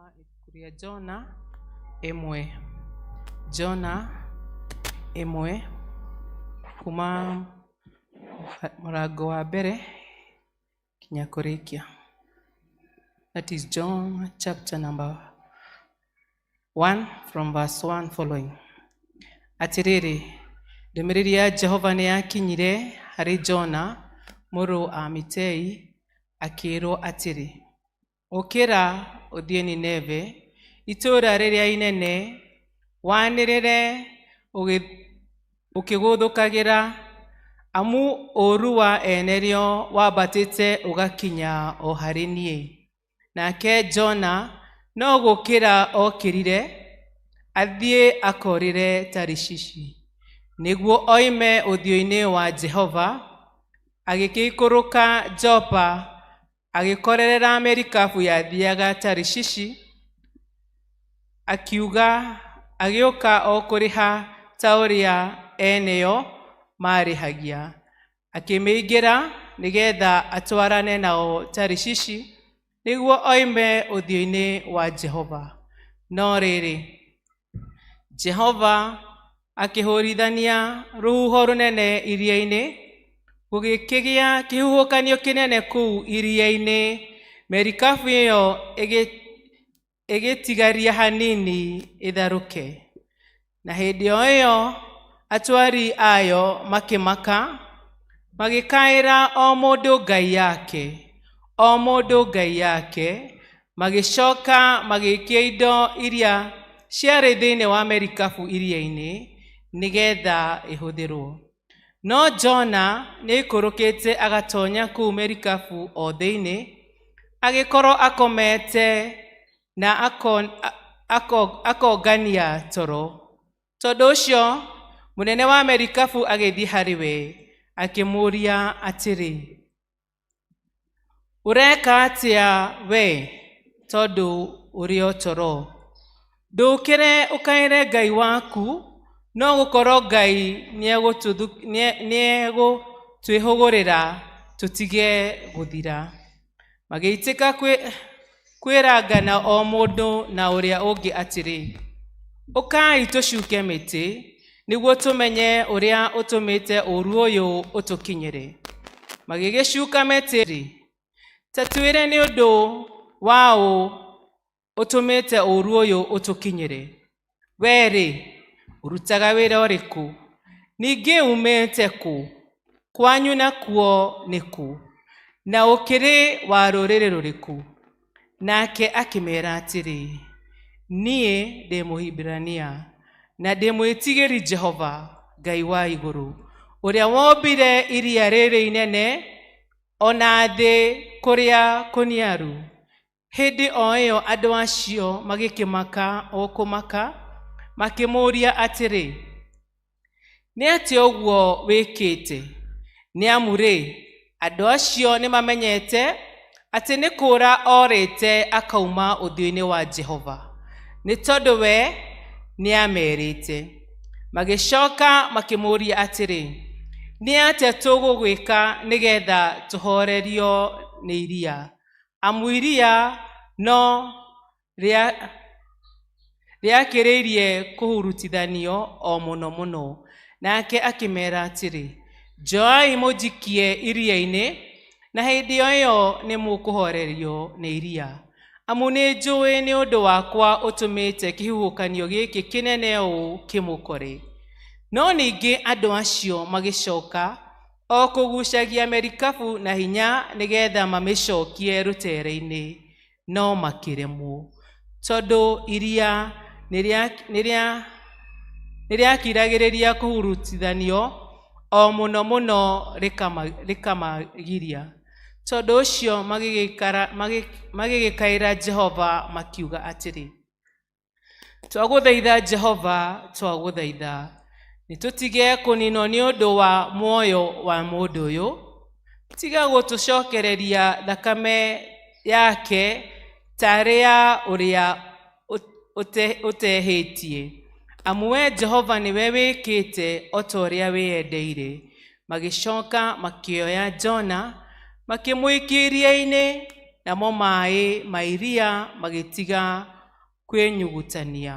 Soma kuria Jona emwe. Jona emwe kuma murango wa mbere kinya kurikia. That is John chapter number 1 from verse 1 following. Atiriri, ndumiriri ya Jehova ni yakinyire hari Jona muru Amitei akirwo atiri, ukira uthie Nineve, itura riria inene, wanirire ukiguthukagira, amu uru wa enerio wabatite ugakinya o hari nie. Nake Jona no gukira okirire, athie akorire Tarishishi, niguo oime uthio-ini wa Jehova, agikikuruka Jopa, agikorerera merikabu yathiaga Tarishishi, akiuga agioka okuriha tauria eneo marihagia, akimiingira nigetha atwarane nao Tarishishi, niguo oime uthio-ini wa Jehova. No riri, Jehova akihurithania ruhuho runene iria-ini, gugikigia kihuhukanio kinene kuu iria-ini, merikabu iyo igitigaria hanini itharuke. Na hindi iyo atwari ayo makimaka, magikaira o mundu ngai yake, magicoka magikia indo iria ciari thiini wa merikabu iria-ini nigetha ihuthirwo. No Jona ni ikurukite agatonya kuu merikabu o thiini, agikorwo akomete na akongania toro. Tondu ucio munene wa merikabu agithii hariwe, akimuria atiri, ureka atia we tondu uri o toro? Ndukire ukaire Ngai waku, no gukorwo Ngai niegutwihugurira tutige guthira. Magiitika kwirangana o mundu na uria ungi atiri, ukai tucuke miti niguo tumenye uria utumite uru uyu utukinyire. Magigicuka miti, tatwire ni undu wao utumite uru uyu utukinyire. Weri urutaga wira uriku? Ningi umite ku? Kwanyu nakuo niku? Na ukiri wa ruriri ruriku? Nake akimera atiri, nie ndi Muhibirania, na ndi mwitigiri Jehova Ngai wa iguru, uria wombire iria riri inene ona thi kuria kuniaru. Hindi o iyo andu acio magikimaka o kumaka, makimuria atiri, ni ati uguo wikite? Ni amuri andu acio ni mamenyete ati ni kura orite akauma uthio-ini wa Jehova, ni tondu we ni amerite. Magicoka makimuria atiri, ni ati tugugwika nigetha tuhorerio ni iria? Amu iria no riakiriirie kuhurutithanio o muno muno. Nake akimera atiri, njoai mujikie iria-ini, na hindi iyo ni mukuhorerio ni iria. Amu ni njui ni undu wakwa utumite kihuhukanio giki kinene uu kimukore. No ningi andu acio magicoka o kugucagia merikabu na hinya nigetha mamicokie rutere-ini, no makiremwo, tondu iria niriakiragiriria kuhurutithanio o muno muno rikamagiria. Tondu ucio magigikaira Jehova makiuga atiri, twaguthaitha Jehova, twaguthaitha, nitutige kuninwo ni undu wa muoyo wa mundu uyu, tiga gutucokereria thakame yake taria uria utehitie. Amu we Jehova niwe wikite o ta uria wiyendeire. Magicoka makioya Jona makimuikia iria-ini, namo mai ma iria magitiga kwĩnyugutania.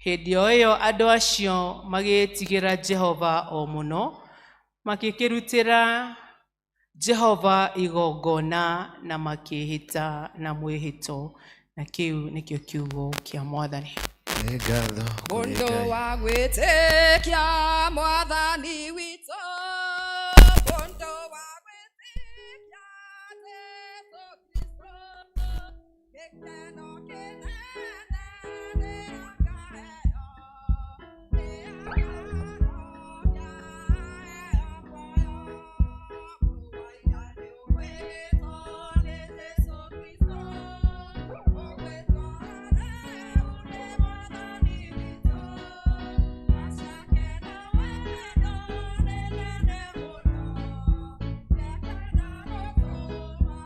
Hĩndĩ o ĩyo andũ acio magĩtigĩra Jehova o mũno, makĩkĩrutĩra Jehova igongona na makĩhĩta na mwĩhĩto. Na kĩu nĩkĩo kiugo kĩa Mwathani. Mũndũ wa gwĩtĩkia Mwathani witũ, mũndũ wa gwĩtĩkia Jesũ Kristo, gĩkeno kĩnene nĩakaheo, nĩakaheo moyo, mũwaia nĩũgwĩtwo nĩ Jesũ Kristo, ũgwĩtwo rĩu nĩ Mwathani witũ, acakena wendo nĩnene mũno, ndekenda gũtũma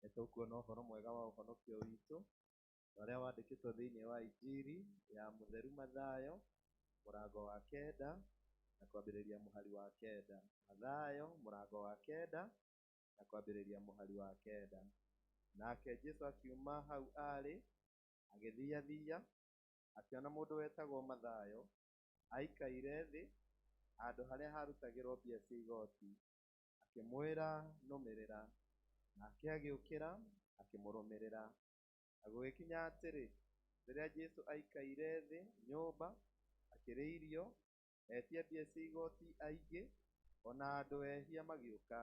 Nĩtũkuona ũhoro mwega wa ũhonokio witũ ũrĩa wandĩkĩtwo thĩinĩ wa Injili ya Mũtheru Mathayo mũrango wa 9 na kwambĩrĩria mũhari wa 9. Mathayo mũrango wa 9 na kwambĩrĩria mũhari wa 9. Nake Jesũ akiuma hau arĩ agĩthiathia, akĩona mũndũ wetagwo Mathayo aikaire thĩ handũ harĩa harutagĩrwo mbia cia igoti, akĩmwĩra nũmĩrĩra. Nake agĩũkĩra akĩmũrũmĩrĩra. Agĩgĩkinya atĩrĩ, rĩrĩa Jesũ aikaire thĩ nyũmba akĩrĩa irio, etia mbia cia igoti aingĩ ona andũ ehia magĩũka,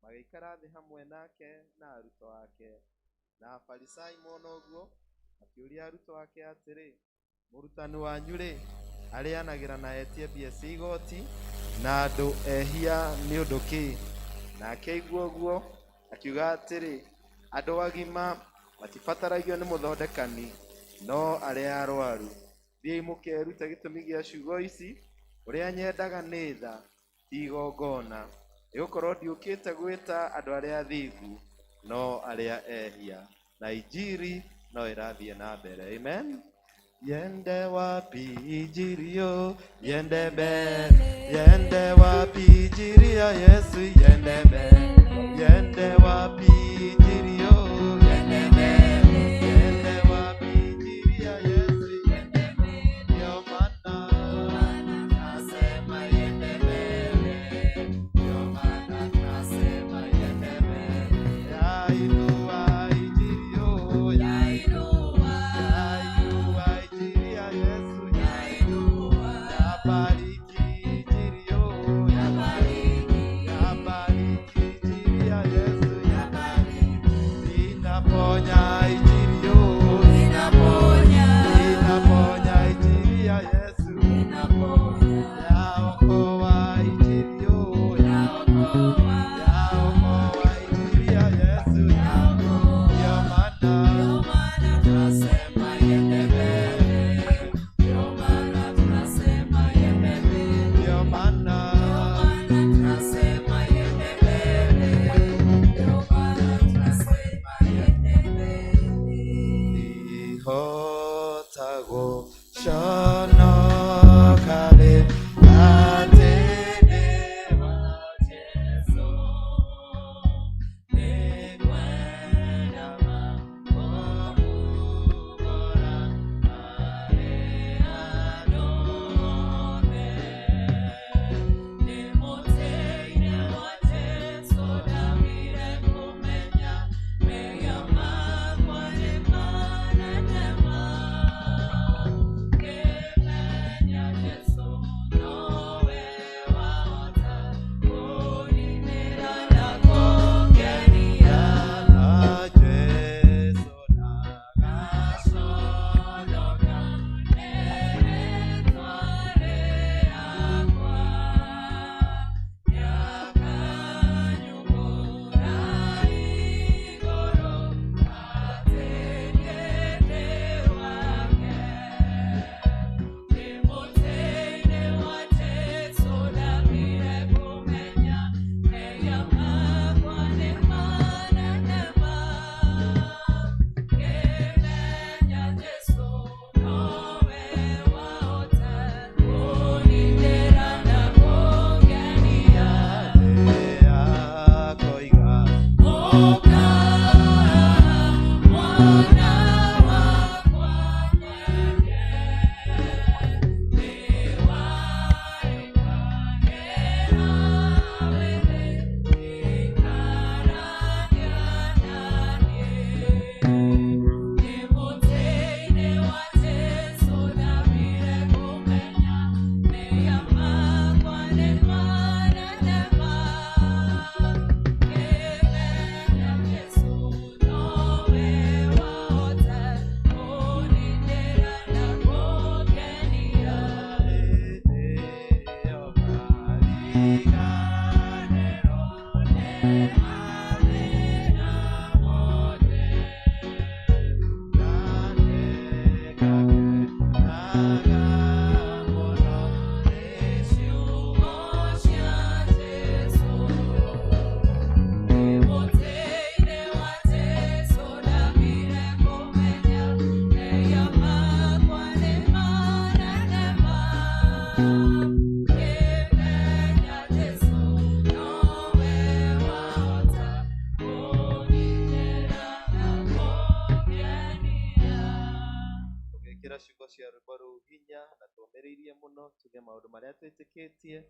magĩikara thĩ hamwe nake na arutwo ake. Na Afarisai mona ũguo akĩũria arutwo ake atĩrĩ, mũrutani wanyu-rĩ, arĩanagĩra na etia mbia cia igoti na andũ ehia nĩ ũndũ kĩ? Nake aigua ũguo akiuga atĩrĩ, andũ agima matibataragio nĩ mũthondekani, no arĩa arwaru. Thiĩi mũkerute gĩtũmi gĩa ciugo ici, ũrĩa nyendaga nĩ tha, ti igongona. Nĩgũkorwo ndiũkĩte gwĩta andũ arĩa athingu, no arĩa ehia. Na Injili no ĩrathiĩ na mbere. Amen. Yende wapi Injili yo, yende mbele, yende wapi Injili ya Yesu, yende mbele, yende wapi Injili yo, yende mbele, yende wapi Injili ya Yesu, yende mbele, ndio maana nasema yende mbele, ndio maana nasema yende mbele, yainua Injili yo, yainua Injili ya Yesu, yainua, yabariki Injili yo, yabariki Injili ya Yesu, yabariki, inaponya Injili yo, inaponya Injili ya Yesu, inaponya, yaokoa Injili yo, yaokoa Injili ya Yesu, yaokoa, ndio maana tunasema yende mbele, ndio maana tunasema yende mbele, ndio maana tunasema yende mbele, ndio maana tunasema yende mbele. Ihotagwo shono kale atene gwĩkĩra ciugo cia rwĩmbo rũu hinya na tũũmĩrĩirie mũno tuge maũndũ marĩa twĩtĩkĩtie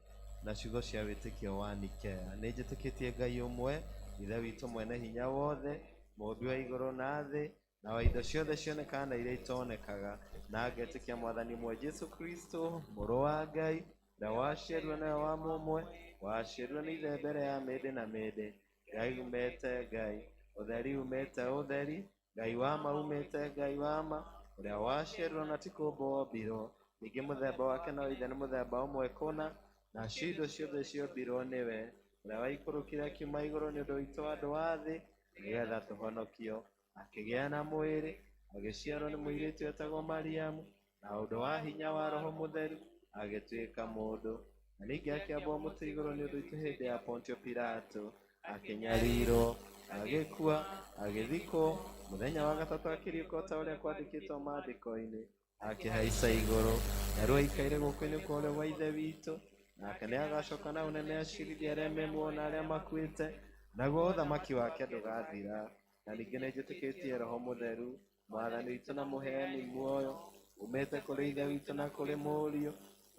na ciugo cia wĩtĩkio wa Nikea. Nĩ njĩtĩkĩtie Ngai ũmwe, Ithe witũ mwene hinya wothe, mũmbi wa igũrũ na thĩ na wa indo ciothe cionekaga na iria itonekaga, na ngetĩkia Mwathani ũmwe Jesũ Kristo, mũrũ wa Ngai, na waciarirwo nawe wa mũmwe, waciarirwo nĩ Ithe mbere ya mĩndĩ na mĩndĩ, Ngai umĩte Ngai, ũtheri umĩte ũtheri, Ngai wa ma umĩte Ngai wa ma, ũrĩa waciarirwo na ti kũmbwo wombirwo, ningĩ mũthemba wake na Ithe nĩ mũthemba ũmwe kũna, na cio indo ciothe ciombirwo nĩwe, ũrĩa waikũrũkire akiuma igũrũ nĩ ũndũ witũ andũ a thĩ, nĩgetha tũhonokio, akĩgĩa na mwĩrĩ, agĩciarwo nĩ mũirĩtu wetagwo Mariamu, na ũndũ wa hinya wa Roho Mũtheru agĩtuĩka mũndũ, na ningĩ akĩambwo mũtĩ igũrũ nĩ ũndũ witũ hĩndĩ ya Pontio Pilato, akĩnyarirwo, agĩkua, agĩthikwo, mũthenya wa gatatũ akĩriũka ta ũrĩa kwandĩkĩtwo maandĩko-inĩ, akĩhaica igũrũ, narua aikaire guoko-inĩ kwa ũrĩo gwa Ithe witũ, nake nĩ agacoka na ũnene acirithie arĩa memuona arĩa makuĩte, naguo ũthamaki wake ndũgathira. Na ningĩ nĩ njĩtĩkĩtie Roho Mũtheru, Mwathani witũ na mũheani muoyo, umĩte kũrĩ Ithe witũ na kũrĩ Mũriũ,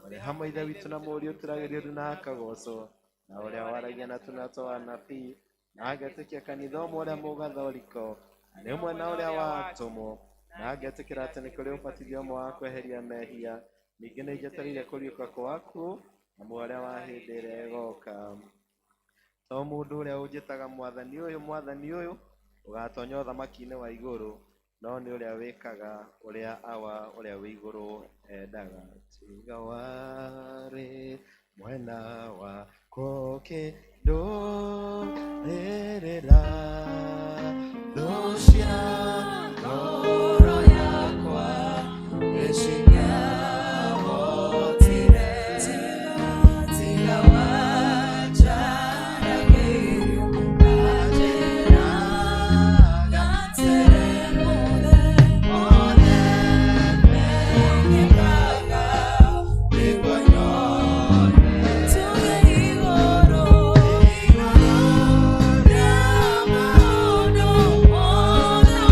ũrĩa hamwe Ithe witũ na Mũriũ ũturagĩrio ndu na akagocwo, na ũrĩa waragia na tũnua twa anabii, na ngetĩkia kanitha ũmwe ũrĩa mũgathoriko, nĩ ũmwe na ũrĩa watũmwo, na ngetĩkĩra atĩ nĩ kũrĩ ũbatithio ũmwe wa kweheria mehia, ningĩ nĩ njetereire kũriũka kwa akuũ, na ũrĩa wa hĩndĩ ĩrĩa ĩgoka. To mũndũ ũrĩa ũnjĩtaga Mwathani ũyũ, ũgatonya ũthamaki-inĩ wa igũrũ, no nĩ ũrĩa wĩkaga ũrĩa awa ũrĩa wĩ igũrũ endaga. Tiga warĩ mwena wa gũkĩndũĩrĩra, thũ cia ngoro yakwa gĩcinyahotire, tiga wanjaragĩrio na njĩra gateremothe, othe menyekaga nĩguo nyone tuge igũrũ rĩa maũndũ mothe,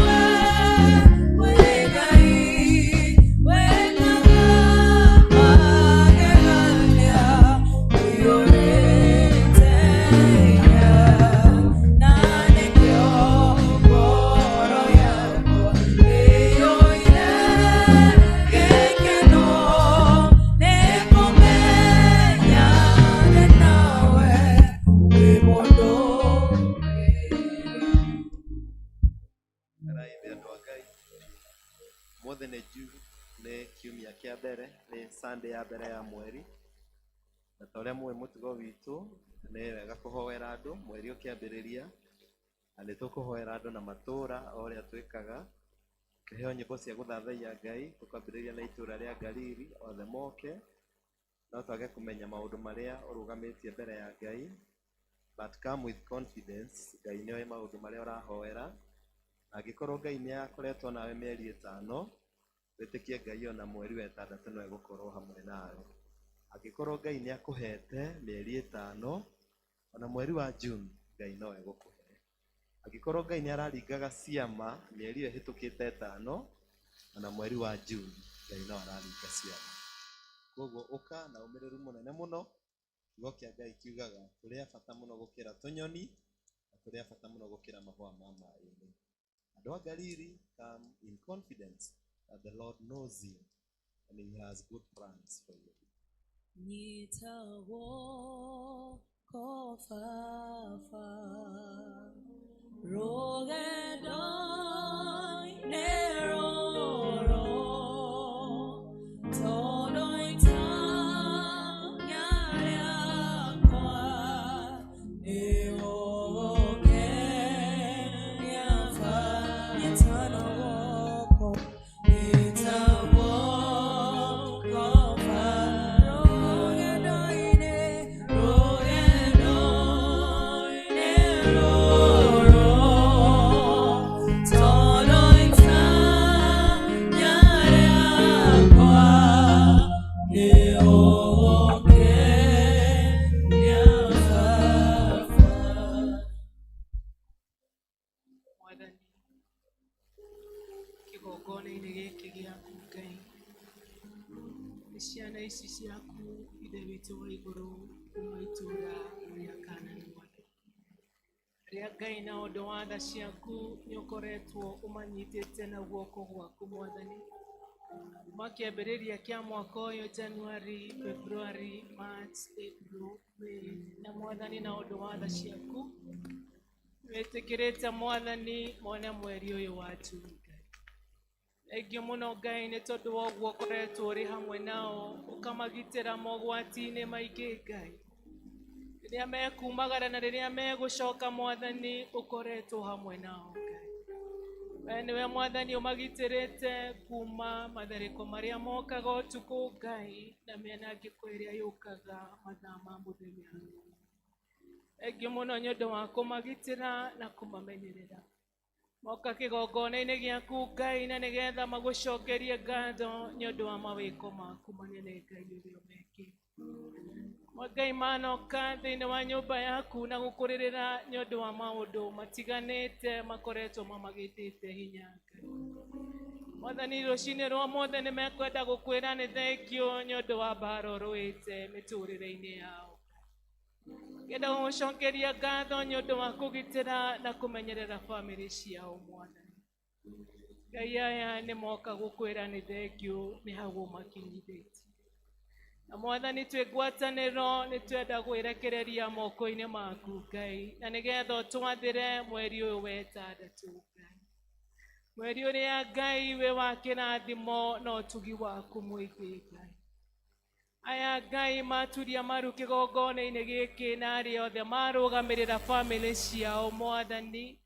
we wĩ Ngai wekaga magegania, ũiyũrĩte hinya, na nĩkĩo ngoro yakwa ĩyũire gĩkeno, nĩ kũmenya ndĩ nawe wĩ mũndũ Araithe andũ a Ngai, ũmũthĩ nĩ kiumia kĩa mbere, nĩ Sunday ya mbere ya mweri, na ta ũrĩa mũĩ mũtugo witũ nĩ wega kũhoera andũ mweri ũkĩambĩrĩria, na nĩ tũkũhoera andũ na matũũra o ũrĩa twĩkaga, tũkĩheo nyĩmbo cia gũthathaiya Ngai, tũkambĩrĩria na itũũra rĩa Galili, othe moke, no twage kũmenya maũndũ marĩa ũrũgamĩtie mbere ya Ngai, but come with confidence, Ngai nĩoĩ maũndũ marĩa ũrahoera. Angĩkorwo Ngai nĩ akoretwo nawe mĩeri ĩtano, wĩtĩkie Ngai ona mweri wa ĩtandatũ no egũkorwo hamwe nawe. Angĩkorwo Ngai nĩ akũhete mĩeri ĩtano, ona mweri wa June Ngai no egũkũhe. Angĩkorwo Ngai nĩ araringaga ciama mĩeri ĩyo ĩhĩtũkĩte ĩtano, ona mweri wa June Ngai no araringa ciama. Koguo ũka na ũmĩrĩru mũnene mũno, kiugo kĩa Ngai kiugaga tũrĩ a bata mũno gũkĩra tũnyoni, na tũrĩ a bata mũno gũkĩra mahũa ma maaĩ-inĩ. Andũ a Galili, come in confidence that the Lord knows you and he has good plans for you. Nyitagwo kofafa rũgendo-inĩ rũrũ, tondũ itanya rĩakwa nĩ ũgũkenia nyitano gũkũ, nyitagwo kofa rũgendo-inĩ rũrũ, tondũ itanya gĩkĩ gĩaku Ngai. Nĩ ciana ici ciaku Ithe witũ wa igũrũ kuma itũũra rĩa Kanani Mwathani. Rĩa Ngai na ũndũ wa tha ciaku nĩ ũkoretwo ũmanyitĩte na guoko gwaku Mwathani. Makĩambĩrĩria kĩa mwaka ũyũ January, February, March, April, May na Mwathani na ũndũ wa tha ciaku wĩtĩkĩrĩte Mwathani mone mweri ũyũ wa June. Thengiũ mũno Ngai nĩ tondũ wa ũguo ũkoretwo ũrĩ hamwe nao ũkamagitĩra mogwati-inĩ maingĩ Ngai. Rĩrĩa mekumagara na rĩrĩa megũcoka Mwathani ũkoretwo hamwe nao Ngai. We nĩwe Mwathani ũmagitĩrĩte kuma matharĩko marĩa mokaga ũtukũ Ngai na mĩanangĩko ĩrĩa yũkaga mathaa ma mũthenya. Thengiũ mũno nĩ ũndũ wa kũmagitĩra na kũmamenyerera. Moka kĩgongona-inĩ gĩaku Ngai na nĩgetha magũcokerie ngatho nĩ ũndũ wa mawĩko maku manene Ngai ũrĩa ũmekĩte. Ngai manoka thĩinĩ wa nyũmba yaku na gũkũrĩrĩra nĩ ũndũ wa maũndũ matiganĩte makoretwo mamagĩtĩte hinya Ngai. Mwathani rũcinĩ rwa mothe nĩ mekwenda gũkwĩra nĩ thengiũ nĩ ũndũ wa mbara ũrũĩte mĩtũrĩre-inĩ yao. Ngenda gũcokeria ngatho nĩ ũndũ wa kũgitĩra na kũmenyerera bamĩrĩ ciao Mwathani. Ngai aya nĩ moka gũkwĩra nĩ thengiũ nĩ hau ũmakinyithĩtie. Na Mwathani twĩ ngwatanĩro nĩ twenda gwĩrekereria moko-inĩ maku Ngai na nĩgetha ũtwathĩre mweri ũyũ wa ĩtandatũ Ngai. Mweri ũrĩa Ngai wĩ wa kĩrathimo na ũtugi waku mũingĩ Ngai. Aya Ngai maturia maru kĩgongona-inĩ gĩkĩ na arĩa othe marũgamĩrĩra bamĩrĩ ciao Mwathani.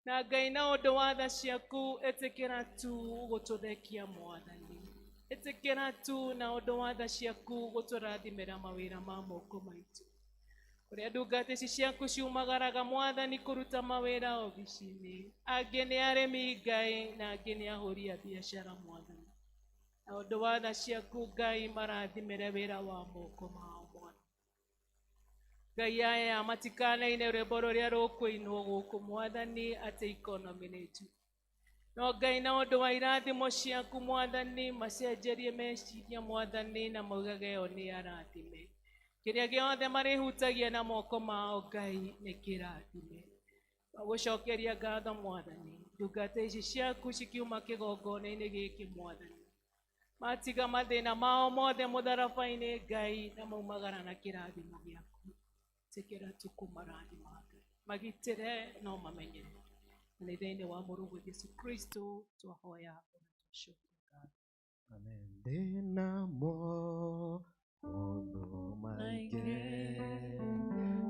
Na Ngai na ũndũ wa tha ciaku ĩtĩkĩra tu gũtũthekia Mwathani. Ĩtĩkĩra tu na ũndũ wa tha ciaku gũtũrathimĩra mawĩra ma moko maitũ. Kũrĩa ndungata ici ciaku ciumagaraga Mwathani kũruta mawĩra obici-inĩ. Angĩ nĩ arĩmi Ngai na angĩ nĩ ahũri a biacara Mwathani. Na ũndũ wa tha ciaku Ngai marathimĩre wĩra wa moko mao Mwathani. Ngai aya matikanaine rwĩmbo rũrĩa rũkũinwo gũkũ Mwathani atĩ ikonomi nĩ njũru. No Ngai na ũndũ wa irathimo ciaku Mwathani macenjerie meciria Mwathani na maugage yo nĩ arathime. Kĩrĩa gĩothe marĩhutagia na moko mao Ngai nĩ kĩrathime. Gũcokeria ngatho Mwathani. Ndungata ici ciaku cikiuma kĩgongona-inĩ gĩkĩ Mwathani. Matiga mathĩna mao mothe mũtharaba-inĩ Ngai na maumagara na kĩrathimo gĩaku. Ĩtĩkĩra tu kũmarathima Ngai. Magitĩre no mamenyere. Nĩ thĩinĩ wa Mũrũgũ Jesũ Kristo twahoya na twacokia ngatho. Amen. Ndĩna maũndũ maingĩ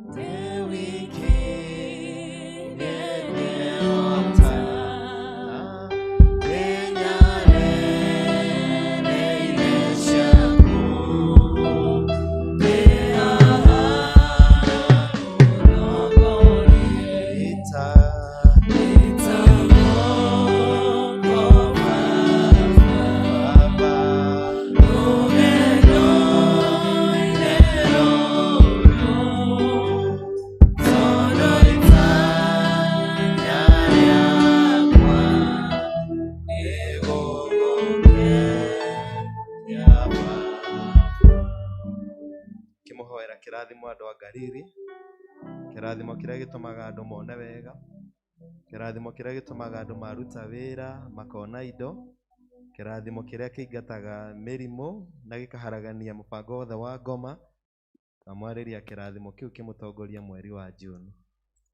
ndĩ wiki nĩndĩota ndĩnyarereire ciaku ndĩ haha ũnogorĩta kĩmũhoera kĩrathimo andũ a Galili, kĩrathimo kĩrĩa gĩtũmaga andũ mone wega, kĩrathimo kĩrĩa gĩtũmaga andũ maruta wĩra makona indo, kĩrathimo kĩrĩa kĩingataga mĩrimũ na gĩkaharagania mũbango wothe wa ngoma. Na mwarĩria kĩrathimo kĩu kĩmũtongoria mweri wa June.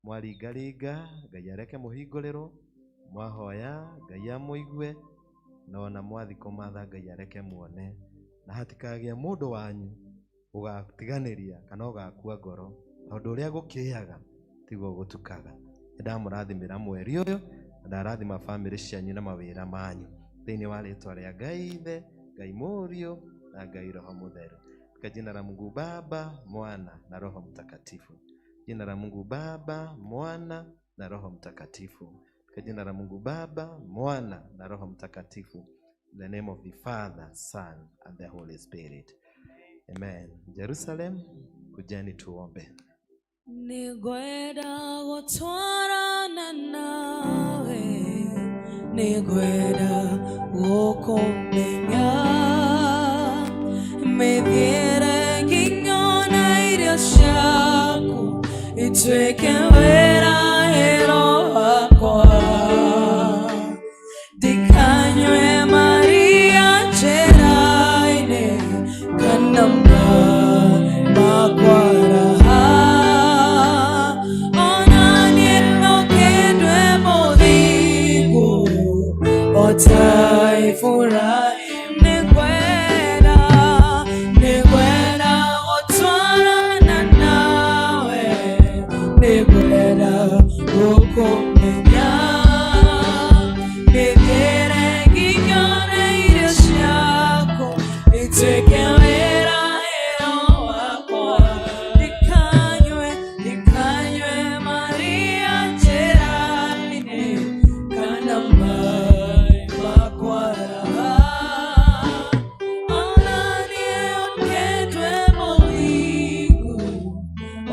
Mwaringaringa Ngai areke mũhingũrĩrwo, mwahoya Ngai amũigue, na ona mwathi kũmatha Ngai areke muone. Na hatikagĩa mũndũ wanyu ũgatiganĩria kana ũgakua ngoro, tondũ ũrĩa gũkĩaga tiguo gũtukaga. Nĩndamũrathimĩra mweri ũyũ na ndarathima bamĩrĩ cianyu na mawĩra manyu thĩinĩ wa rĩtwa rĩa Ngai Ithe, Ngai Mũriũ na Ngai Roho Mũtheru. Kwa jina la Mungu Baba, Mwana na Roho Mtakatifu. Jina la Mungu Baba, Mwana na Roho Mtakatifu. Kwa jina la Mungu Baba, Mwana na Roho Mtakatifu. In the name of the Father, Son and the Holy Spirit. Amen. Jerusalem, kujeni tuombe. Ningwenda gũtwarana nawe nĩngwenda gũkũmenya mĩthiĩre nginya na irio ciaku ituĩke wĩra hero wakwa ndikanyue maria njĩra-inĩ kana maĩ makwaraha ona niĩ no kĩndũ mũthingu otaifurahi nĩngwenda gũtwarana nawe nĩngwenda gũkũmenya mĩthiĩre nginya na irio ciaku ituĩke wĩra hero wakwa ndikanyue maria njĩra-inĩ kana maĩ makwaraha ona niĩ ũkĩndwe mũthingu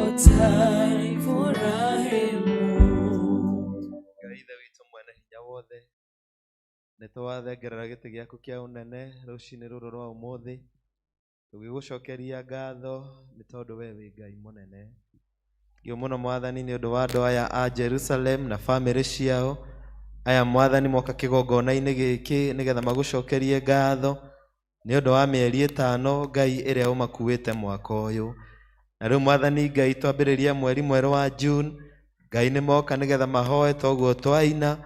ũtaifurahimu. Ngai ithe witũ mwene hinya wothe, nĩtũwathengerera gĩtĩ gĩaku kĩa ũnene rũcinĩ rũrũ rwa ũmũthĩ, tũgĩgũcokeria ngatho nĩ tondũ we wĩ Ngai mũnene. Ngĩũ mũno Mwathani nĩ ũndũ wa andũ aya a Jerusalem na bamĩrĩ ciao, aya Mwathani moka kĩgongona-inĩ gĩkĩ nĩgetha magũcokerie ngatho nĩ ũndũ wa mĩeri 5 Ngai ĩrĩa ũmakuĩte mwaka ũyũ. Na rĩu Mwathani Ngai twambĩrĩria mweri mwerũ wa June, Ngai nĩ moka nĩgetha mahoe toguo twaina,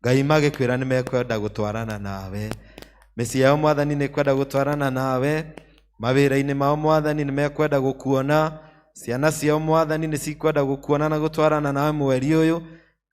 Ngai magĩkwĩra nĩ mekwenda gũtwarana nawe. Mĩciĩ yao Mwathani nĩ kwenda gũtwarana nawe, mawĩra-inĩ mao Mwathani nĩ mekwenda gũkuona, ciana ciao Mwathani nĩ cikwenda gũkuona na gũtwarana nawe mweri ũyũ.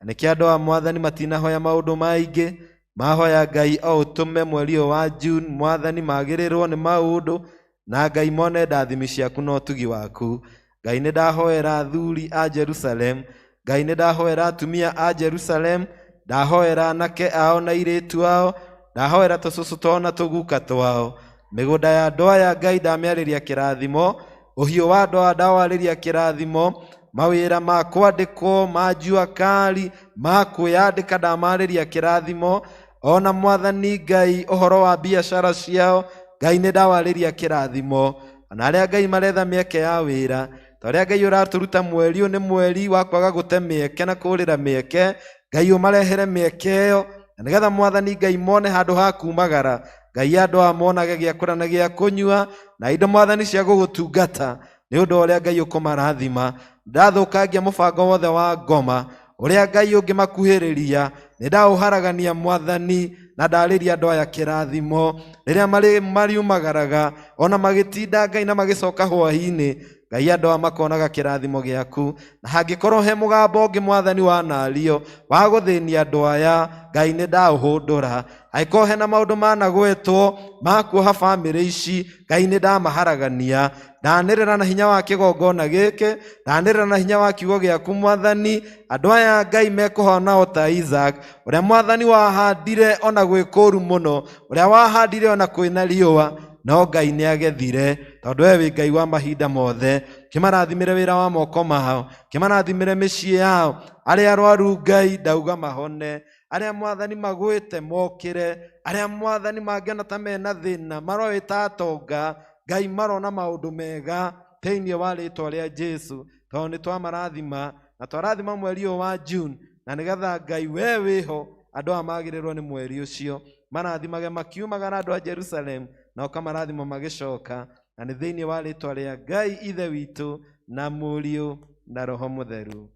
Na nĩkĩo andũ a Mwathani matinahoya maũndũ maingĩ, mahoya Ngai o ũtũme mweri ũyũ wa June Mwathani magĩrĩrwo nĩ maũndũ, na Ngai mone ndathimi ciaku na ũtugi waku. Ngai nĩ ndahoera athuri a Jerusalem, Ngai nĩ ndahoera atumia a Jerusalem, ndahoera anake ao na airĩtu ao, ndahoera tũcũcũ twao na tũguka twao. Mĩgũnda ya andũ aya Ngai ndamĩarĩria kĩrathimo, ũhiũ wa andũ aya ndawarĩria kĩrathimo, mawĩra ma kwandĩkwo ma njua kari ma kwĩyandĩka ndamarĩria kĩrathimo, ona Mwathani Ngai ũhoro wa biacara ciao Ngai nĩ ndawarĩria kĩrathimo. Ona arĩa Ngai maretha mĩeke ya wĩra, ta ũrĩa Ngai ũratũruta mweri ũyũ nĩ mweri wa kwaga gũte mĩeke na kũũrĩra mĩeke, Ngai ũmarehere mĩeke ĩyo, na nĩgetha Mwathani Ngai mone handũ ha kumagara. Ngai andũ a monage gĩa kũrĩa na gĩa kũnyua na indo Mwathani cia gũgũtungata nĩ ũndũ ũrĩa Ngai ũkũmarathima. Ndathũkangia mũbango wothe wa ngoma ũrĩa Ngai ũngĩmakuhĩrĩria, nĩ ndaũharagania Mwathani na ndarĩria andũ aya kĩrathimo rĩrĩa mariumagaraga ona magĩtinda Ngai na magĩcoka hwaĩ-inĩ. Ngai andũ aya makonaga kĩrathimo gĩaku, na hangĩkorwo he mũgambo ũngĩ Mwathani wanario wa gũthĩnia andũ aya, Ngai nĩ ndaũhũndũra. Angĩkorwo hena maũndũ managwetwo ma kuoha bamĩrĩ ici, Ngai nĩ ndamaharagania. Ndanĩrĩra na hinya wa kĩgongona gĩkĩ, ndanĩrĩra na hinya wa kiugo gĩaku Mwathani, andũ aya Ngai mekũhona o ta Isaac, ũrĩa Mwathani wahandire ona gwĩ kũũru mũno, ũrĩa wahandire ona kwĩna riũa, no Ngai nĩ agethire, tondũ we wĩ Ngai wa mahinda mothe. Kĩmarathimĩre wĩra wa moko mao, kĩmarathimĩre mĩciĩ yao, arĩa arwaru Ngai ndauga mahone, arĩa Mwathani magwĩte mokĩre, arĩa Mwathani mangĩona ta mena thĩna maroĩ ta atonga, Ngai marona maũndũ mega thĩinĩ wa rĩĩtwa rĩa Jesũ, tondũ nĩ twamarathima na twarathima mweri ũyũ wa June, na nĩgetha Ngai we wĩho andũ aya magĩrĩrwo nĩ mweri ũcio marathimage makiumagara andũ a Jerusalem na ũkamarathima magĩcoka, na nĩ thĩinĩ wa rĩĩtwa rĩa Ngai ithe witũ na mũriũ na roho mũtheru.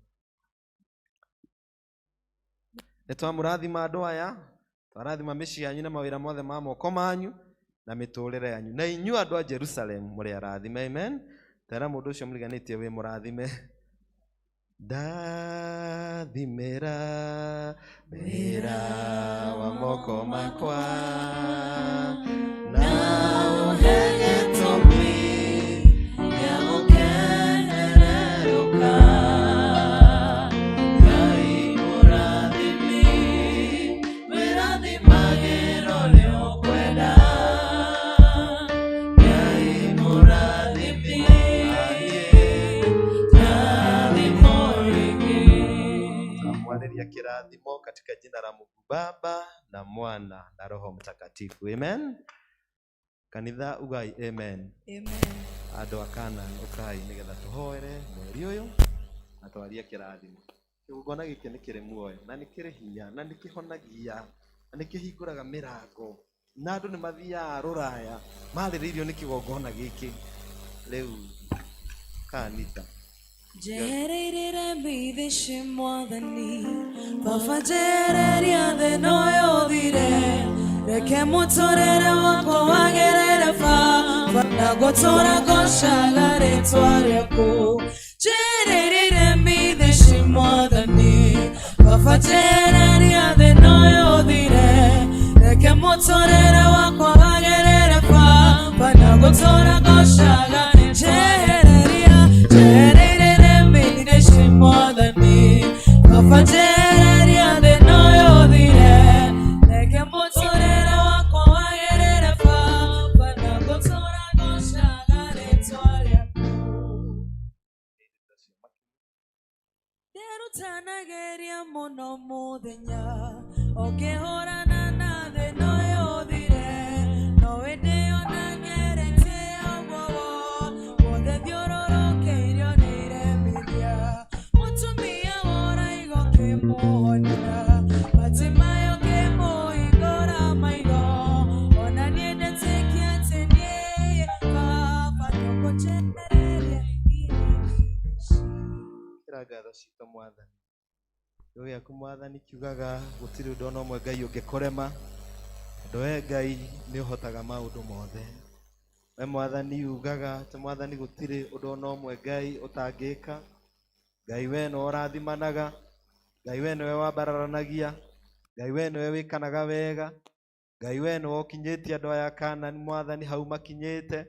Nĩ twamũrathima andũ aya, twarathima mĩciĩ yanyu na mawĩra mothe ma moko manyu na mĩtũũrĩre yanyu, na inyuĩ andũ a Jerusalem mũrĩ arathime. Amen. Tera mũndũ ũcio mũriganĩtie wĩ mũrathime. Ndathimĩra wĩra wa moko makwa na ũhe gĩtũmi gĩa gũkenererũka. Ngai mũrathimi wĩrathimagĩrwo nĩ ũkwenda. Ngai mũrathimi mwarĩria kĩrathimo kirathimo katika jina la Mungu Baba na Mwana na Roho Mtakatifu. Amen. Kanitha ugai amen. Amen. Andũ akana ukai nigetha tuhoere mweri uyu na twarie kirathimo. Kĩgongona gĩkĩ nĩ kĩrĩ muoyo na nĩ kĩrĩ hinya na nĩ kĩhonagia na nĩ kĩhingũraga mĩrango na andũ nĩ mathiaga rũraya marĩrĩirio nĩ kĩgongona gĩkĩ. Rĩu kanitha Jereire mbithici mwathani baba jereria thĩna ũyũ ũthire reke mũtũrĩre wakwa wagerere baba na gũtũra ngocaga rĩtwa rĩaku. Jereire mbithici mwathani baba jereria thĩna ũyũ ũthire reke mũtũrĩre wakwa wagerere baba na gũtũra ngocaga jereria more than me. Papa jereria thĩna ũyũ ũthire reke mũtũrĩre wakwa wagerere baba na gũtũra ngocaga rĩtwa rĩaku. Nderutanageria mũno mũthenya ũkĩhũrana na thĩna ũyũ ũthire no wĩndĩona ngeretie ũguo wothe thiũrũrũkĩirio nĩ iremithia mũtumia woraigo kĩmũhonia Batimayo kĩmũhingũra maitho ona niĩ ndetĩkia atĩ niĩ baba nĩũkũnjehereria ici. kĩrangatho citũ Mwathani. Kiugo gĩaku Mwathani kiugaga gũtirĩ ũndũ ona ũmwe Ngai ũngĩkũrema. Ũndũ we Ngai nĩ ũhotaga maũndũ mothe. We Mwathani ugaga atĩ Mwathani gũtirĩ ũndũ ona ũmwe Ngai ũtangĩka. Ngai we nĩwe ũrathimanaga. Ngai we nĩwe wambararanagia. Ngai we nĩwe wĩkanaga wega. Ngai we nĩwe ũkinyĩtie andũ aya Kaanani Mwathani hau makinyĩte.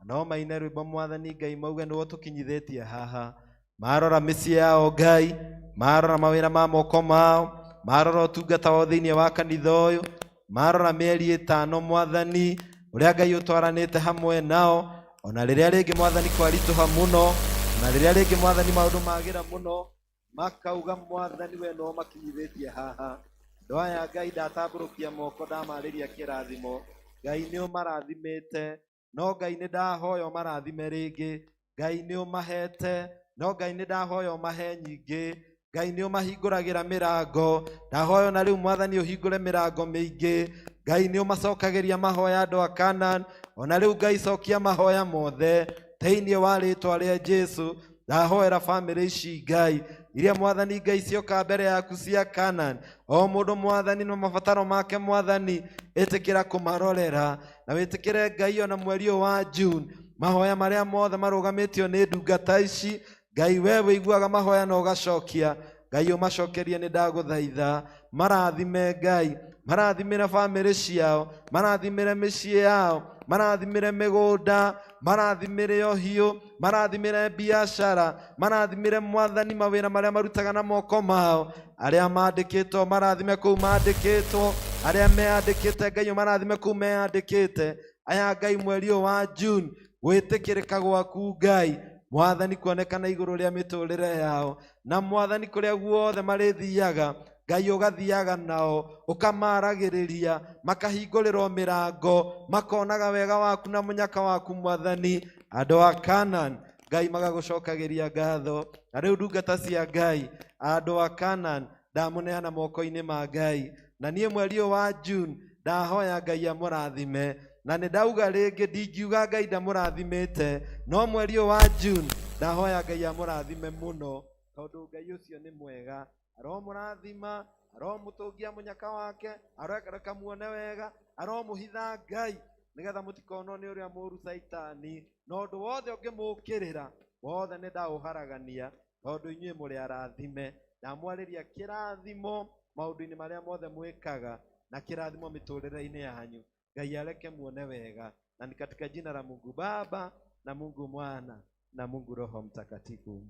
No maine rwĩmbo Mwathani Ngai mauge nĩwe ũtũkinyithĩtie haha. Marora mĩciĩ yao Ngai, marora mawĩra ma moko mao, marora ũtungata wa thĩinĩ wa kanitha ũyũ, marora mĩeri 5 Mwathani ũrĩa Ngai ũtwaranĩte hamwe nao. Ona rĩrĩa rĩngĩ Mwathani kwaritũha mũno, ona rĩrĩa rĩngĩ Mwathani maũndũ magĩra mũno, makauga Mwathani we no makinyithĩtie haha. Andũ aya Ngai ndatambũrũkia moko ndamarĩria kĩrathimo. Ngai nĩ ũmarathimĩte, no Ngai nĩ ndahoya ũmarathime rĩngĩ. Ngai nĩ ũmahete, no Ngai nĩ ndahoya ũmahe nyingĩ. Ngai nĩ ũmahingũragĩra mĩrango, ndahoya na rĩu Mwathani ũhingũre mĩrango mĩingĩ. Ngai nĩ ũmacokagĩria mahoya andũ a Kaanani, ona rĩu Ngai cokia mahoya mothe thĩinĩ wa rĩtwa rĩa Jesũ. Ndahoera bamĩrĩ ici Ngai iria Mwathani Ngai cioka mbere yaku cia Kaanani, o mũndũ Mwathani na mabataro make Mwathani ĩtĩkĩra kũmarorera na wĩtĩkĩre Ngai ona mweri wa June mahoya marĩa mothe marũgamĩtio nĩ ndungata ici. Ngai we wĩiguaga mahoya na ũgacokia. Ngai ũmacokerie nĩ ndagũthaitha. Marathime Ngai, marathimĩre bamĩrĩ ciao, marathimĩre mĩciĩ yao, marathimĩre mĩgũnda, marathimĩre ũhiũ, marathimĩre biacara, marathimĩre Mwathani mawĩra marĩa marutaga na moko mao. Arĩa mandĩkĩtwo marathime kũu mandĩkĩtwo, arĩa meandĩkĩte Ngai marathime kũu meandĩkĩte. Aya Ngai mweri wa June gwĩtĩkĩrĩka gwaku Ngai Mwathani kuonekana igũrũ rĩa mĩtũrĩre yao, na Mwathani kũrĩa guothe marĩthiaga Ngai ũgathiaga nao ũkamaragĩrĩria, makahingũrĩrwo mĩrango, makonaga wega waku na mũnyaka waku Mwathani. Andũ a Kaanani Ngai magagũcokagĩria ngatho. Na rĩu ndungata cia Ngai andũ a Kaanani ndamũneana moko-inĩ ma Ngai, na niĩ mweri wa June ndahoya Ngai amũrathime. Na nĩ ndauga rĩngĩ ndingiuga Ngai ndamũrathimĩte, no mweri wa June ndahoya Ngai amũrathime mũno, tondũ Ngai ũcio nĩ mwega. Aromũrathima, aromũtũngia mũnyaka wake, areka muone wega, aromũhitha Ngai nĩgetha mũtikonwo nĩ ũrĩa mũũru Saitani. Na ũndũ wothe ũngĩmũũkĩrĩra wothe nĩ ndaũharagania, tondũ inyuĩ mũrĩ arathime. Ndamwarĩria kĩrathimo maũndũ-inĩ marĩa mothe mwĩkaga, na kĩrathimo mĩtũrĩre-inĩ yanyu. Ngai areke muone wega, na ni katika jina la Mungu Baba na Mungu Mwana na Mungu Roho Mtakatifu.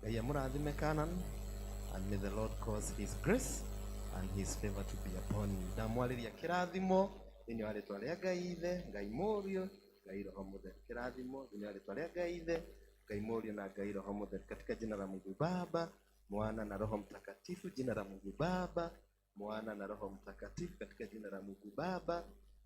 Ngai amũrathime Kaanani, and may the Lord cause his grace and his favor to be upon you. Ndamwarĩria kĩrathimo thĩinĩ wa rĩtwa rĩa Ngai Ithe, Ngai Mũriũ, Ngai Roho Mũtheru. Kĩrathimo thĩinĩ wa rĩtwa rĩa Ngai Ithe, Ngai Mũriũ na Ngai Roho Mũtheru, katika jina la Mungu Baba Mwana na Roho Mtakatifu. Jina la Mungu Baba, Mwana na Roho Mtakatifu, katika jina la Mungu Baba,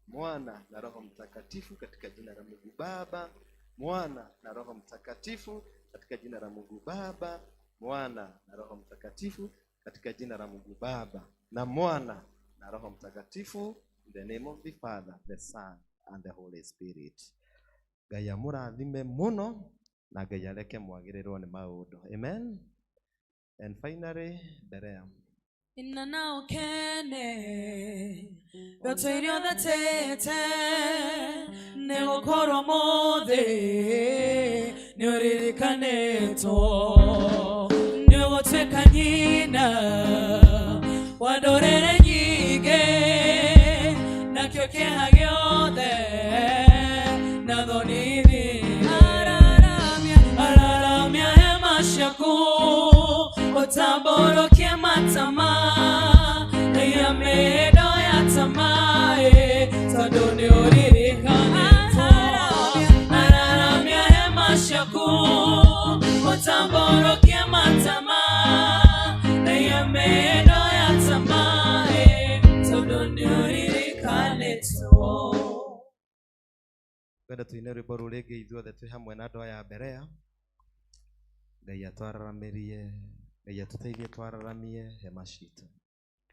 Mwana na Roho Mtakatifu, katika jina la Mungu Baba, Mwana na Roho Mtakatifu, katika jina la Mungu Baba, Mwana na Roho Mtakatifu, katika jina la Mungu Baba na Mwana na Roho Mtakatifu. In the name of the Father, the Son and the Holy Spirit. Ngai amurathime muno na Ngai areke mwagirirwo ni maundu. Amen. And finally, Berea. Inana okene Gotwerio da tete Nego koro mode Nyorikaneto Nego tweka nyina Wadorere nyige Nakyo keha gyothe Nadonini Araramia hema shaku Otaboro kie matama Neya medo ya tamae Tadone oririkaneto Araramia hema shaku Otaboro kie matama Neya medo ya tamae Tadone oririkaneto. Kwenda tuine rwimbo rurenge ithuothe twi hamwe na andu aya Berea. Ngai atwararamirie, Ngai atuteithie twararamie hema citu.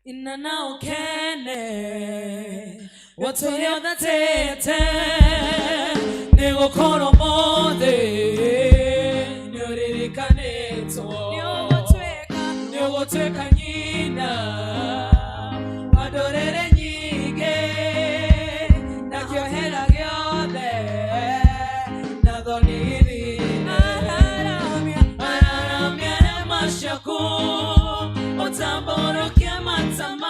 Inana okene Watoyo da tete Negokoro mode Nyorikaneto Nyogotweka nyina Wadorere nyige Nakyo hela gyothe Nadoniri Araramia hema shaku Otamboro kia matama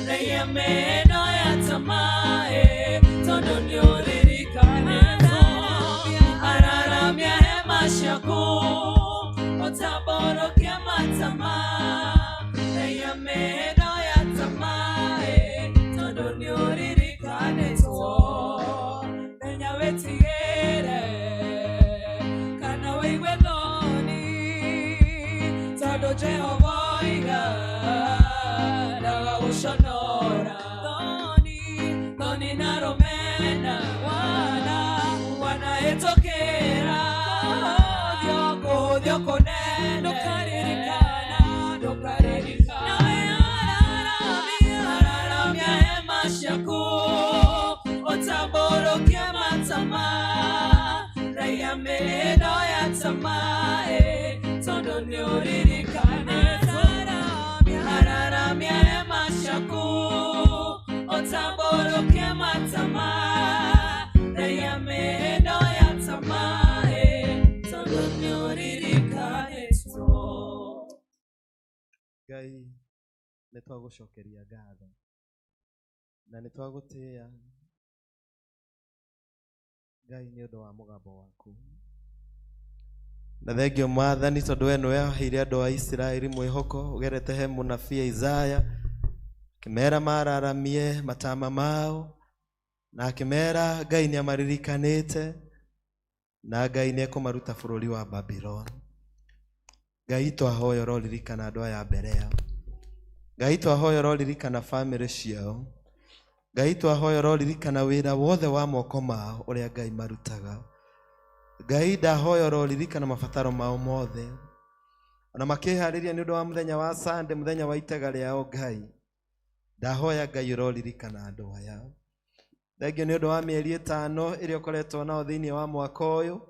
Neya medo ya tamae Todo nyorikaneto Araramia hema shaku Otamboro kia matama Neya medo ya tamae Todo nyorikaneto Nenya wetiere Kana wewe dhoni Todo Jehova Daga ushonora Doni na romena Wana etokera Dioko nene Dokaririkana Araramia hema shaku Otaboro kia matama Raya medo ya tamae Todo nyorikaneto Araramia hema shaku Otaboro kia matama Raya medo ya tamae Todo nyorikaneto. Ngai nitwagucokeria ngatho na nitwagutia Ngai ni undu wa mugambo waku. Na thengio Mwathani tondu we niwe waheire andu a Isiraeli mwihoko ugerete he munabii Isaya akimera mararamie matama mao na akimera Ngai ni amaririkanite na Ngai ni ekumaruta bururi wa Babylon. Ngai twahoya roririkana andu aya Berea. Ngai twahoya roririkana family ciao. Ngai twahoya roririkana wira wothe wa moko mao uria Ngai marutaga. Ngai ndahoya roririkana mabataro mao mothe ona makihariria ni undu wa muthenya wa Sunday, muthenya wa itega riao. Ngai ndahoya Ngai roririkana andu aya. Thengio ni undu wa mieri 5 iria ukoretwo nao thiini wa mwaka uyu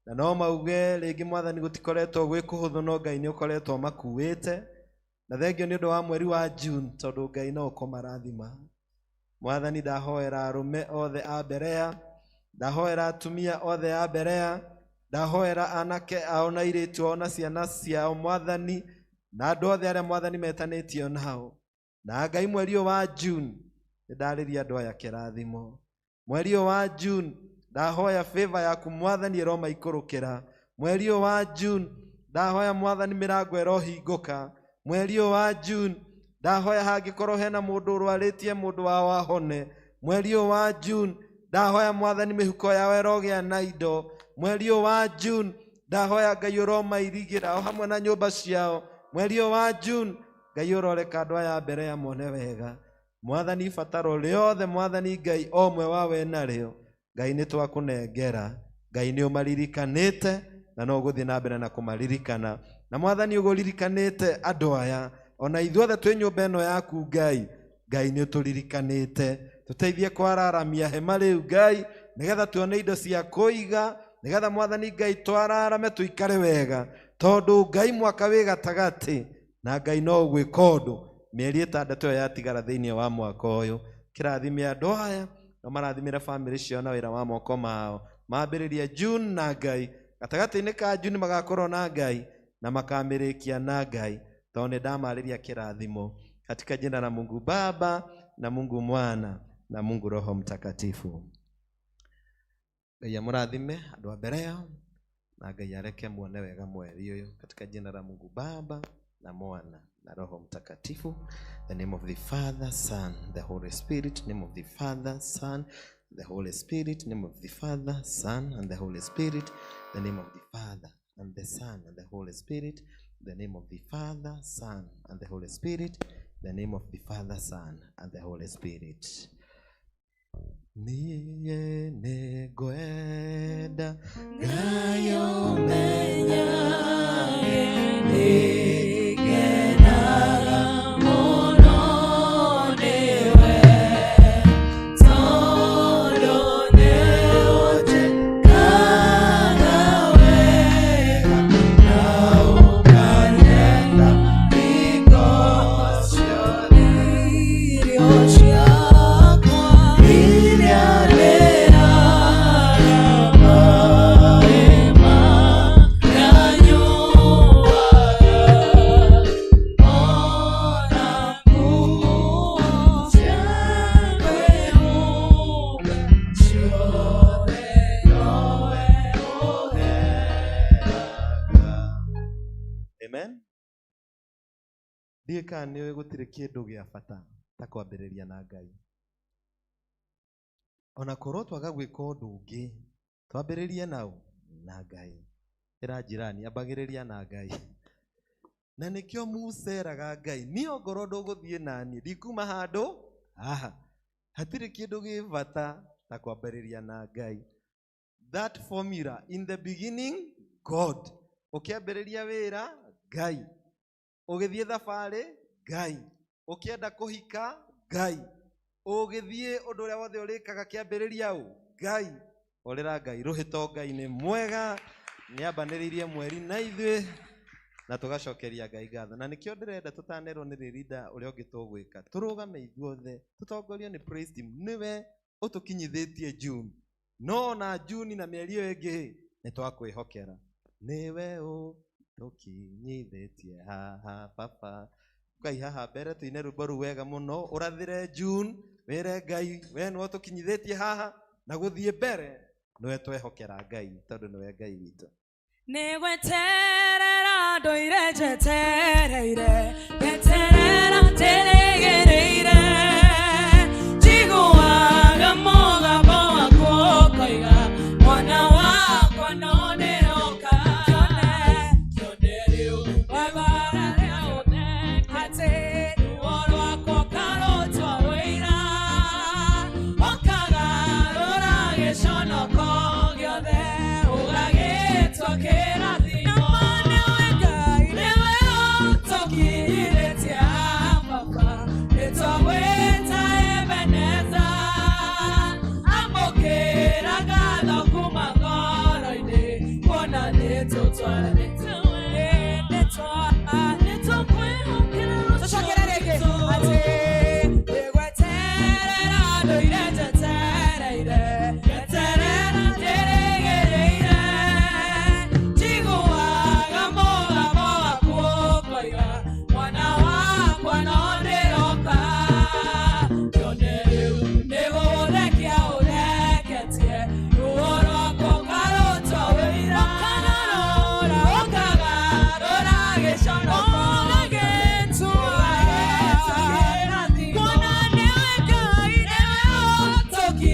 na no mauge ringi Mwathani gutikoretwo gwi kuhuthu no Ngai ni ukoretwo makuite. Na thengio ni undu wa mweri wa June tondu Ngai no ukomarathima. Mwathani ndahoera arume othe a Berea, ndahoera atumia othe a Berea, ndahoera anake ao na airitu ao na ciana ciao Mwathani na andu othe aria Mwathani metanitio nao. Na Ngai mweri wa June ndariria andu aya kirathimo. Mweri wa June ndahoya favor yaku Mwathani iroma ikurukira. Mweri wa June ndahoya Mwathani mirango irohinguka. Mweri wa June ndahoya hangikorwo hena mundu urwaritie mundu wao ahone. Mweri wa June ndahoya Mwathani mihuko yao irogia na indo. Mweri wa June ndahoya Ngai uroma irigira o hamwe na nyumba ciao mweri wa June. Ngai uroreka andũ aya mbere ya mone wega. Mwathani ibataro riothe Mwathani Ngai omwe wawe narĩo Ngai nĩ twakũnengera. Ngai nĩ ũmaririkanĩte na no gũthiĩ na mbere na kũmaririkana. Na Mwathani ũgũririkanĩte andũ aya ona ithuothe twĩ nyũmba ĩno yaku Ngai. Ngai nĩ ũtũririkanĩte. Tũteithie kwararamia hema rĩu Ngai nĩgetha tuone indo cia kũiga nĩgetha Mwathani Ngai twararame tuikare wega tondũ Ngai mwaka wĩ gatagatĩ na Ngai no gwĩka ũndũ. Mĩeri 6 yatigara thĩinĩ wa mwaka ũyũ. Kĩrathime andũ aya na marathimĩre family cio na wĩra wa moko mao. Mambĩrĩria June na Ngai gatagatĩ-inĩ ka June magakorwo na Ngai na makamĩrĩkia na Ngai tondũ nĩ ndamarĩria kĩrathimo katika jina la Mungu Baba na Mungu Mwana na Mungu Roho Mtakatifu. Ngai amũrathime andũ a mbere yao na Ngai areke muone wega mweri ũyũ katika jina la Mungu Baba na Mwana na Roho Mtakatifu. The name of the Father, Son, the Holy Spirit. Name of the Father, Son, the Holy Spirit. Name of the Father, Son, and the Holy Spirit. The name of the Father and the Son and the Holy Spirit. The name of the Father, Son, and the Holy Spirit. The name of the Father, Son, and the Holy Spirit. Niye negoeda gayo menya genara mono newe todo neoje kagawe na ukanenda Ndiĩka nĩwe gũtirĩ kĩndũ gĩa bata ta kwambĩrĩria na Ngai. Ona korwo twaga gwĩka ũndũ ũngĩ twambĩrĩrie naũ na Ngai. Ĩra jirani ambagĩrĩria na Ngai. Na nĩkĩo Musa eraga Ngai niĩ ongorwo ndũgũthiĩ naniĩ ndikuma handũ haha. Hatirĩ kĩndũ gĩ bata ta kwambĩrĩria na Ngai. That formula in the beginning God. Ũkĩambĩrĩria wĩra Ngai. Ũgĩthiĩ thabarĩ Ngai. Ũkĩenda kũhika Ngai. Ũgĩthiĩ ũndũ ũrĩa wothe ũrĩkaga kĩambĩrĩria ũ Ngai. Orera Ngai. Rũhĩto Ngai nĩ mwega. Nĩambanĩrĩirie mweri na ithuĩ na tũgacokeria Ngai ngatho. Na nĩkĩo ndĩrenda tũtanerwo nĩ rĩrinda ũrĩa ũngĩ tũgwĩka. Tũrũgame ithuothe tũtongorio nĩ praise team. Nĩwe ũtũkinyithĩtie June. No na June na mĩeri ĩyo ĩngĩ nĩ twakwĩhokera. Nĩwe ũtũkinyithĩtie haha Baba. Ngai haha mbere tuine rwĩmbo rũu wega mũno. Ũrathĩre June wĩre Ngai we nĩwe ũtũkinyithĩtie haha na gũthiĩ mbere nĩwe twehokera Ngai tondũ nĩwe Ngai witũ. Nĩgweterera ndũire njetereire njeterera njeregereire njiguaga mũgambo waku ũkoiga mwana wakwa no nĩroka kĩone rĩu wabara rĩothe atĩ ruo rwakwa ũkarutwo wĩra ũkagarũra gĩconoko gĩothe ũgagĩtua kĩrathimo. Nĩwe Ngai nĩwe ũtũkinyithĩtie Baba nĩtwagwĩta Ebeneza amũkĩra ngatho kuma ngoro-inĩ kuona nĩtũtwarĩtwo nĩtũkwĩhokera tũcokere rĩngĩ atĩ nĩgweterera ndũire njetereire njeterera njĩrĩgĩrĩire njiguaga mũgambo waku ũkoiga mwana wakwa no nĩroka kĩone rĩu nĩgũthekia ũtheketie ruo rwakwa ũkarutwo wĩra ũkagarũra gĩconoko ũgagĩtua kuona nĩwe Ngai nĩwe ũtũkinyithĩtie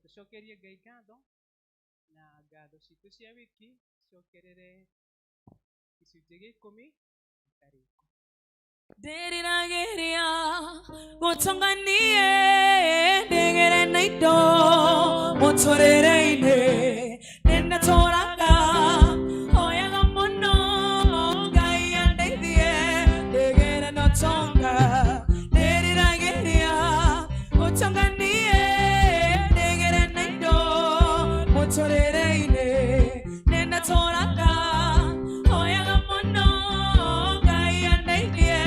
Tucokerie Ngai ngatho na ngatho citũ cia wiki cokerere gĩcunjĩ gĩa 10 tarĩko ndiriragiria gutonganie ndigere na indo muturire-ini nindatũraga hoyaga mũno Ngai andeithie ndigere na ũtonga ndiriragiria gutonganie ndigere na indo muturire-ini nindatũraga hoyaga mũno Ngai andeithie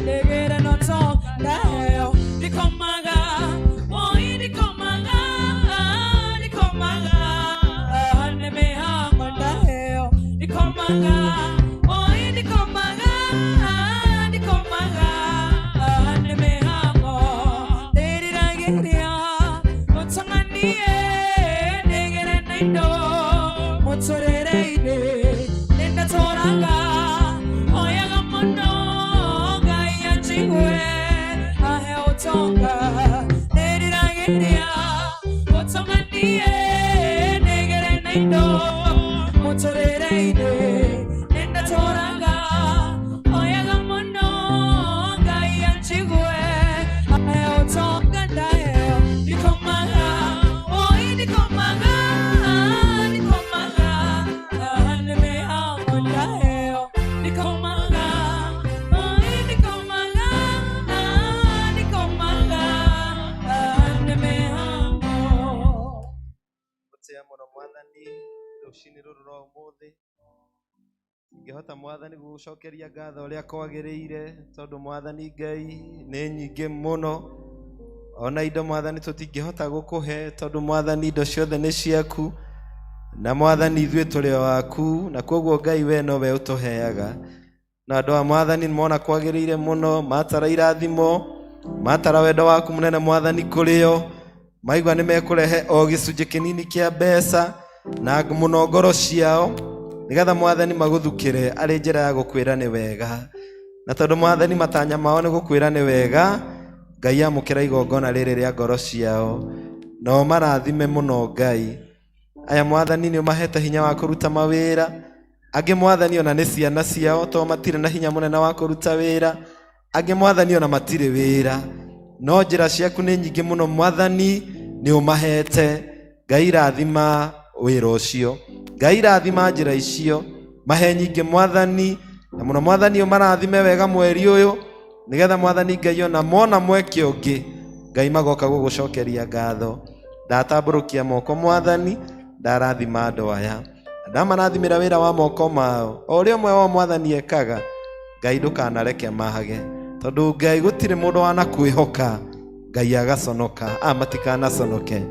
ndigere na ũtonga ndikomaga ndikomaga nĩ mĩhango ndaheo ndikomaga ndikomaga nĩ mĩhango ndiriragiria gũtonganie ndigere na indo mũtũrĩre-inĩ nindatũraga hoyaga mũno Ngai anjigue ahe ũtonga ndiriragiria gũtonganie ndigere na indo mũtũrĩre-inĩ nindatũraga hoyaga mũno Ngai anjigue ahe ũtonga ndaheo ndikomaga ndikomaga nĩ mĩhango ndaheo ndikomaga nĩ mĩhango Mutia mũno Mwathani rũcinĩ rũrũ rwa ũmũthĩ ingĩhota Mwathani gũgũcokeria ngatho ũrĩa kwagĩrĩire tondũ Mwathani Ngai nĩ nyingĩ mũno ona indo Mwathani tũtingĩhota gũkũhe tondũ Mwathani indo ciothe nĩ ciaku na Mwathani ithuĩ tũrĩ o waku na koguo Ngai we nowe ũtũheaga na andũ a Mwathani nĩmona kwagĩrĩire mũno matara irathimo matara wendo waku mũnene Mwathani kũrĩo maigua nĩ mekũrehe o gĩcunjĩ kĩnini kĩa mbeca na mũno ngoro ciao nĩgetha Mwathani magũthukĩre arĩ njĩra ya gũkwĩra nĩ wega na tondũ Mwathani matanya mao nĩ gũkwĩra nĩ wega Ngai amũkĩra igongona rĩrĩ rĩa ngoro ciao no marathime mũno Ngai aya Mwathani nĩ ũmahete hinya wa kũruta mawĩra angĩ Mwathani ona nĩ ciana ciao to matirĩ na hinya mũnene wa kũruta wĩra angĩ Mwathani ona matirĩ wĩra no njĩra ciaku nĩ nyingĩ mũno Mwathani nĩ ũmahete Ngai rathima wĩra ũcio Ngai rathima njĩra icio mahe nyingĩ Mwathani na mũno Mwathani ũmarathime wega mweri ũyũ nĩgetha Mwathani Ngai ona mona mweke ũngĩ Ngai magoka gũgũcokeria ngatho ndatambũrũkia moko Mwathani ndarathima andũ aya ndamarathimĩra wĩra wa moko mao o ũrĩa ũmwe wa Mwathani ekaga Ngai ndũkanareke mahage tondũ Ngai gũtirĩ mũndũ wanakwĩhoka Ngai agaconoka matikanaconoke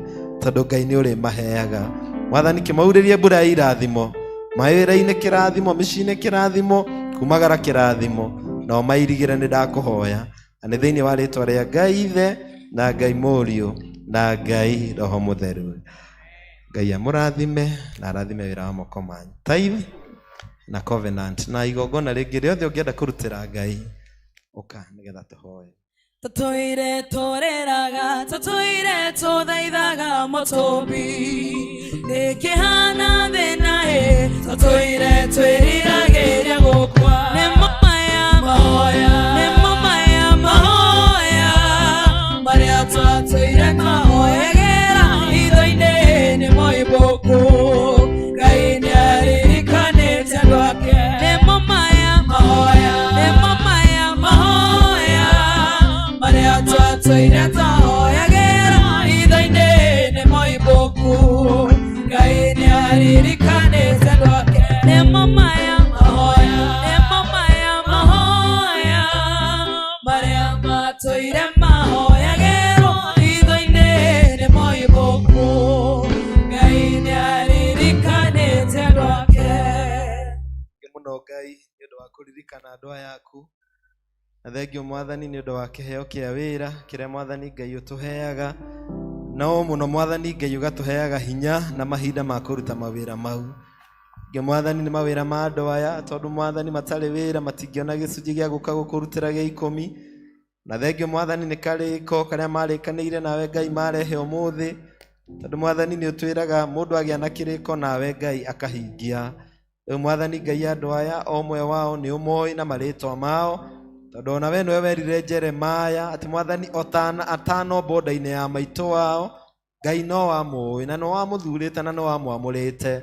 tondũ Ngai nĩ ũrĩ maheaga. Mwathani kĩmaurĩrie mbura ya irathimo, mawĩra-inĩ kĩrathimo, mĩciĩ-inĩ kĩrathimo, kumagara kĩrathimo, nao mairigĩre nĩ ndakũhoya, na nĩ thĩinĩ wa rĩtwa rĩa Ngai Ithe na Ngai Mũriũ na Ngai Roho Mũtheru. Ngai amũrathime na arathime wĩra wa moko manyu. Tithe na covenant na igongona rĩngĩ rĩothe ũngĩenda kũrutĩra Ngai, ũka nĩgetha tũhoe. Tũtũire tũrĩraga, tũtũire tũthaithaga Mũtũmbi, ĩkĩhana thĩna ĩ, tũtũire twĩriragĩria gũkua. Nĩmo maya mahoya, nĩmo maya mahoya, marĩa twatũire twahoyagĩra hitho-inĩ nĩmo ibũkũ. Ngai nĩaririkanĩte andũ ake. Nĩmo maya mahoya, nĩmo maya mahoya, marĩa twatũire twahoyagĩra hitho-inĩ nĩmo ibũkũ. Ngai nĩaririkanĩte andũ ake. Nĩmo maya mahoya, nĩmo maya mahoya, marĩa matũire mahoyagĩrwo hitho-inĩ nĩmo ibũkũ. Ngai nĩaririkanĩte andũ ake. Mũno Ngai nĩ ũndũ wa kũririkana andũ aya aku, na thengio Mwathani nĩ ũndũ wa kĩheo kĩa wĩra kĩrĩa Mwathani Ngai ũtũheaga, no mũno Mwathani Ngai ũgatũheaga hinya na mahinda ma kũruta mawĩra mau. Mwathani nĩ mawĩra ma andũ aya, tondũ Mwathani matarĩ wĩra matingĩona gĩcunjĩ gĩa gũka gũkũrutĩra gĩa 10. Na thengio Mwathani nĩ karĩko karĩa marĩkanĩire nawe Ngai marehe ũmũthĩ, tondũ Mwathani nĩ ũtwĩraga mũndũ agĩa na kĩrĩko nawe Ngai akahingia. Rĩu Mwathani Ngai andũ aya o ũmwe wao nĩ ũmoĩ na marĩtwa mao, tondũ ona we nĩwe werire Jeremaya atĩ Mwathani atano boda-inĩ ya maitũ wao, Ngai no wamũĩ na no wamũthurĩte na no wamwamũrĩte.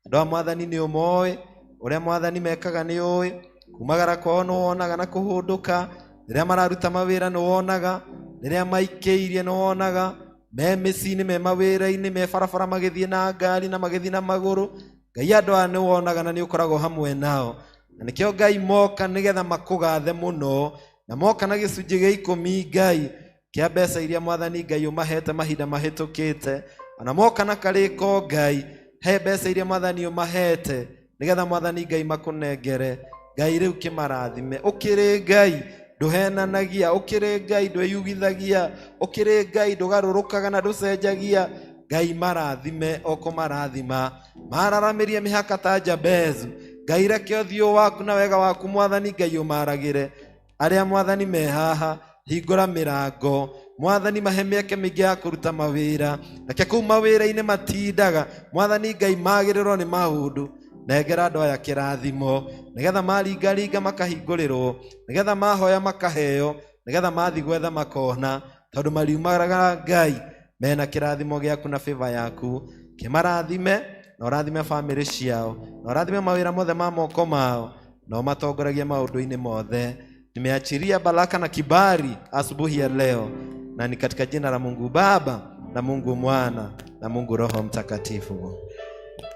Andũ a Mwathani nĩ ũmoĩ, ũrĩa Mwathani mekaga nĩ ũĩ, kumagara kwao nĩ wonaga na kũhũndũka, rĩrĩa mararuta mawĩra nĩ wonaga, rĩrĩa maikĩirie nĩ wonaga, me mĩciĩ-inĩ, me mawĩra-inĩ, me barabara magĩthiĩ na ngari na magĩthiĩ na magũrũ. Ngai andũ aya nĩ wonaga na nĩ ũkoragwo hamwe nao, na nĩkĩo Ngai moka nĩgetha makũgathe mũno, na moka na gĩcunjĩ gĩa 10 Ngai kĩa mbeca iria Mwathani Ngai ũmahete mahinda mahĩtũkĩte, ona moka na karĩko Ngai, he mbeca iria Mwathani ũmahete nĩgetha Mwathani Ngai makũnengere. Ngai rĩu kĩmarathime. Ũkĩrĩ Ngai ndũhenanagia, ũkĩrĩ Ngai ndwĩyugithagia, ũkĩrĩ Ngai ndũgarũrũkaga na ndũcenjagia. Ngai marathime o kũmarathima, mararamĩrie mĩhaka ta Jabezu. Ngai reke ũthiũ waku na wega waku Mwathani Ngai ũmaragĩre. Arĩa Mwathani me haha, hingũra mĩrango Mwathani, mahe mĩeke mĩingĩ ya kũruta mawĩra, reke kũu mawĩra-inĩ matindaga Mwathani Ngai magĩrĩrwo nĩ maũndũ. Nengera andũ aya kĩrathimo, nĩgetha maringaringa makahingũrĩrwo, nĩgetha mahoya makaheo, nĩgetha mathi gwetha makona, tondũ mariumagara Ngai mena kĩrathimo gĩaku na favor yaku. Kĩmarathime na ũrathime family ciao, na ũrathime mawĩra mothe ma moko mao, na ũmatongoragie maũndũ-inĩ mothe. Nimeachiria baraka na kibali asubuhi ya leo, na ni katika jina la Mungu Baba na Mungu Mwana na Mungu Roho Mtakatifu.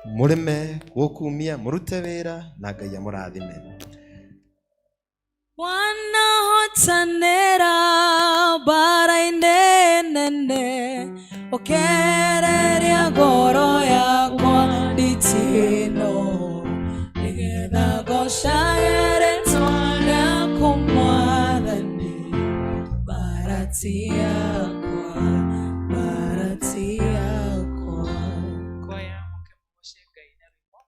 Murime gukumia murute wĩra na Ngai amũrathime. Wanahotanĩra bara-inĩ nene, ũkereria ngoro yakwa nditino, nĩgetha ngocage rĩtwa rĩaku Mwathani, barati yakwa, barati yakwa. Koya mũkĩmũgoce Ngai na rwĩmbo.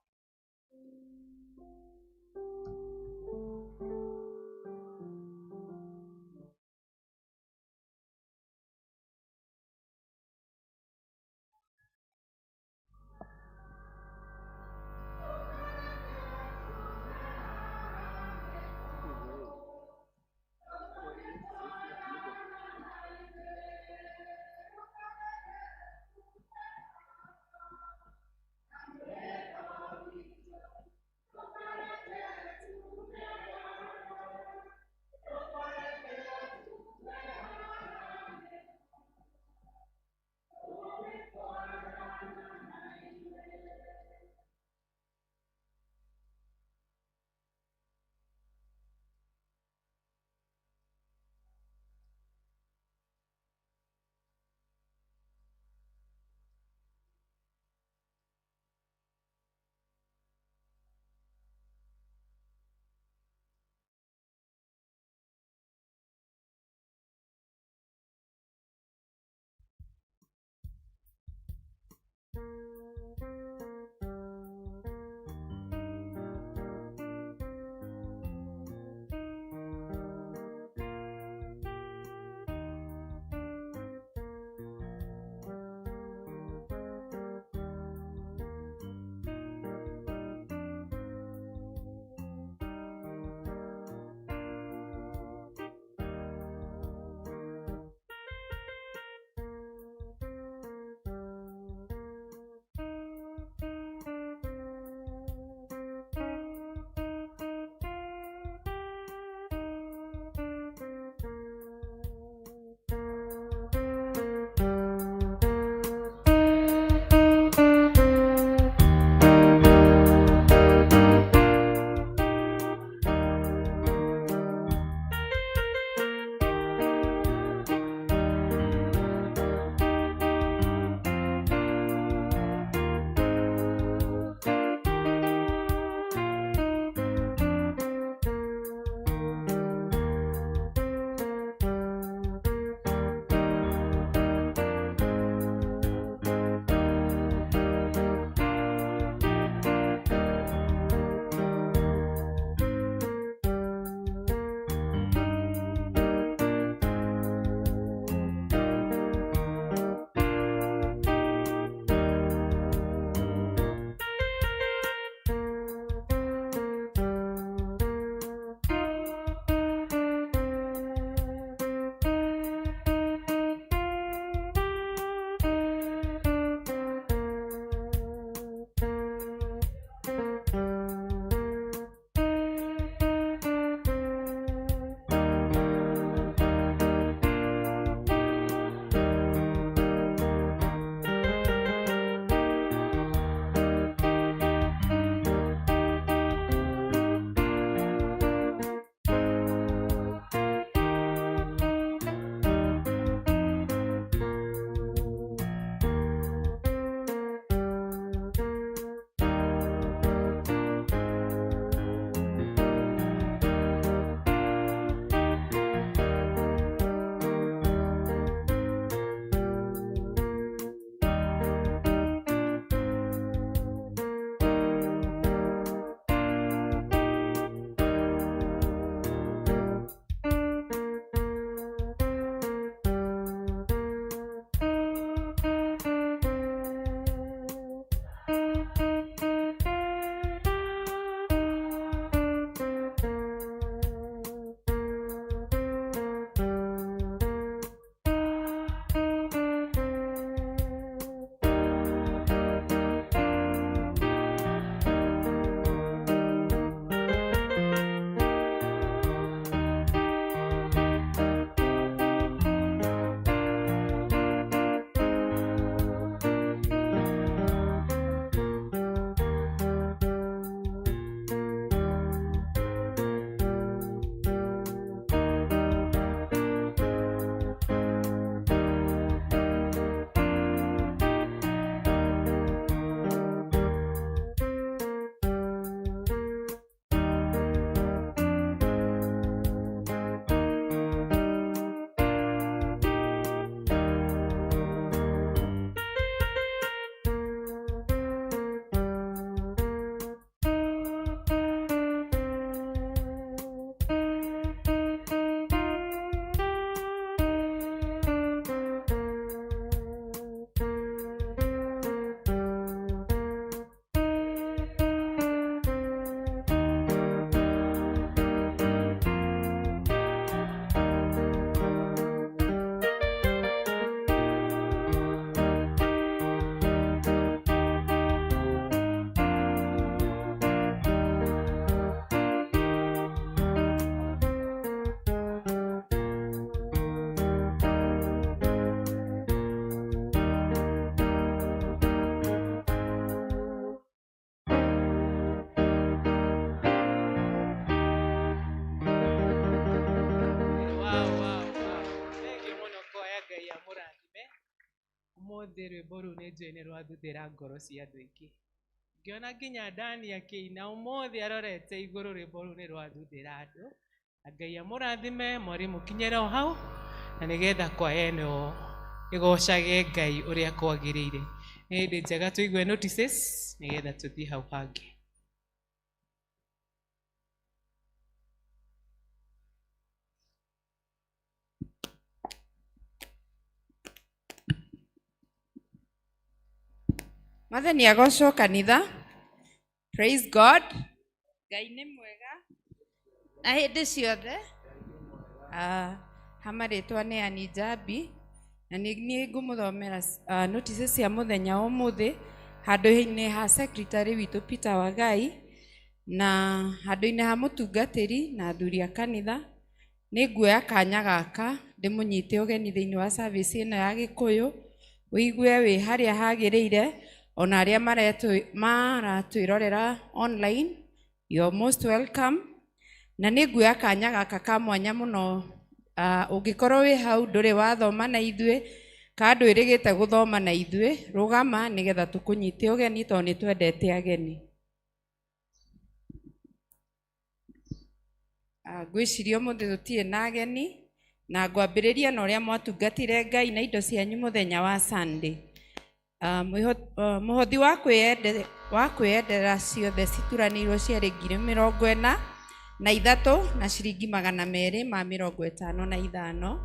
Umuthi rwimbo ruu ni njui ni rwathuthira ngoro cia andu aingi ngiona nginya Dani akiina umuthi arorete iguru rwimbo ruu ni rwathuthira andu na Ngai amurathime mwarimu kinyira o hau na nigetha kwaya ino igocage Ngai uria kwagiriire nĩ hĩndĩ njega tũigue notices nĩgetha tũthiĩ hau hangĩ. Matheni agocwo kanitha. Praise God. Ngai nĩ mwega na hĩndĩ ciothe. Hamarĩtwa nĩ Ani Njambi na niĩ ngũmũthomera notices cia mũthenya ũmũthĩ handũ-inĩ ha secretary witũ Peter Wagai na handũ-inĩ ha mũtungatĩri na athuri a kanitha. Nĩ nguoya kanya gaka ndĩmũnyite ũgeni thĩinĩ wa service ĩno ya Gĩkũyũ, ũigue wĩ harĩa hagĩrĩire. Ona arĩa maratwĩrorera online, you're most welcome. Na nĩ nguoya kanya gaka ka mwanya mũno, ũngĩkorwo wĩ hau ndũrĩ wathoma na ithuĩ ka ndwĩrĩgĩte gũthoma na ithuĩ, rũgama nĩgetha tũkũnyite ũgeni tondũ nĩ twendete ageni. Ngwĩciria ũmũthĩ tũtirĩ na ageni na ngwambĩrĩria na ũrĩa mwatungatire Ngai na indo cianyu mũthenya wa Sunday. Mũhothi wa kwĩyendera ciothe cituranĩirwo ciarĩ 43,000 na ciringi 255.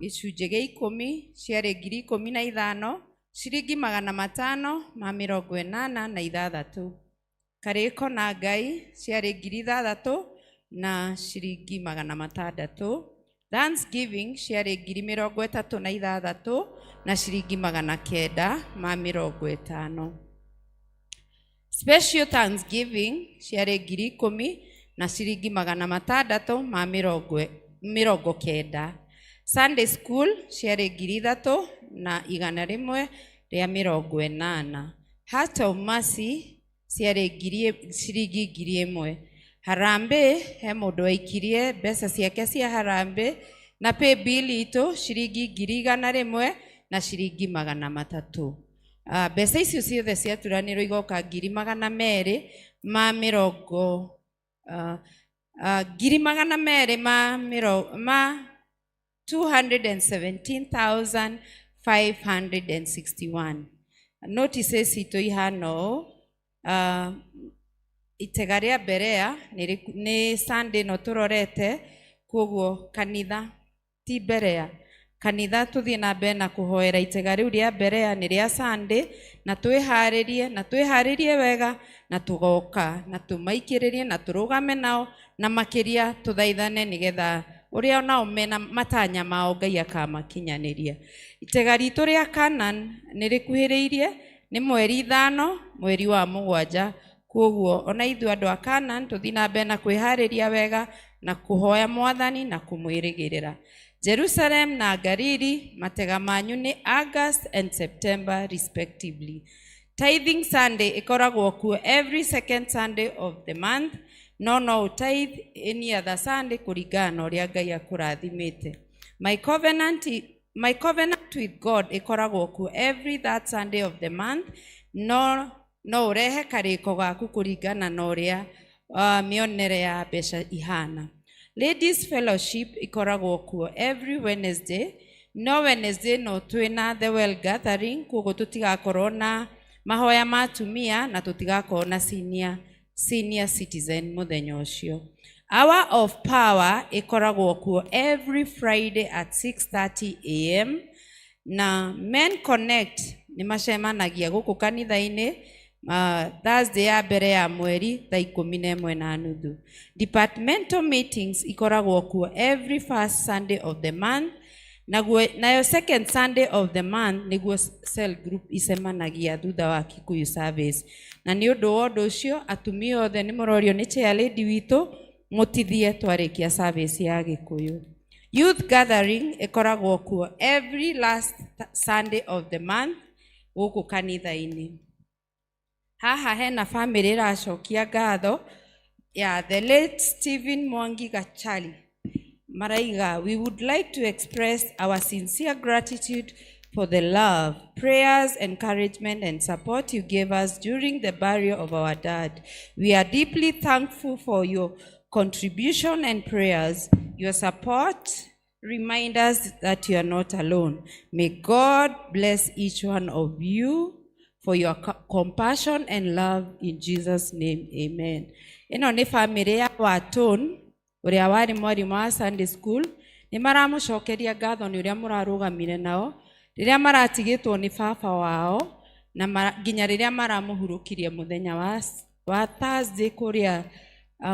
Gĩcunjĩ gĩa 10 ciarĩ 15,000 ciringi 586. Karĩko na Ngai ciarĩ 6,000 na ciringi 600. Thanksgiving ciarĩ 36,000 na ciringi 950. Special Thanksgiving ciarĩ 10,000 na ciringi 690. Sunday School ciarĩ 3,000 na 180. Heart of Mercy ciarĩ ciringi 1,000. Harambee he mũndũ waikirie mbeca ciake cia harambee na pay bill itũ ciringi 100,000 na ciringi 300. Mbeca icio ciothe ciaturanĩrwo igoka 217,561. Notices itũ ihana ũũ. Itega rĩa Berea nĩ Sunday no tũrorete, koguo kanitha ti Berea. Kanitha tũthiĩ na mbere na kũhoera itega rĩu rĩa Berea nĩ rĩa Sunday na twĩharĩrie wega na tũgoka na tũmaikĩrĩrie na tũrũgame nao na makĩria tũthaithane nĩgetha ũrĩa nao mena matanya mao Ngai akamakinyanĩria. Itega ritũ rĩa Canaan nĩ rĩkuhĩrĩirie, nĩ mweri 5 mweri wa 7. Koguo ona ithuĩ andũ a Canaan tũthiĩ na mbere na kwĩharĩria wega na kũhoya Mwathani na kũmwĩrĩgĩrĩra. Jerusalem na Galili matega manyu nĩ August and September respectively. Tithing Sunday ikoragwo kuo every second Sunday of the month. No tithe any other Sunday kũringana na ũrĩa Ngai akũrathimĩte. My covenant with God ikoragwo kuo every third Sunday of the month. No urehe karĩko gaku kũringana na ũrĩa mĩonere ya mbeca ihana. Ladies Fellowship ikoragwo kuo every Wednesday. No Wednesday no twĩna the well gathering, koguo tũtigakorwo na mahoya ma atumia na tũtigakorwo na senior citizen mũthenya ũcio. Hour of Power ikoragwo kuo every Friday at 6:30 a.m. na Men Connect nĩ macemanagia gũkũ kanitha-inĩ Thursday ya mbere ya mweri thaa 11:30. Departmental meetings ikoragwo kuo every first Sunday of the month. Nayo second Sunday of the month nĩguo cell group icemanagia thutha wa Kikuyu service. Na nĩ ũndũ wa ũndũ ũcio atumia othe nĩ mũrorio nĩ chair lady witũ mũtithie twarĩkia service ya Gĩkũyũ. Youth gathering ikoragwo kuo every last Sunday of the month gũkũ kanitha-inĩ. Haha hena family ĩracokia ngatho ya the late Stephen Mwangi Gachali. Maraiga, we would like to express our sincere gratitude for the love, prayers, encouragement, and support you gave us during the burial of our dad. We are deeply thankful for your contribution and prayers. Your support remind us that you are not alone. May God bless each one of you for your compassion and love in Jesus name, amen. Ino ni family ya Watun uria wari mwarimu wa Sunday school ni maramucokeria ngatho ni uria murarugamire nao riria maratigitwo ni baba wao na nginya riria maramuhurukirie muthenya wa Thursday kuria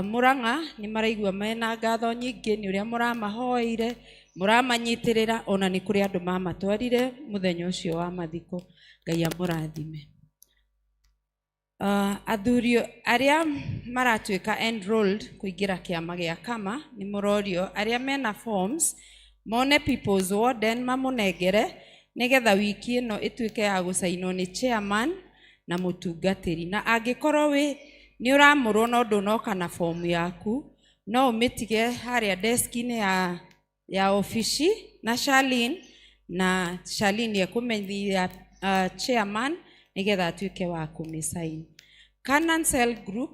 Murang'a ni maraigua mena ngatho nyingi ni uria muramahoire muramanyitirira ona ni kuri andu mamatwarire muthenya ucio wa mathiko. Ngai amurathime. Athurio aria maratuika enrolled kuingira kiama gia kama ni murorio aria mena forms mone people's warden mamunengere nigetha wiki ino ituike ya gusainwo ni chairman na mutungatiri, na angikorwo wi ni uramurwo no ndunoka na form yaku no umitige haria desk-ini ya ofisi na Charlene ekumenyithia chairman nigetha atuike wa kumisign. Canaan Cell Group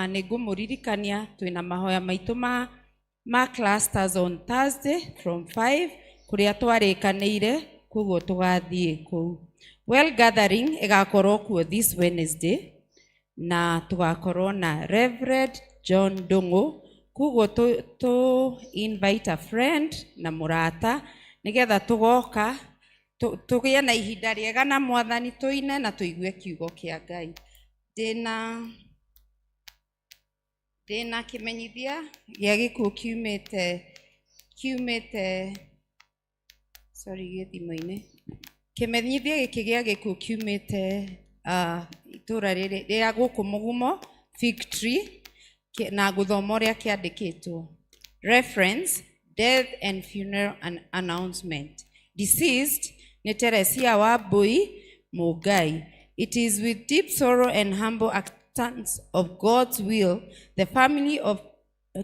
ni ngumuririkania twina mahoya maitu ma clusters on Thursday from 5 kuria twarikanire kuguo tugathie ku. Well gathering igakorwo kuo this Wednesday na tugakorwo na Reverend John Dongo kuguo to invite a friend na murata nigetha tugoka tugie na ihinda riega na mwathani tuine na tuigue kiugo kia Ngai. Dina kimenyithia gia gikuo kiumite sorry githimo-ini kimenyithia giki gia gikuo kiumite itura riri ria guku Mugumo Fig Tree na guthomo ria kiandikitwo. Reference: death and funeral announcement. Deceased ni Teresia Wambui Mugai. It is with deep sorrow and humble acceptance of God's will, the family of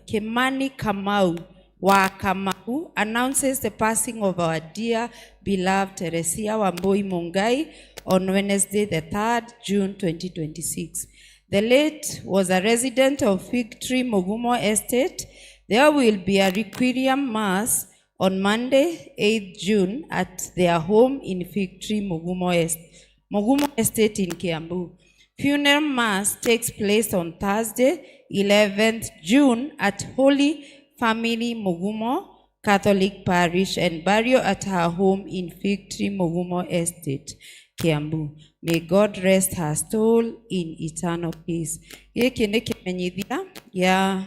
Kimani Kamau wa Kamau announces the passing of our dear beloved Teresia Wambui Mugai on Wednesday, the 3rd June 2026. The late was a resident of Fig Tree Mugumo Estate. There will be a requiem mass on Monday, 8th June at their home in Fig Tree Mugumo Estate in Kiambu. Funeral mass takes place on Thursday, 11th June at Holy Family Mugumo Catholic Parish and burial at her home in Fig Tree Mugumo Estate, Kiambu. May God rest her soul in eternal peace. Giki ni kimenyithia ya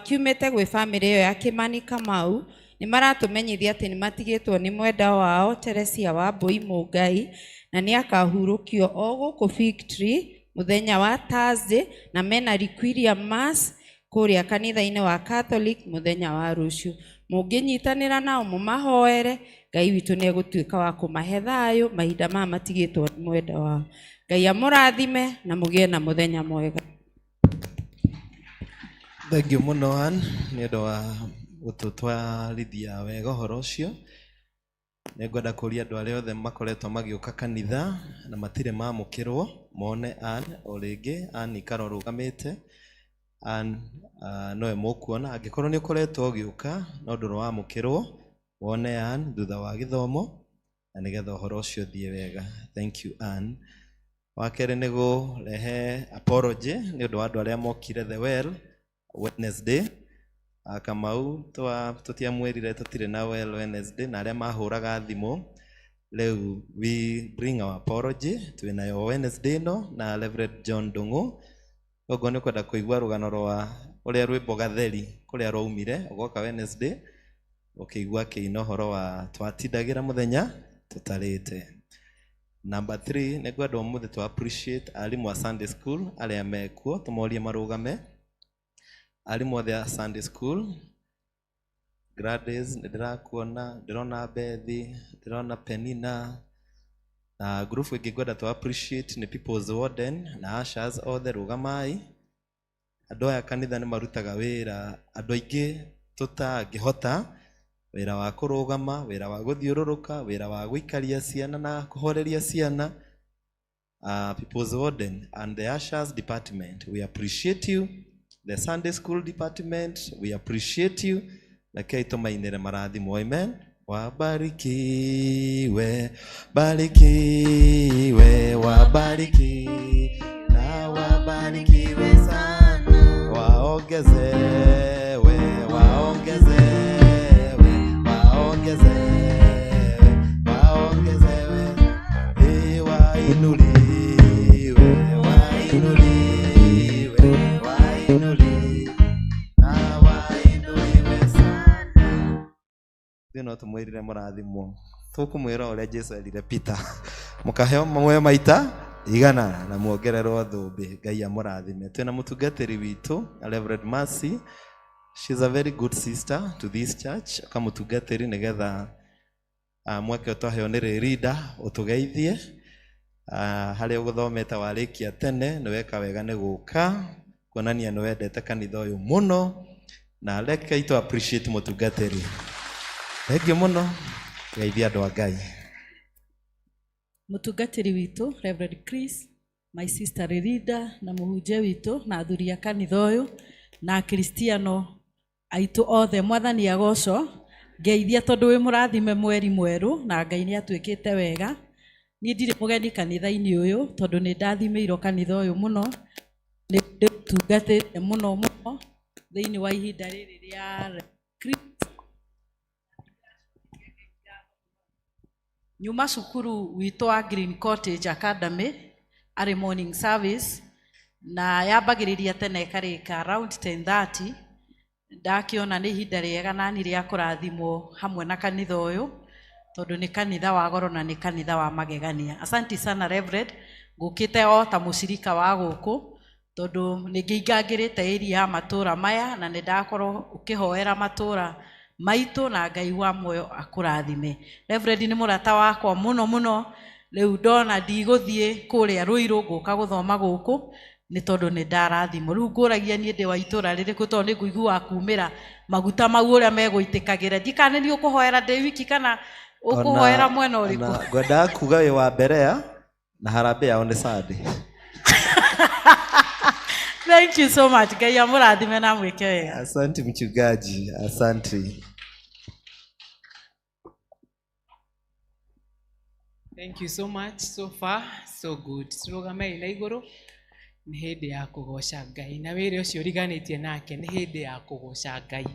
kiumite gwi family yo ya Kimani Kamau ni maratumenyithia ati ni matigitwo ni mwenda wao Teresia Wambui Mugai na ni akahurukio o guku Fig Tree muthenya wa Thursday na mena requiem mass kuria kanitha-ini wa Catholic muthenya wa rucio. Munginyitanira nao mumahoere Ngai witu ni egutuika wa kumahe thayo mahinda ma matigitwo ni mwenda wao. Ngai amurathime na mugie na muthenya mwega. Thank you muno Ann ni ndo wa gututwarithia wega horo ucio. Nĩngwenda kũria andũ arĩa othe makoretwo magĩũka kanitha na matirĩ mamũkĩrwo mone Ann o rĩngĩ. Ann ikara ũrũgamĩte. Ann nowe mũkuona. Angĩkorwo nĩ ũkoretwo ũgĩũka no ndũrĩ wamũkĩrwo wone Ann thutha wa gĩthomo na nĩgetha ũhoro ũcio ũthiĩ wega. Thank you Ann. Wa kerĩ nĩ kũrehe apology nĩ ũndũ wa andũ arĩa mokire the well Wednesday. Kamau tutiamwirire tutire na well Wednesday na aria mahuraga thimo. Rĩu we bring our apology twina yo Wednesday no na Reverend John Dongo. Ogo nĩ kwenda kũigua rũgano rwa ũrĩa rwĩmbo gatheri kũrĩa rwaumire ũgoka Wednesday ũkĩigua kĩina ũhoro wa twatindagĩra mũthenya tutarĩte. Number 3 nĩ kwenda ũmũthĩ to appreciate arimũ a Sunday school arĩa mekuo tũmorie marũgame. Arimũ othe a Sunday school, Gladys ndĩrakuona, ndĩrona Bethi, ndĩrona Penina na group ĩngĩ ngwenda to appreciate nĩ people's warden na ushers othe rũgamai. Andũ aya kanitha nĩ marutaga wĩra andũ aingĩ tutangĩhota, wĩra wa kũrũgama, wĩra wa gũthiũrũrũka, wĩra wa gũikaria ciana na kũhoreria ciana. People's warden and the ushers department, we appreciate you. The Sunday school department, we appreciate you. Lakini tumainere marathimo, amen. Wabarikiwe, barikiwe, wabariki na wabarikiwe sana. Waongezewe, waongezewe, waongezewe, waongezewe. Wainuliwe, wainuliwe, wainuliwe na wainuliwe sana. Thino tumwirire murathimo tukumwira uria Jesu erire Peter mukaheo mamwe maita igana na muongererwo thumbi. Ngai amurathime. Twina mutungatiri witu Reverend Mercy. She's a very good sister to this church. Akamutungatiri nigetha mweke utaheo ni leader utugeithie hari uguthomete warikia tene ni weka wega ni guka kuonania ni wendete kanitha uyu muno na reke itu appreciate mutungatiri. Thank you muno. Geithia andu a Ngai. Mutungatiri witu Reverend Chris, my sister leader na muhunjia witu na athuri a kanitha uyu na Kristiano aitu othe mwathani agoco. Ngeithia tondu wi murathime mweri mweru na Ngai ni atwikite wega. Ni ndire mugeni kanitha-ini uyu tondu ni ndathimeirwo kanitha uyu muno, ni tungatite muno muno thiini wa ihinda riri ria nyuma cukuru witu wa Green Cottage Academy ari morning service na yambagiriria tene karika around 10:30. Ndakiona ni ihinda riega nani ria kurathimwo hamwe na kanitha uyu tondu ni kanitha wa goro na ni kanitha wa magegania. Asante sana Reverend, ngukite o ta mucirika wa guku tondu ni ngingangirite area ya matura maya na ni ndakorwo ukihoera matura maitu na Ngai wa moyo akurathime. Reverend ni murata wakwa muno muno. Riu ndona ndiguthie kuria Ruiru nguka guthoma guku ni tondu ni ndarathimo. Riu nguragia nie ndi wa itura ririku tondu ni nguigua kumira maguta mau uria meguitikagira. Ndikane ni ukuhoera ndi wiki kana ukuhoera mwena uriku. Ngwenda kuga wi wa Berea na harambe yao ni Sunday. Thank you so much. Ngai amurathime na mwike wega. Asante mchungaji, asante. Thank you so much. So far so good. Turugame ina iguru ni hindi ya kugoca Ngai na wire ucio riganitie nake ni hindi ya kugoca Ngai.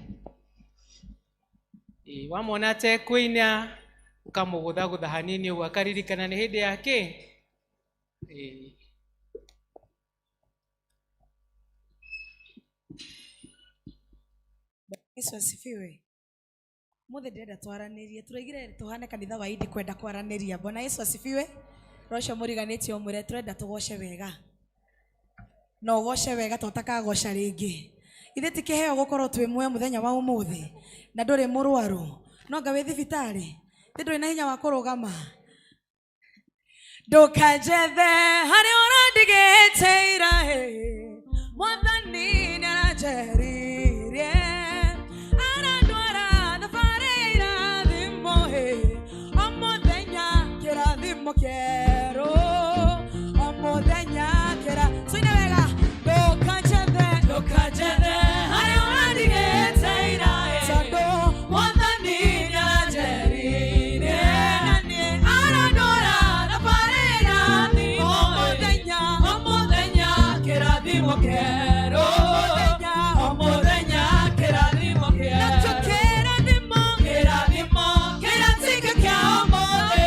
Wamona te kuina ukamugutha hanini ugu akaririkana ni hindi yake. Yesu asifiwe. Muthe ndenda twaranirie turaigire tuhane kanitha wa idi kwenda kwaraniria. Bwana Yesu asifiwe. Rocio muriganitio umure turenda tugoce wega. No goce wega tutaka goca ringi. Ithe tikiheo gukorwo twi mwe muthenya wa umuthi na nduri murwaru no ngawe thibitari nduri na hinya wa kurugama. Ndukanjethe hari urandigite irahe mwathani niaranjeririe arandwara thabari irathimo omuthenya kirathimo kieru omuthenya kira swine wega. Ndukanjethe hari urandigite irahe tondu mwathani niaranjeririe arandwara thabari irathimo omuthenya kirathimo kieru omuthenya kirathimo kieru nacho kirathimo kirathimo kirathika kia omuthi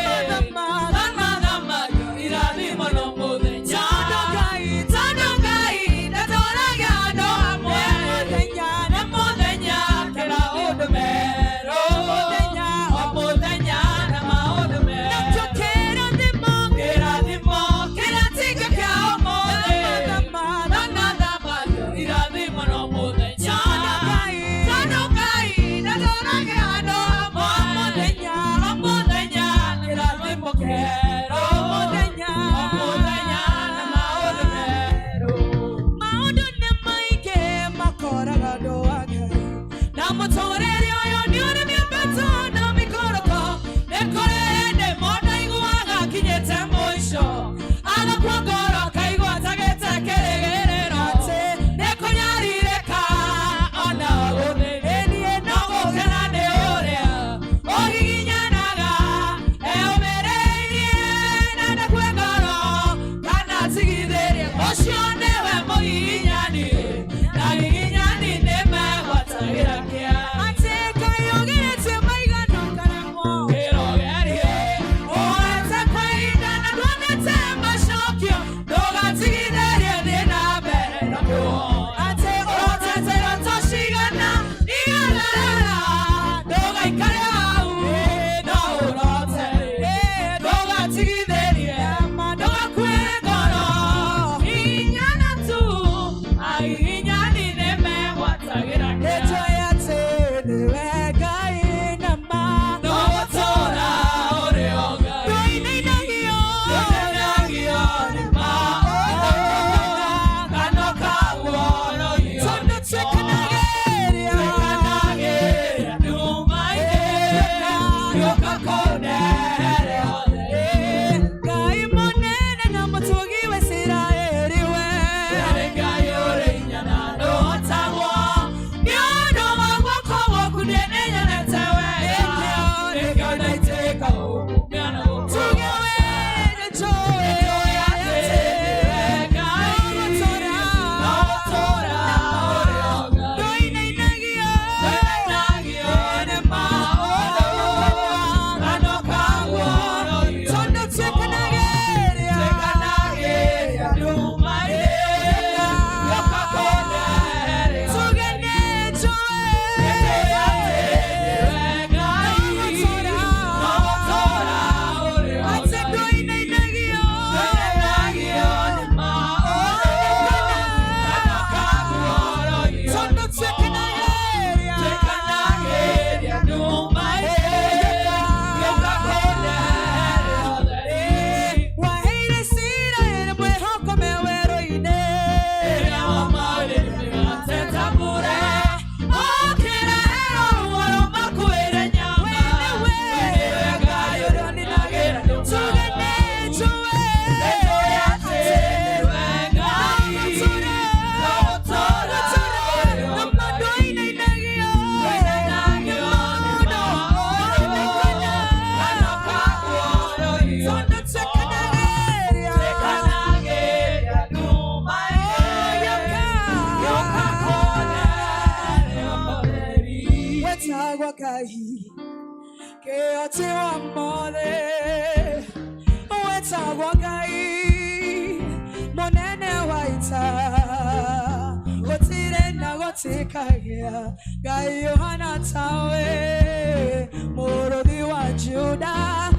Gai Yohana Tawe Morodi wa Juda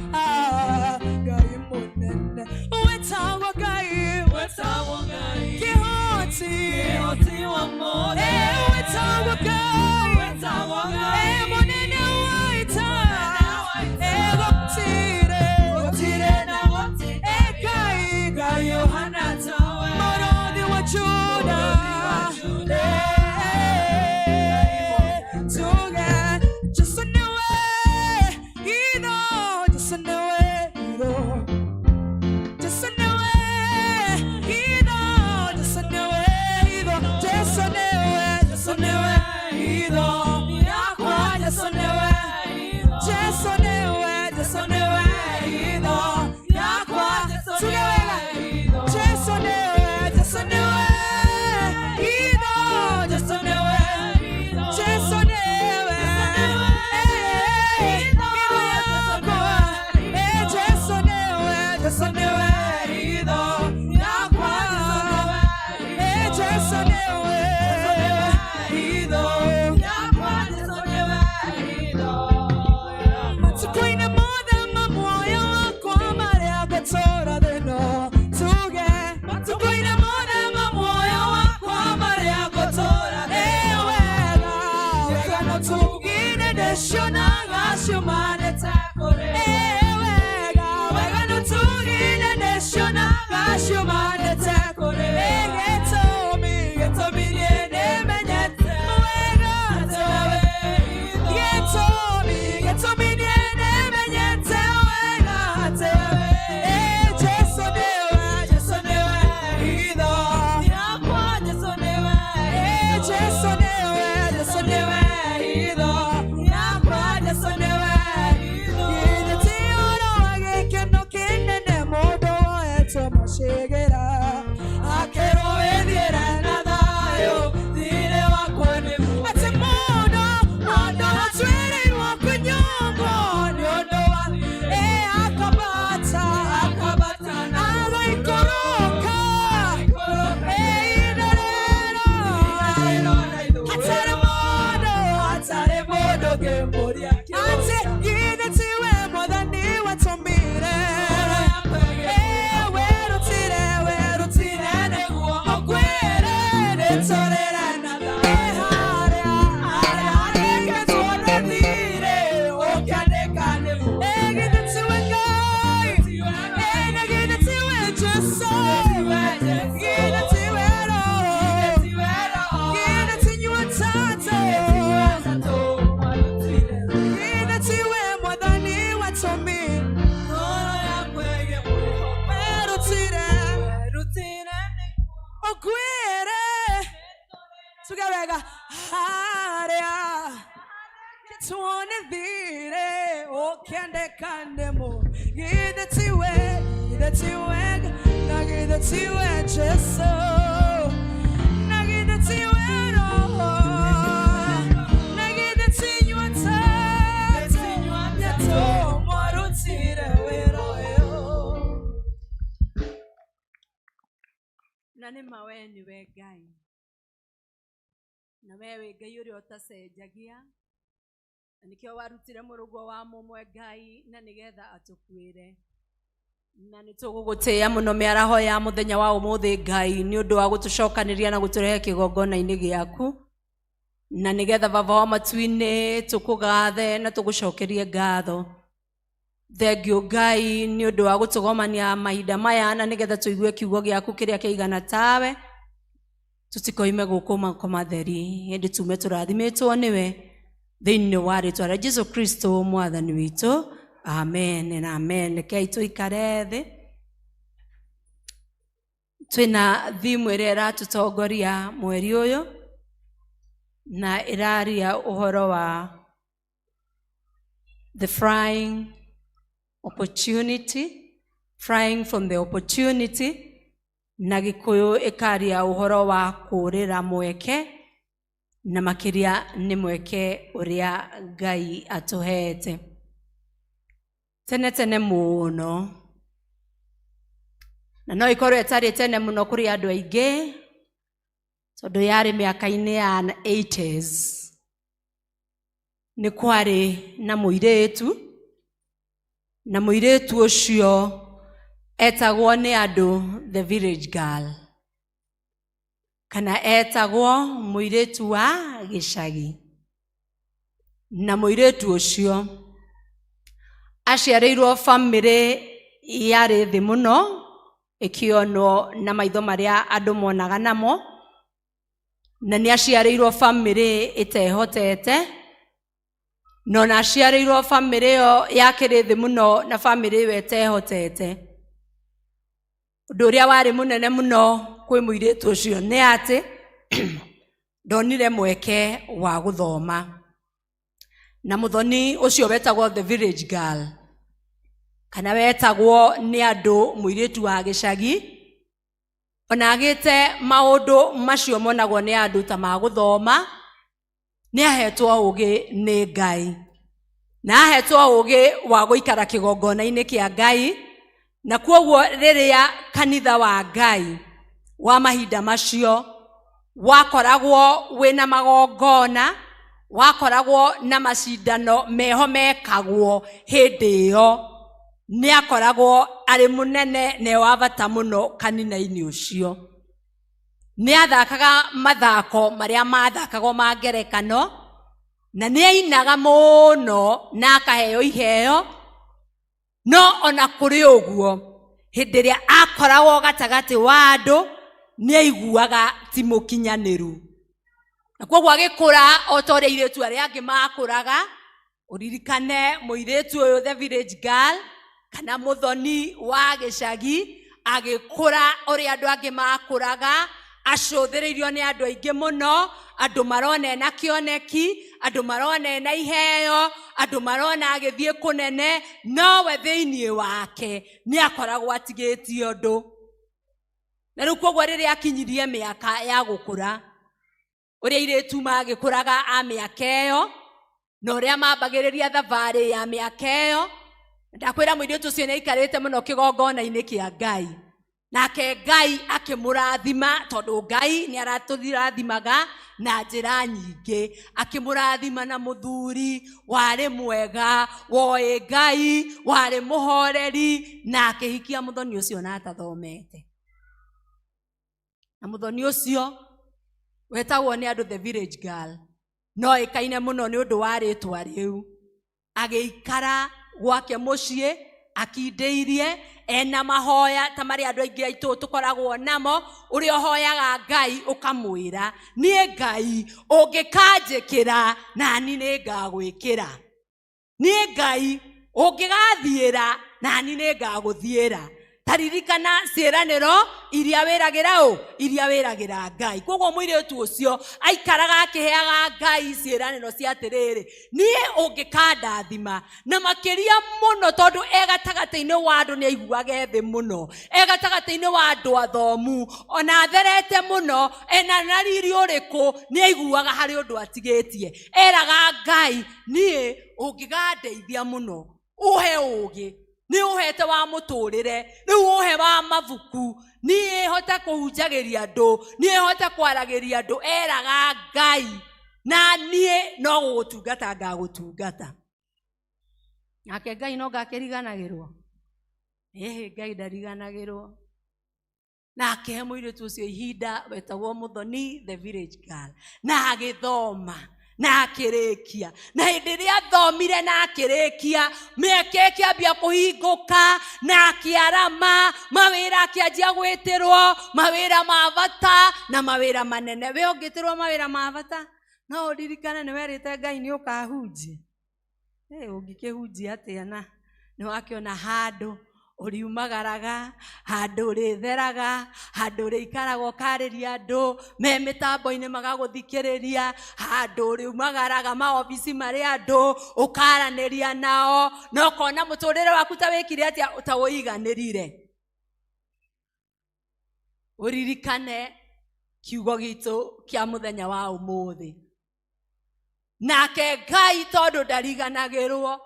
Gai Munene Wetawa Gai Kihoti wa Mone Wetawa Gai Munene waita Gotire na Gai Yohana Tawe Morodi wa Juda just a new way, you know. Tũine wega harĩa tuone thire ũkĩendekane mũ githĩ tiwe na githĩ tiwe Jesu na githĩ tiwe Roho na githĩ tinyuata mwarutire wĩra ũyũ na nĩma we nĩwe Ngai na we wĩ Ngai ũrĩa ũtacenjagia na nĩkĩo warutire mũrũguo wa mũmwe Ngai na nĩgetha atũkuĩre na nĩtũgũgũtĩĩa mũno mĩaraho ya mũthenya wa ũmũthĩ Ngai nĩ ũndũ wa gũtũcokanĩria na gũtũrehe kĩgongona-inĩ gĩaku na nĩgetha baba wa matu-inĩ tũkũgathe na tũgũcokerie ngatho thengiũ Ngai nĩ ũndũ wa gũtũgomania mahinda maya na nĩgetha tũigue kiugo gĩaku kĩrĩa kĩigana tawe tũtikoime gũkũ mako matheri hĩndĩ tume tũrathimĩtwo nĩwe thĩinĩ wa rĩtwa rĩa Jesu Kristo mwathani witũ amen na amen. Rekei tũikare thĩ. Twĩna thimu ĩrĩa ĩratũtongoria mweri ũyũ na ĩraria ũhoro wa the flying from the opportunity na Gĩkũyũ ĩkaria ũhoro wa kũũrĩra mweke na makĩria nĩ mweke ũrĩa Ngai atũhete tene mũno na no ikorwo ĩtarĩ tene mũno kũrĩ andũ aingĩ tondũ yarĩ mĩaka-inĩ ya 80s nĩ kwarĩ na mũirĩtu na mũirĩtu ũcio etagwo nĩ andũ the village girl kana etagwo mũirĩtu wa gĩcagi na mũirĩtu ũcio aciarĩirwo family yarĩ thĩ mũno ĩkĩonwo na maitho marĩa andũ monaga namo na nĩ aciarĩirwo family ĩtehotete no na aciarĩirwo family ĩyo yakĩrĩ thĩ mũno na family ĩyo ĩtehotete ũndũ ũrĩa warĩ mũnene mũno kwĩ mũirĩtu ũcio nĩ atĩ ndonire mweke wa gũthoma na mũthoni ũcio wetagwo the village girl kana wetagwo nĩ andũ mũirĩtu wa gĩcagi ona agĩte maũndũ macio monagwo nĩ andũ ta ma gũthoma nĩ ahetwo ũgĩ nĩ Ngai na ahetwo ũgĩ wa gũikara kĩgongona-inĩ kĩa Ngai na kwoguo rĩrĩa kanitha wa Ngai wa mahinda macio wakoragwo wĩna magongona wakoragwo na macindano meho mekagwo hĩndĩ ĩyo nĩ akoragwo arĩ mũnene na wa bata mũno kanitha-inĩ ũcio nĩ athakaga mathako marĩa mathakagwo ma ngerekano na nĩ ainaga mũno na akaheo iheo no ona kũrĩ ũguo hĩndĩ ĩrĩa akoragwo gatagatĩ wa andũ nĩ aiguaga ti mũkinyanĩru na kwoguo agĩkũra o ta ũrĩa airĩtu arĩa angĩ makũraga ũririkane mũirĩtu ũyũ the village girl kana mũthoni wa gĩcagi agĩkũra ũrĩa andũ angĩ makũraga acũthĩrĩirio nĩ andũ aingĩ mũno andũ marona ena kĩoneki andũ marona ena iheo andũ marona agĩthiĩ kũnene nowe thĩinĩ wake nĩ akoragwo atigĩtie ũndũ na rĩu kwoguo rĩrĩa akinyirie mĩaka ya gũkũra ũrĩa airĩtu magĩkũraga a mĩaka ĩyo na ũrĩa mambagĩrĩria thabarĩ ya mĩaka ĩyo ndakwĩra mũirĩtu ũcio nĩ aikarĩte mũno kĩgongona-inĩ kĩa Ngai nake Ngai akĩmũrathima tondũ Ngai nĩ aratũrathimaga na njĩra nyingĩ akĩmũrathima na mũthuri warĩ mwega woĩ Ngai warĩ mũhoreri na akĩhikia mũthoni ũcio na atathomete na mũthoni ũcio wetagwo nĩ andũ the village girl no ĩkaine mũno nĩ ũndũ wa rĩtwa rĩu agĩikara gwake mũciĩ akindĩirie ena mahoya ta marĩa andũ aingĩ aitũ tũkoragwo namo ũrĩa ũhoyaga Ngai ũkamwĩra niĩ Ngai ũngĩkanjĩkĩra nani nĩ ngagwĩkĩra niĩ Ngai ũngĩgathiĩra nani nĩ ngagũthiĩra ta taririkana ciĩranĩro iria wĩragĩra Ngai. Koguo mũirĩtu ũcio aikaraga akĩheaga Ngai ciĩranĩro cia atĩrĩrĩ, niĩ ũngĩkandathima, na makĩria mũno tondũ gatagatĩ-inĩ wa andũ nĩ aiguaga thĩ mũno, gatagatĩ-inĩ wa andũ athomu, ona atherete mũno, ena na riri ũrĩkũ, nĩ aiguaga harĩ ũndũ atigĩtie. Eraga Ngai, niĩ ũngĩkandeithia mũno, uhe ũgĩ, nĩ ũhete wa mũtũrĩre, rĩu uhe wa mabuku, niĩ hote kũhunjagĩria andũ, niĩ hote kwaragĩria andũ. Eraga Ngai, na niĩ no gũgũtungata ngagũtungata. Nake Ngai no ngakĩriganagĩrwo? Ngai ndariganagĩrwo. Na akĩhe mũirĩtu ũcio ihinda, wetagwo Mũthoni the village girl, na agĩthoma na akĩrĩkia. Na hĩndĩ ĩrĩa athomire na akĩrĩkia, mĩeke ĩkĩambia kũhingũka na akĩarama, mawĩra akĩanjia gwĩtĩrwo, mawĩra ma bata na mawĩra manene. We ũngĩtĩrwo mawĩra ma bata, no ũririkane nĩ werĩte Ngai nĩ ũkahunjia. Ũngĩkĩhunjia atĩa na nĩ wakĩona handũ ũriumagaraga, handũ ũrĩtheraga, handũ ũrĩikaraga ũkarĩria andũ, me mĩtambo-inĩ magagũthikĩrĩria, handũ ũriumagaraga maobici marĩ andũ, ũkaranĩria nao, na ũkona mũtũrĩre waku ta wĩkire atĩa, ta ũiganĩrire. Ũririkane kiugo gitũ kĩa mũthenya wa ũmũthĩ. Nake Ngai tondũ ndariganagĩrwo,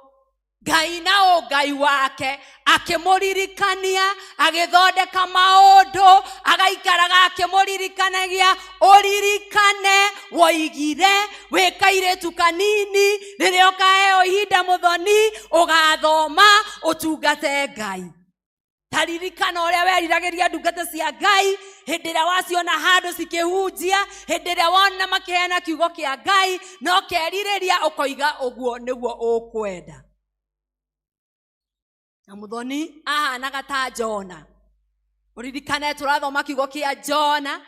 Ngai na ũngai wake akĩmũririkania, agĩthondeka maũndũ, agaikaraga akĩmũririkanagia. Ũririkane woigire wĩ kairĩtu kanini, rĩrĩa ũkaheo ihinda Mũthoni, ũgathoma ũtungate Ngai. Taririkana ũrĩa weriragĩria ndungata cia Ngai, hĩndĩ ĩrĩa waciona handũ cikĩhunjia, hĩndĩ ĩrĩa wona makĩheana kiugo kĩa Ngai, no kerirĩria ũkoiga ũguo nĩguo ũkwenda. Na Mũthoni ahanaga ta Jona. Ũririkane tũrathoma kiugo kĩa Jona,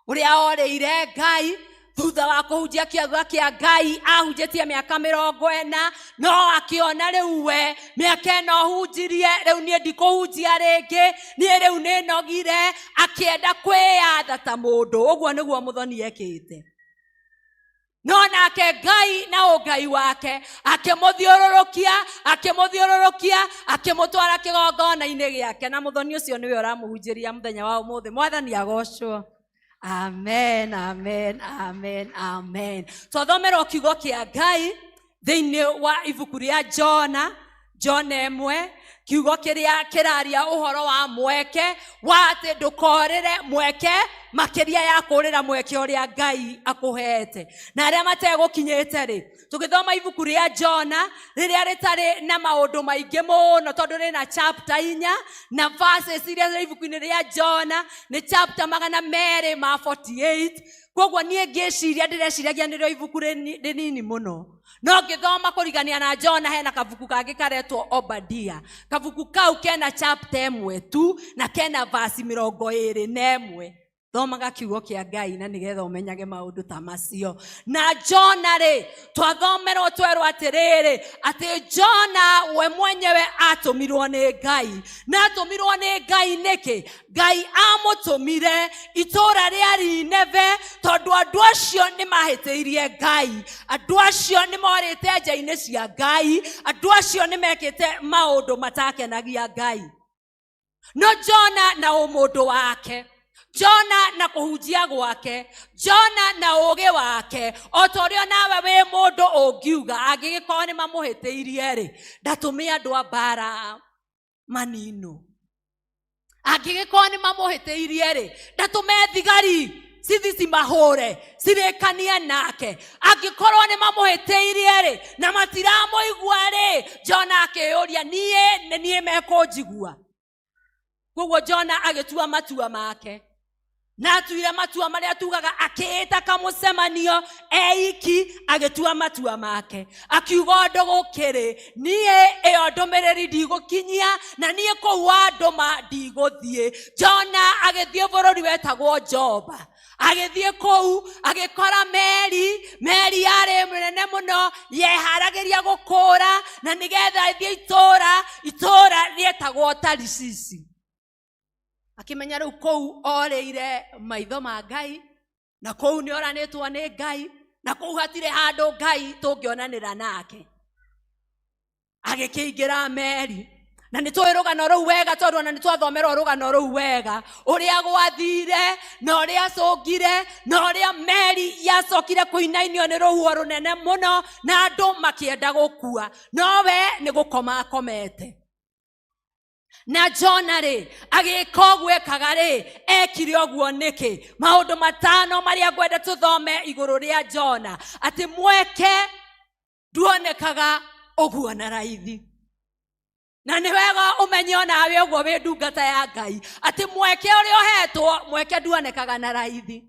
ũrĩa orĩire Ngai, thutha wa kũhunjia kiugo kĩa Ngai, ahunjĩtie mĩaka 40, no akĩona rĩu we mĩaka ĩno hunjirie, rĩu niĩ ndikũhunjia rĩngĩ, niĩ rĩu nĩ nogire, akĩenda kwĩyatha ta mũndũ. Ũguo nĩguo Mũthoni ekĩte. No nake Ngai na ũngai wake akĩmũthiũrũrũkia, akĩmũtwara kĩgongona-inĩ gĩake. Na Mũthoni ũcio nĩwe ũramũhunjĩria mũthenya wa ũmũthĩ. Mwathani agocwo. Amen, amen, amen, amen. Twathomerwo kiugo kĩa Ngai thĩinĩ wa ibuku rĩa Jona, Jona 1, kiugo kĩrĩa kĩraria ũhoro wa mweke, wa atĩ ndũkorĩre mweke makĩria ya kũrĩra mweke ũrĩa Ngai akũhete. Na arĩa mategũkinyĩte rĩ, tũgĩthoma ibuku rĩa Jona rĩrĩa rĩtarĩ na maũndũ maingĩ mũno, tondũ rĩna chapter 4, na verses iria irĩ ibuku-inĩ rĩa Jona nĩ chapter 248. Koguo niĩ ngĩciria ndĩreciragia nĩrĩo ibuku rĩnini mũno. No ngĩthoma kũrigania na Jona, hena kabuku kangĩ karetwo Obadia. Kabuku kau kena chapter 1 tu na kena verse 21. Thomaga kiugo kĩa Ngai na nĩgetha ũmenyage maũndũ ta macio. Na Jona rĩ, twathomerwo twerwo atĩrĩrĩ, atĩ Jona we mwenyewe atũmirwo nĩ Ngai. Na atũmirwo nĩ Ngai nĩkĩ? Ngai amũtũmire itũũra rĩa Nineve, tondũ andũ acio nĩ mahĩtĩirie Ngai. Andũ acio nĩ morĩte nja-inĩ cia Ngai. Andũ acio nĩ mekĩte maũndũ matakenagia Ngai. No Jona na ũmũndũ wake, Jona na kũhunjia gwake, Jona na ũũgĩ wake, o ta ũrĩa nawe wĩ mũndũ ũngiuga angĩgĩkorwo nĩ mamũhĩtĩirie rĩ, ndatũme andũ a mbara manino. Angĩgĩkorwo nĩ mamũhĩtĩirie rĩ, ndatũme thigari cithi cimahũre, cirĩkanie nake. Angĩkorwo nĩ mamũhĩtĩirie rĩ, na matiramũigua rĩ, Jona akĩũria, niĩ mekũnjigua? Koguo Jona agĩtua matua make. Na atuire matua marĩa tugaga, akĩĩta kamũcemanio eiki, agĩtua matua make. Akiuga ũndũ gũkĩrĩ, niĩ ĩyo ndũmĩrĩri ndigũkinyia, na niĩ kũu andũma ndigũthiĩ. Jona agĩthiĩ bũrũri wetagwo Joba. Agĩthiĩ kũu, agĩkora meri yarĩ mĩnene mũno, yeharagĩria gũkũra, na nĩgetha athiĩ itũũra rĩetagwo Tarishishi. akimenya riu kou oreire maitho ma Ngai na kou ni oranitwo ni Ngai na kou hatire handu Ngai tungionanira nake agikiingira meri na nitwe rugano ruu wega tondu na nitwathomerwo rugano ruu wega uria gwathire na uria cungire na uria meri yacokire kuinainio ni ruhuho runene muno na andu makienda gukua nowe ni gukoma akomete na Jona agika uguo ekaga ekire uguo niki maundu matano maria ngwenda tuthome iguru ria Jona ati mweke nduonekaga uguo na raithi na ni wega umenye onawe uguo wi ndungata ya Ngai ati mweke uria uhetwo mweke nduonekaga na raithi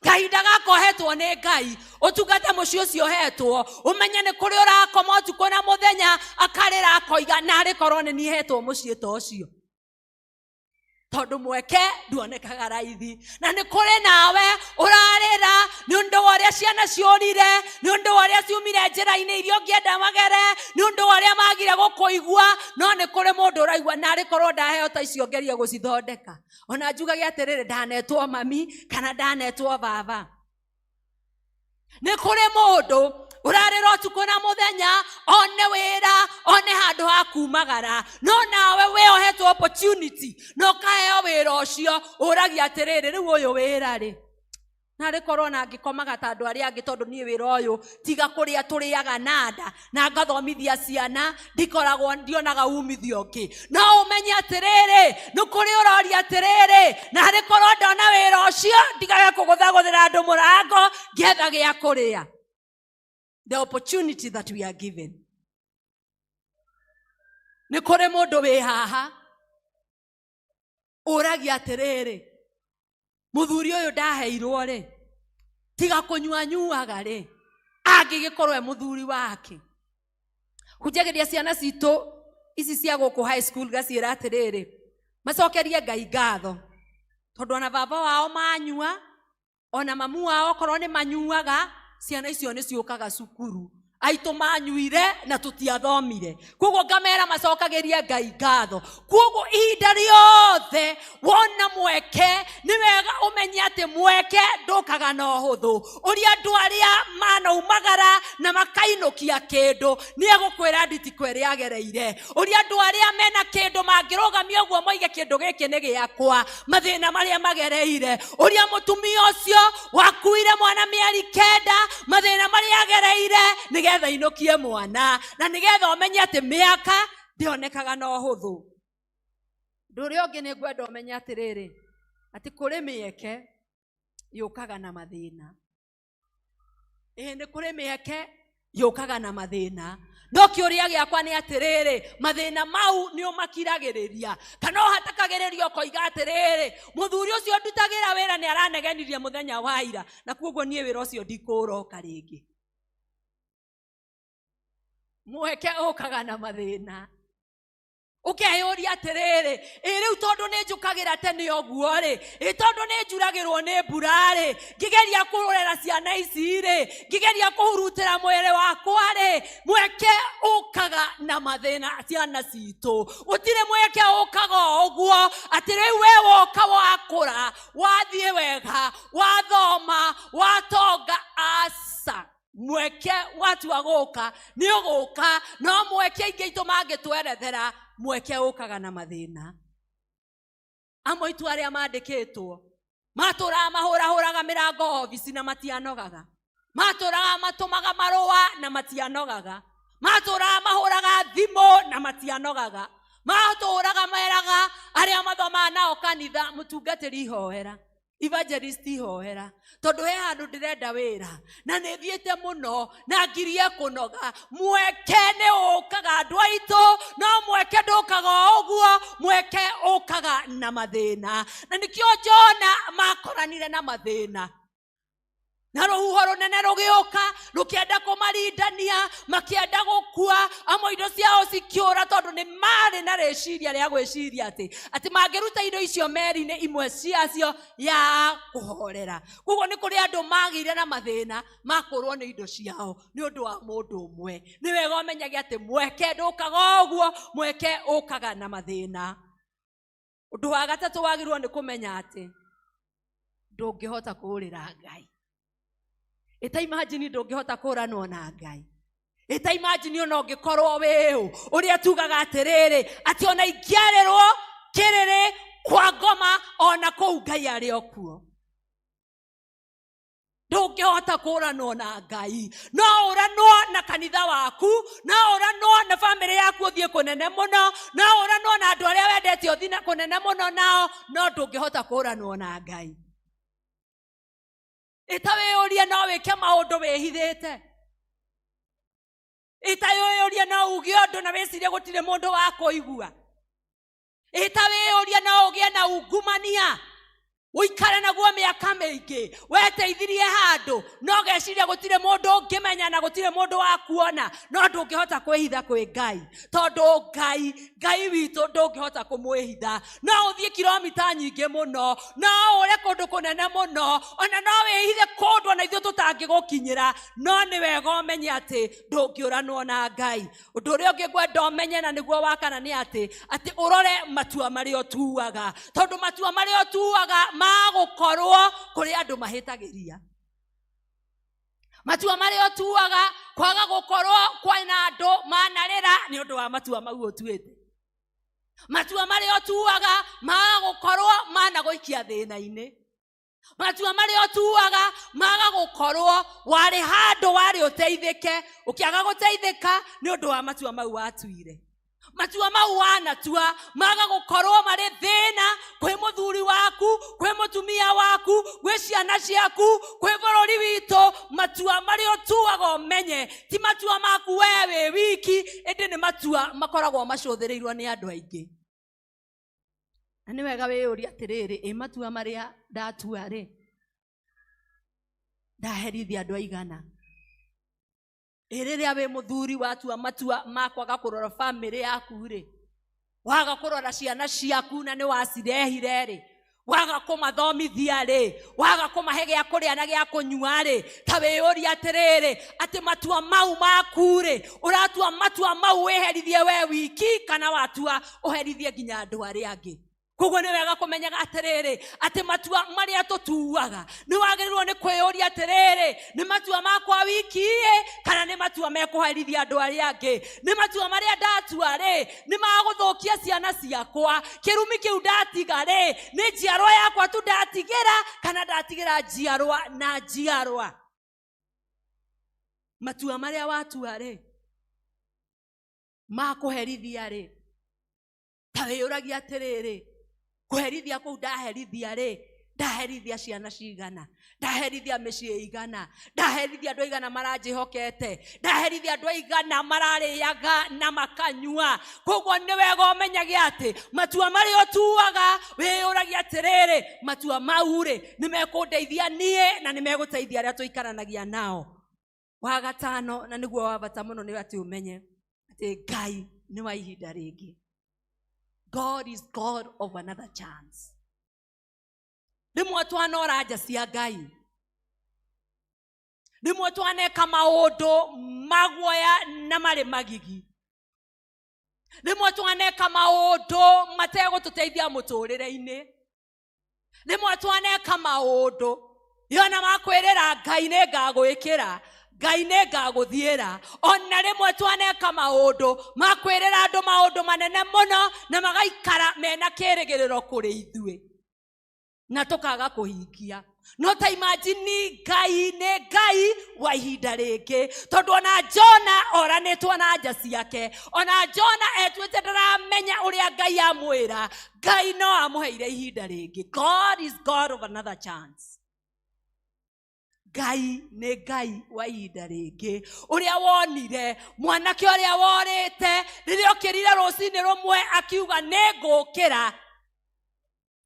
kahinda gako hetwo ni Ngai utungata mucio ucio hetwo umenye ni kuri urakoma utuko na muthenya akarira akoiga na ari korwo ni hetwo mucie to ucio tondu mweke nduonekaga raithi na ni kuri nawe urarira ni undu waria ciana ciorire ni undu waria ciumire njira-ini irio ngienda magere ni undu waria magire gukuigua no ni kuri mundu uraigua na ari korwo ndaheo ta icio ngerie gucithondeka ona njugage atiriri ndanetwo mami kana ndanetwo baba ni kuri mundu urarira utuko na muthenya one wira one handu ha kumagara no nawe we ohetwo opportunity no kaheo wira ucio uragia atiriri riu uyu wira na rikorwo na ngikomaga ta andu aria angi tondu nie wira uyu tiga kuria turiaga nanda na ngathomithia ciana ndikoragwo ndionaga umithio ungi no umenye atiriri nukuri uroria atiriri na rikorwo ndona wira ucio ndigage kuguthaguthira andu murango ngetha gia kuria the opportunity that we are given ni kuri mundu wi haha uragia atiriri muthuri uyu ndaheirwo tiga kunyuanyuaga angigikorwo muthuri wake kujageria ciana citu ici cia guku high school gaciira atiriri macokerie Ngai ngatho tondu ona baba wao manyua ona mamu wao korwo ni manyuaga ciana icio ni ciukaga cukuru aitu manyuire na tutiathomire koguo ngamera macokageria Ngai ngatho koguo ihinda riothe wona mweke ni wega umenye ati mweke ndukaga na uhuthu uria andu aria manaumagara na makainukia kindu ni egukwira nditi kweri agereire uria andu aria mena kindu mangirugamia uguo moige kindu giki ni giakwa mathina maria magereire uria mutumia ucio wakuire mwana mieri 9 mathina maria agereire nigetha inukie mwana na nigetha umenye ati miaka ndionekaga na uhuthu nduri ongi ni ngwenda umenye atiriri ati kuri mieke yukaga na mathina ni kuri mieke yukaga na mathina no kiuria giakwa ni atiriri mathina mau ni umakiragiriria kana hatakagiririo koiga atiriri muthuri ucio ndutagira wira ni aranegenirie muthenya wa ira na koguo nie wira ucio ndikuroka ringi mweke ukaga na mathina ukeyuria atiriri riu tondu ni njukagira tene oguo tondu ni njuragirwo ni mbura ngigeria kurorera ciana ici ngigeria kuhurutira mwere wakwa mweke ukaga na mathina ciana citu gutire mweke ukaga oguo ati riu we woka wakura wathie wega wathoma watonga asa mweke watu agoka ni uguka no mweke ingi itu mangitwerethera mweke ukaga na mathina amwe itu aria mandikitwo matura mahura mirango ofisi na matianogaga matura matumaga marua na matianogaga matura mahuraga thimo na matianogaga maturaga meraga aria mathoma nao kanitha mutungatiri ihoera evangelist ihoera tondu he handu ndirenda wira na ni thiete muno na ngirie kunoga mweke ni ukaga andu aitu no mweke ndukaga uguo mweke ukaga na mathina na nikio Jona makoranire na mathina na ruhuho runene rugiuka rukienda kumarindania makienda gukua amwe indo ciao cikiura tondu ni mari na reciria ria gwiciria ati mangiruta indo icio meri-ini imwe ciacio ya kuhorera koguo ni kuri andu magire na mathina makurwo ni indo ciao ni undu wa mundu umwe ni wega umenyage ati mweke ndukaga uguo mweke ukaga na mathina Undu wa gatatu wagirwo ni kumenya ati ndungihota kurira Ngai. Ita imagine ndungihota kuranwo na Ngai. Ita imagine ona ungikorwo wiu uria tugaga atiriri ati ona ingiarerwo kiriri kwa ngoma ona kuu Ngai ari okuo. Ndungihota kuranwo na Ngai. No uranwo na kanitha waku, no uranwo na family yaku uthie kunene muno, no uranwo na andu aria wendete uthie kunene muno nao, no ndungihota kuranwo na Ngai. Itawiyuria no wike maundu wihithite. Itawiyuria no ugie undu na wicirie gutire mundu wa kuigua. Itawiyuria no ugie na ungumania. Uikare naguo miaka mingi weteithirie handu no geciria gutire mundu ungimenya na gutire mundu wa kuona, no ndungihota kwihitha kwi Ngai, tondu Ngai witu ndungihota kumwihitha. No uthie kilomita nyingi muno, no ure kundu kunene muno, ona no wihithe kundu na ithuĩ tutangigukinyira, no ni wega umenye ati ndungiuranwo na Ngai. Undu uria ungi ngwenda umenye na niguo wa kana ni ati urore matua maria utuaga, tondu matua maria utuaga magukorwo kuri andu mahitagiria. Matua maria utuaga kwaga gukorwo kwina andu manarira ni undu wa matua mau utuite. Matua maria utuaga maga gukorwo managuikia thina-ini. Matua maria utuaga maga gukorwo wari handu wari uteithike ukiaga guteithika ni undu wa matua mau watuire. Matua mau wanatua maga gukorwo mari thina kwi muthuri waku, kwi mutumia waku, kwi ciana ciaku, kwi bururi witu. Matua maria utuaga umenye ti matua maku wewe wiki, indi ni matua makoragwo macuthiriirwo ni andu aingi. Na ni wega wiyuria atiriri, matua maria ndatua ri ndaherithia andu aigana. Riria we muthuri watua matua makwaga kurora family yaku ri, waga kurora ciana ciaku na ni wacirehire ri, waga kumathomithia ri, waga kumahe gya kuria na gya kunyua ri, ta wiyuria atiriri ati matua mau maku ri, uratua matua mau weherithie we wiki kana watua uherithie nginya andu aria angi. Koguo ni wega kumenyaga atiriri ati matua maria tutuaga ni wagirirwo ni kwiyuria atiriri ni matua makwa wiki kana ni matua mekuherithia andu aria angi. Ni matua maria ndatua ri ni maguthukia ciana ciakwa, kirumi kiu ndatiga ri ni njiarwa yakwa tu ndatigira kana ndatigira njiarwa na njiarwa. Matua maria watua ri makuherithia ri, ta wiyuragia atiriri kuherithia kuu ndaherithia ri, ndaherithia ciana cigana, ndaherithia micii igana, ndaherithia andu aigana maranjihokete, ndaherithia andu aigana marariaga na makanyua. Koguo ni wega umenyage ati matua maria utuaga wiyuragia atiriri matua mau ri ni mekundeithia nie na ni meguteithia aria tuikaranagia nao. Wa gatano na niguo wa bata muno ni ati umenye ati Ngai ni wa ihinda ringi. God is God of another chance. Rimwe twanora nja cia Ngai, rimwe twaneka maundu maguoya na mari magigi, rimwe twaneka maundu mategututeithia muturire-ini, rimwe twaneka maundu yona makwirira Ngai ni ngagwikira, Ngai ni ngaguthiira. Ona rimwe twaneka maundu makwirira andu maundu manene muno na magaikara mena kirigiriro kuri ithui na tukaga kuhingia. No ta imagine Ngai ni Ngai wa ihinda ringi, tondu ona Jona oranitwo na nja ciake, ona Jona etwite ndaramenya uria Ngai amwira, Ngai no amuheire ihinda ringi. God is God of another chance. Ngai ni Ngai wa ihinda ringi. Uria wonire mwanake uria worite riria okirire rucini rumwe akiuga ningukira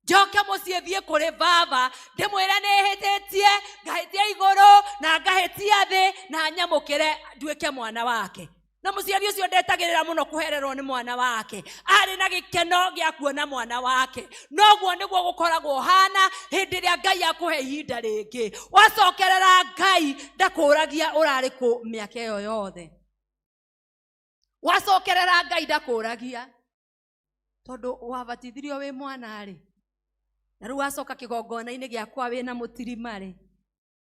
njoke mucii thie kuri baba ndimwira nihititie, ngahitia iguru na ngahitia thi na nyamukire nduike mwana wake. Na muciari ucio ndetagirira muno kuhererwo ni mwana wake, ari na gikeno gia kuona mwana wake. Noguo niguo gukoragwo hana hindi ria Ngai akuhe ihinda ringi. Wacokerera Ngai ndakuragia urari ku miaka iyo yothe. Wacokerera Ngai ndakuragia tondu wabatithirio wi mwana ri na riu wacoka kigongona-ini giakwa wina mutirima ri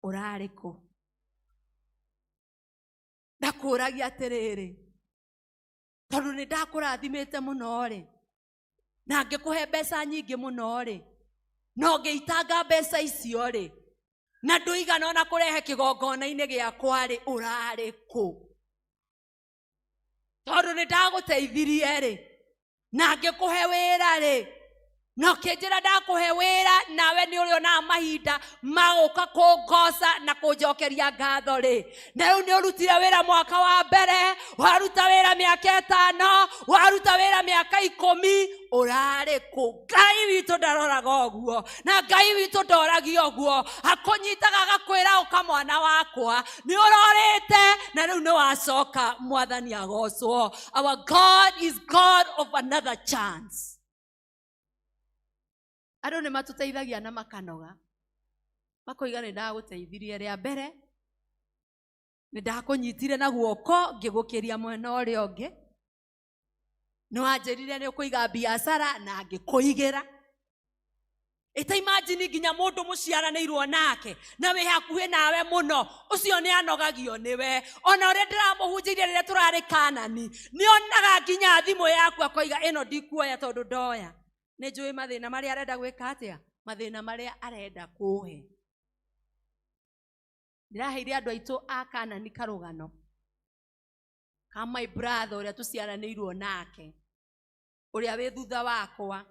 urari ku ndakuragia atiriri tondu ni ndakurathimite muno ri na ngikuhe mbeca nyingi muno ri no ngiitanga mbeca icio ri na nduigana ona kurehe kigongona-ini giakwa ri urari ku tondu ni ndaguteithirie ri na ngikuhe wira ri no kinjira ndakuhe wira nawe ni uri ona mahinda maguka kungoca na kunjokeria ngatho ri na riu ni urutire wira mwaka wa mbere waruta wira miaka 5 waruta wira miaka 10 urari ku Ngai witu ndaroraga uguo na Ngai witu ndoragio uguo akunyitaga agakwira uka mwana wakwa ni urorite na riu ni wacoka mwathani agocwo. Our God is God of another chance. Ado ne matuteithagia na makanoga makoiga ni ndaguteithirie ria mbere ni ndakunyitire na guoko ngigukiria mwena uri ongi ni wanjirire ni ukuiga biashara na ngikuigira ita imagine nginya mundu muciaranirwo nake na wi hakuhi nawe muno ucio ni anogagio niwe ona uri ndiramuhunjirie rire turari Kanani ni onaga nginya thimu yaku akoiga ino ndikuoya tondu ndoya ni njui mathina maria arenda gwika atia mathina maria arenda kuhe. Ndiraheire andu aitu a Kanani karugano ka my brother uria tuciaranirwo nake uria wi thutha wakwa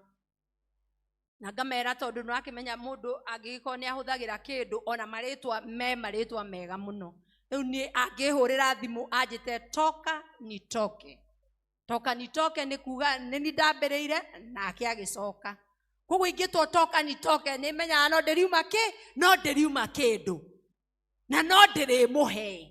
na ngamera tondu no akimenya mundu angiko ni ahuthagira kindu ona maritwa mega muno riu ni angihurira thimu anjite toka nitoke ni kuga ni ndambirire nake agicoka koguo ingitwo toka nitoke ni menya no ndiriuma kindu na no ndirimuhe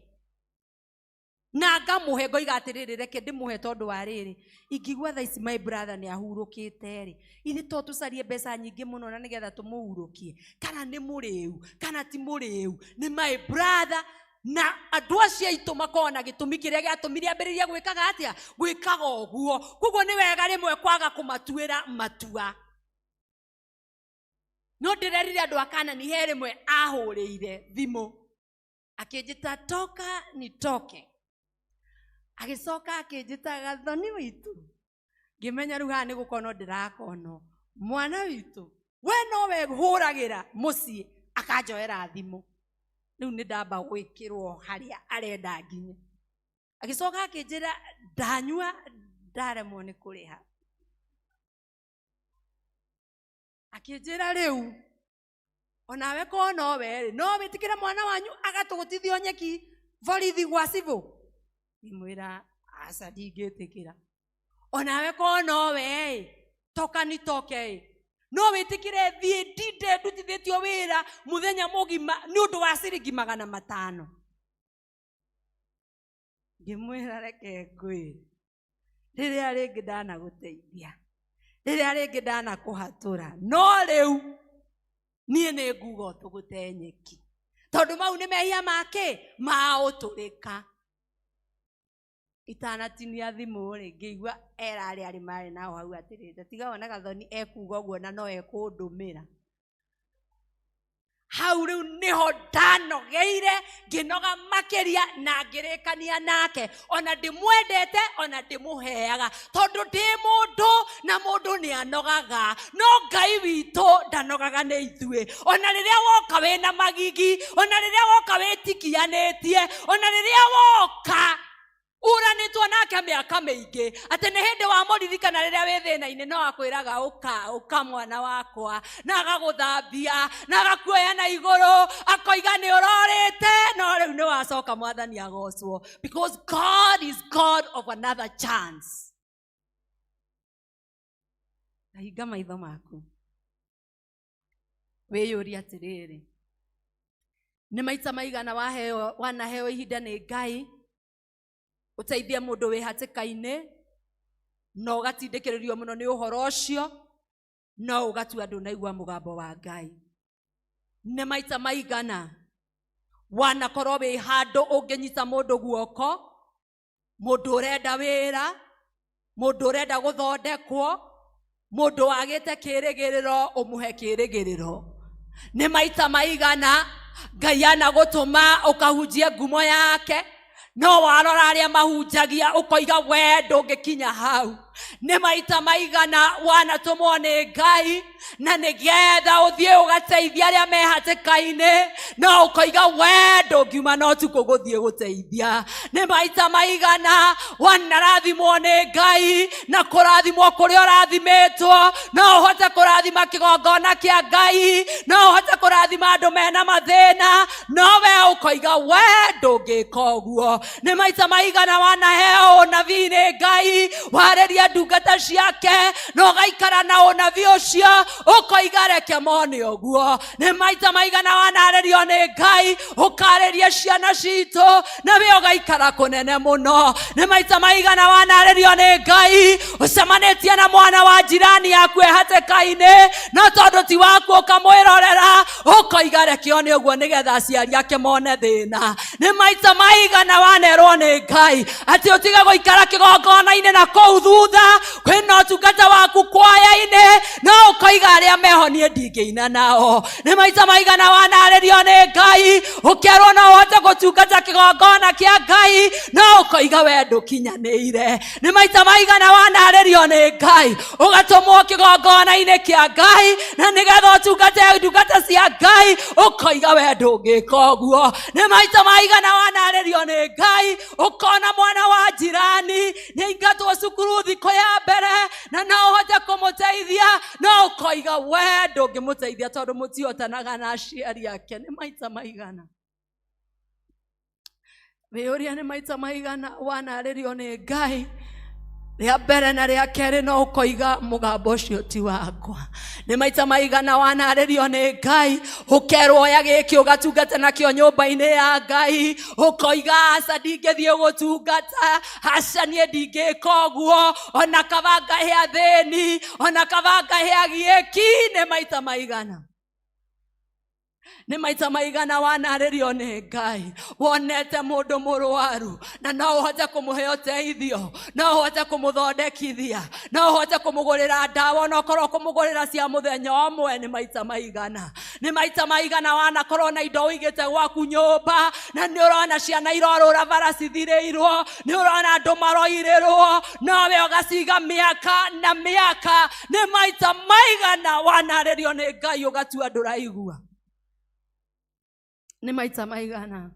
na ngamuhe ngoiga atiriri reke ndimuhe tondu wa riri ingigwa tha ici my brother ni ahurukite ri ithi to tucarie mbeca nyingi muno na nigetha tumuhurukie kana ni muriu kana ti muriu ni my brother na andu acio aitu makona gitumi kiria giatumire ambiririe gwikaga atia gwikaga uguo koguo ni wega rimwe kwaga kumatuira matua no ndirerire andu a Kanani he rimwe ahurire thimu akinjita toka nitoke agicoka akinjita Gathoni witu ngimenya riu haha ni gukono ndirakono mwana witu we no we huragira mucii akanjoera thimu riu ni ndamba gwikirwo haria arenda nginye agicoka akinjira ndanyua ndaremwo ni kuriha akinjira riu onawe ko no we no witikire mwana wanyu agatugutithio nyeki borithi gwa civu nimwira aca ndingitikira onawe ko no we toka nitoke no witikire thie ndinde ndutithitio wira muthenya mugima ni undu wa ciringi 500 ngimwira reke ngwire riria ringi ndanaguteithia riria ringi ndanakuhatura no riu nie ni nguga tugute nyeki tondu mau ni mehia make mauturika itanatinia thimu ri ngigwa erari ari mari nao hau atirite tiga wona Gathoni ekuga uguo na no ekundumira hau riu niho ndanogeire nginoga makiria na ngirikania nake ona ndimwendete ona ndimuheaga tondu ndi mundu na mundu ni anogaga no Ngai witu ndanogaga ni ithue ona riria woka wina magigi ona riria woka witikianitie ona riria woka uranitwo nake miaka mingi ati ni hindi wa muririkana riria wi thina-ini no akwiraga uka mwana wakwa na agaguthambia na agakuoya na iguru akoiga ni urorite no riu ni wacoka mwathani agocwo because God is God of another chance. Nahinga maitho maku wiyuria atiriri ni maita maigana wanaheo ihinda ni Ngai uteithie mundu wi hatikaine no ugatindikiririo muno ni uhoro ucio no ugatua ndunaigua mugambo wa Ngai ni maita maigana wanakorwo wi handu unginyita mundu guoko mundu urenda wira mundu urenda guthondekwo mundu wagite kirigiriro umuhe kirigiriro. Ni maita maigana Ngai anagutuma ukahunjie ngumo yake, no warora aria mahunjagia ukoiga we ndungikinya hau. Ni maita maigana wanatumwo ni Ngai na nigetha uthie ugateithia aria mehatikaine, no ukoiga we ndungiuma no tu kuguthie guteithia. Ni maita maigana wanarathimwo ni Ngai na kurathimwo kuria urathimitwo, no uhote kurathima kigongona kia Ngai, no uhote kurathima andu mena mathina, no we ukoiga we ndungika uguo. Ni maita maigana wanaheo unabii ni Ngai, wareria ndungata ciake, no gaikara na unabii ucio ukoiga reke mone uguo. Ni maita maigana wanarerio ni Ngai, ukareria ciana citu na we ugaikara kunene muno. Ni maita maigana wanarerio ni Ngai, ucemanitie na mwana wa jirani yaku ehatikaine, no tondu ti waku ukamwirorera ukoiga reke one uguo nigetha aciari ake mone thina. Ni maita maigana wanerwo ni Ngai ati utiga guikara kigongona-ine na kou thutha kwina utungata waku kwaya-ine, no ukoiga aria mehonie ndingiina nao. Ni maita maigana wanarerio ni Ngai, ukerwo no uhote gutungata kigongona kia Ngai, no ukoiga we ndukinyanĩire. Ni maita maigana wanarerio ni Ngai, ugatumwo kigongona-ine kia Ngai na nigetha utungate ndungata cia Ngai, ukoiga we ndungika uguo. Ni maita maigana wanarerio ni Ngai, ukona mwana wa jirani niingatwo cukuru thiko ya mbere na no uhote kumuteithia, no ukoiga we ndungimuteithia tondu mutiotanaga na aciari ake. Ni maita maigana wĩũria, ni maita maigana wanarerio ni Ngai ria mbere na ria keri, no ukoiga mugambo ucio ti wakwa. Ni maita maigana wanarerio ni Ngai, ukerwo oya giki ugatungata nakio nyumba-ini ya Ngai, ukoiga aca ndingithie gutungata, aca nie ndingika uguo, ona kaba ngahia thĩni, ona kaba ngahia gieki. Ni maita maigana ni maita maigana wanarerio ni Ngai, wonete mundu murwaru na no uhote kumuhe uteithio, no uhote kumuthondekithia, no uhote kumugurira ndawa, no korwo kumugurira cia muthenya omwe. Ni maita maigana ni maita maigana wanakorwo na indo uigite gwaku nyumba na ni urona ciana irorura bara cithirirwo, ni urona andu maroirirwo, no we ugaciga miaka na miaka. Ni maita maigana wanarerio ni Ngai, ugatua nduraigua. Ni maita maigana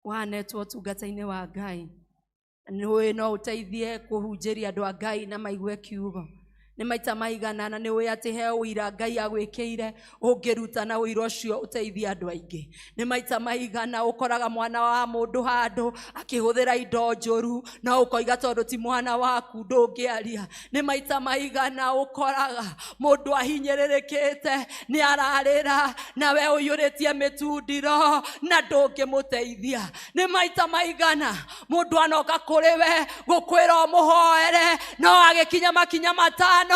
wanetwo tungata-ini wa Ngai, ni no uteithie kuhunjiria andu a Ngai na maigue kiugo. Ni maita maigana na ni we ati he uira Ngai agwikire ungiruta na uira ucio uteithie andu aingi. Ni maita maigana ukoraga mwana wa mundu handu akihuthira indo njuru, na ukoiga tondu ti mwana waku ndungiaria. Ni maita maigana ukoraga mundu ahinyiririkite ni ararira na we uyuritie mitundiro na ndungimuteithia. Ni maita maigana mundu anoka kuri we gukwira umuhoere, no agikinya makinya matano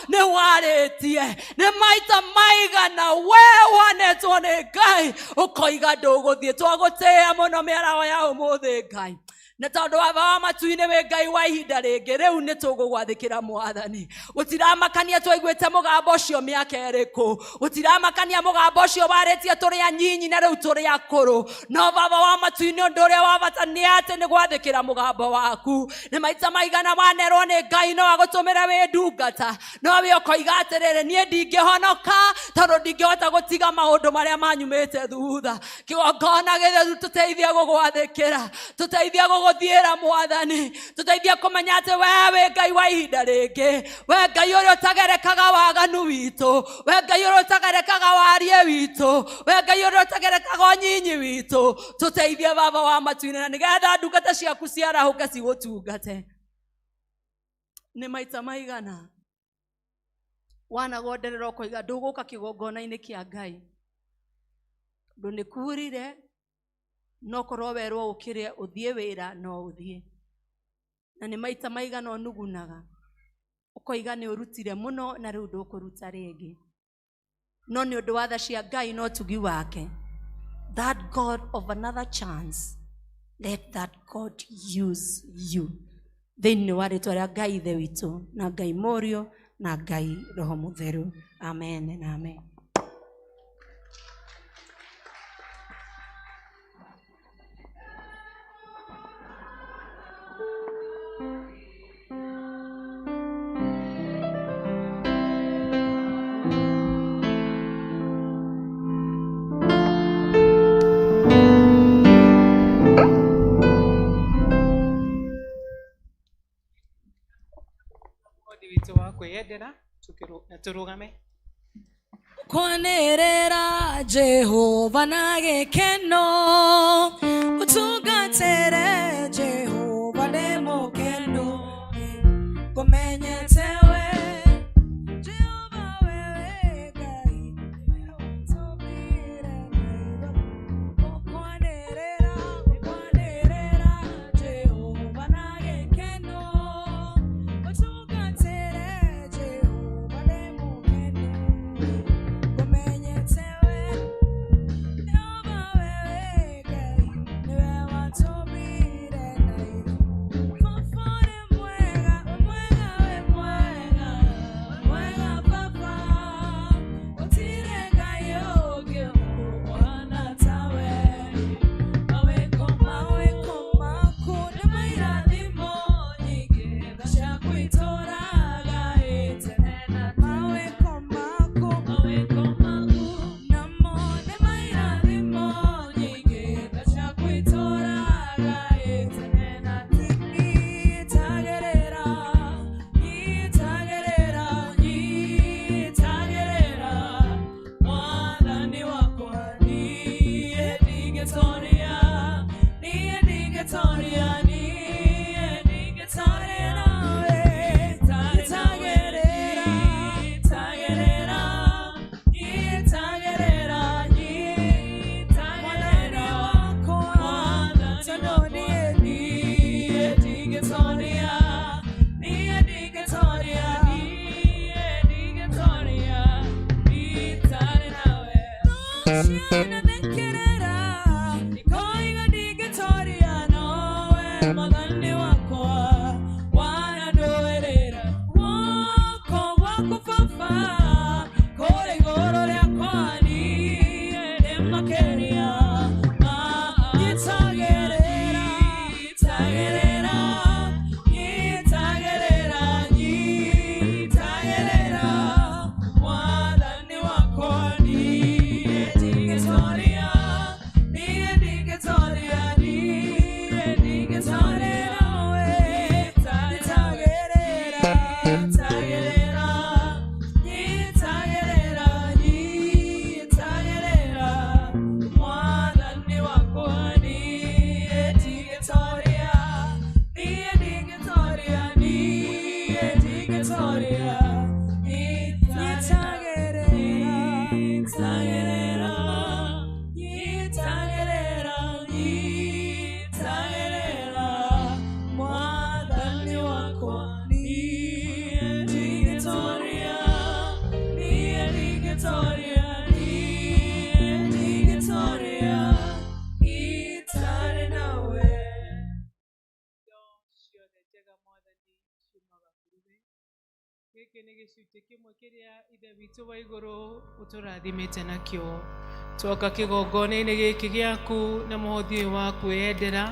ni waritie. Ni maita maigana we wanetwo ni Ngai, ukoiga nduguthie. Twagutia muno miaraho ya umuthi Ngai, na tondu wa matu-ini we Ngai wa ihinda ringi riu ni tugugwathikira Mwathani. Utiramakania twaiguite mugambo ucio miaka iriku, utiramakania mugambo ucio waritie turi anyinyi na riu turi akuru, no baba wa matu-ini undu uria wa bata ni ati ni gwathikira mugambo waku. Ni maita maigana wanerwo ni Ngai no agutumira wi ndungata, no we ukoiga atiriri nie ndingihonoka tondu ndingihota gutiga maundu maria manyumite thutha. Kigongona githe tuteithie gugwathikira, tuteithie guthiira Mwathani, tuteithie kumenya ati wewe Ngai wa ihinda ringi, we Ngai uria utagerekaga waganu witu, we Ngai uria utagerekaga warie witu, we Ngai uria utagerekaga nyinyi witu. Tuteithie baba wa matu-ini na nigetha ndungata ciaku ciarahuke cigutungate. Ni maita maigana wanagonderera ukoiga nduguka kigongona-ini kia Ngai ndu ni kurire, no korwo werwo ukire uthie wira no uthie. Na ni maita maigana unugunaga ukoiga ni urutire muno na riu ndukuruta ringi, no ni undu wa tha cia Ngai no tugi wake. That God of another chance, let that God use you. Thĩinĩ wa rĩtwa rĩa Ngai ithe witũ na Ngai Mũriũ na Ngai Roho Mutheru. Amen na amen. Wito wa kwiyendera turugame. Kwanĩrĩra Jehova na gĩkeno, ũtungatĩre Jehova nĩ mũkeno, ngũmenyete we Jehova wewe Ngai, nĩwe ũtũmire maitho. Kwanĩrĩra Jehova na gĩkeno, ũtungatĩre Jehova nĩ mũkeno, ngũmenyete we Jehova wewe Ngai, nĩwe watũmire maitho. Baba nĩ mwega, we mwega, Baba, gũtirĩ Ngai ũngĩ ũkũhana tawe. Mawĩko maku nĩ mairathimo nyingĩ, tha ciaku itũũraga tene na tene. Mawĩko maku namo nĩ mairathimo nyingĩ, tha ciaku itũũraga tene na tene. Nyitagĩrĩra Mwathani wakwa, niĩ ndingĩtoria nawe. Nyitagĩrĩra Mwathani wakwa, tondũ niĩ ndingĩtoria itarĩ nawe. Nĩnathengerera, ndikoiga ndingĩtoria nowe Mwathani wakwa, wanandũĩrĩra guoko gwaku Baba, kũrĩ igũrũ rĩakwa, niĩ ndĩ makĩria. Nyitagĩrĩra Mwathani wakwa, niĩ ndingĩtoria nawe. Nyitagĩrĩra Mwathani wakwa, niĩ ndingĩtoria itarĩ nawe. Ciothe njega Mwathani ciumaga kũrĩ we. Gĩkĩ nĩ gĩcunjĩ kĩmwe kĩrĩa Ithe witũ wa igũrũ ũtũrathimĩte nakĩo. Twoka kĩgongona-inĩ gĩkĩ gĩaku na mũhothi ũyũ wa kwĩyendera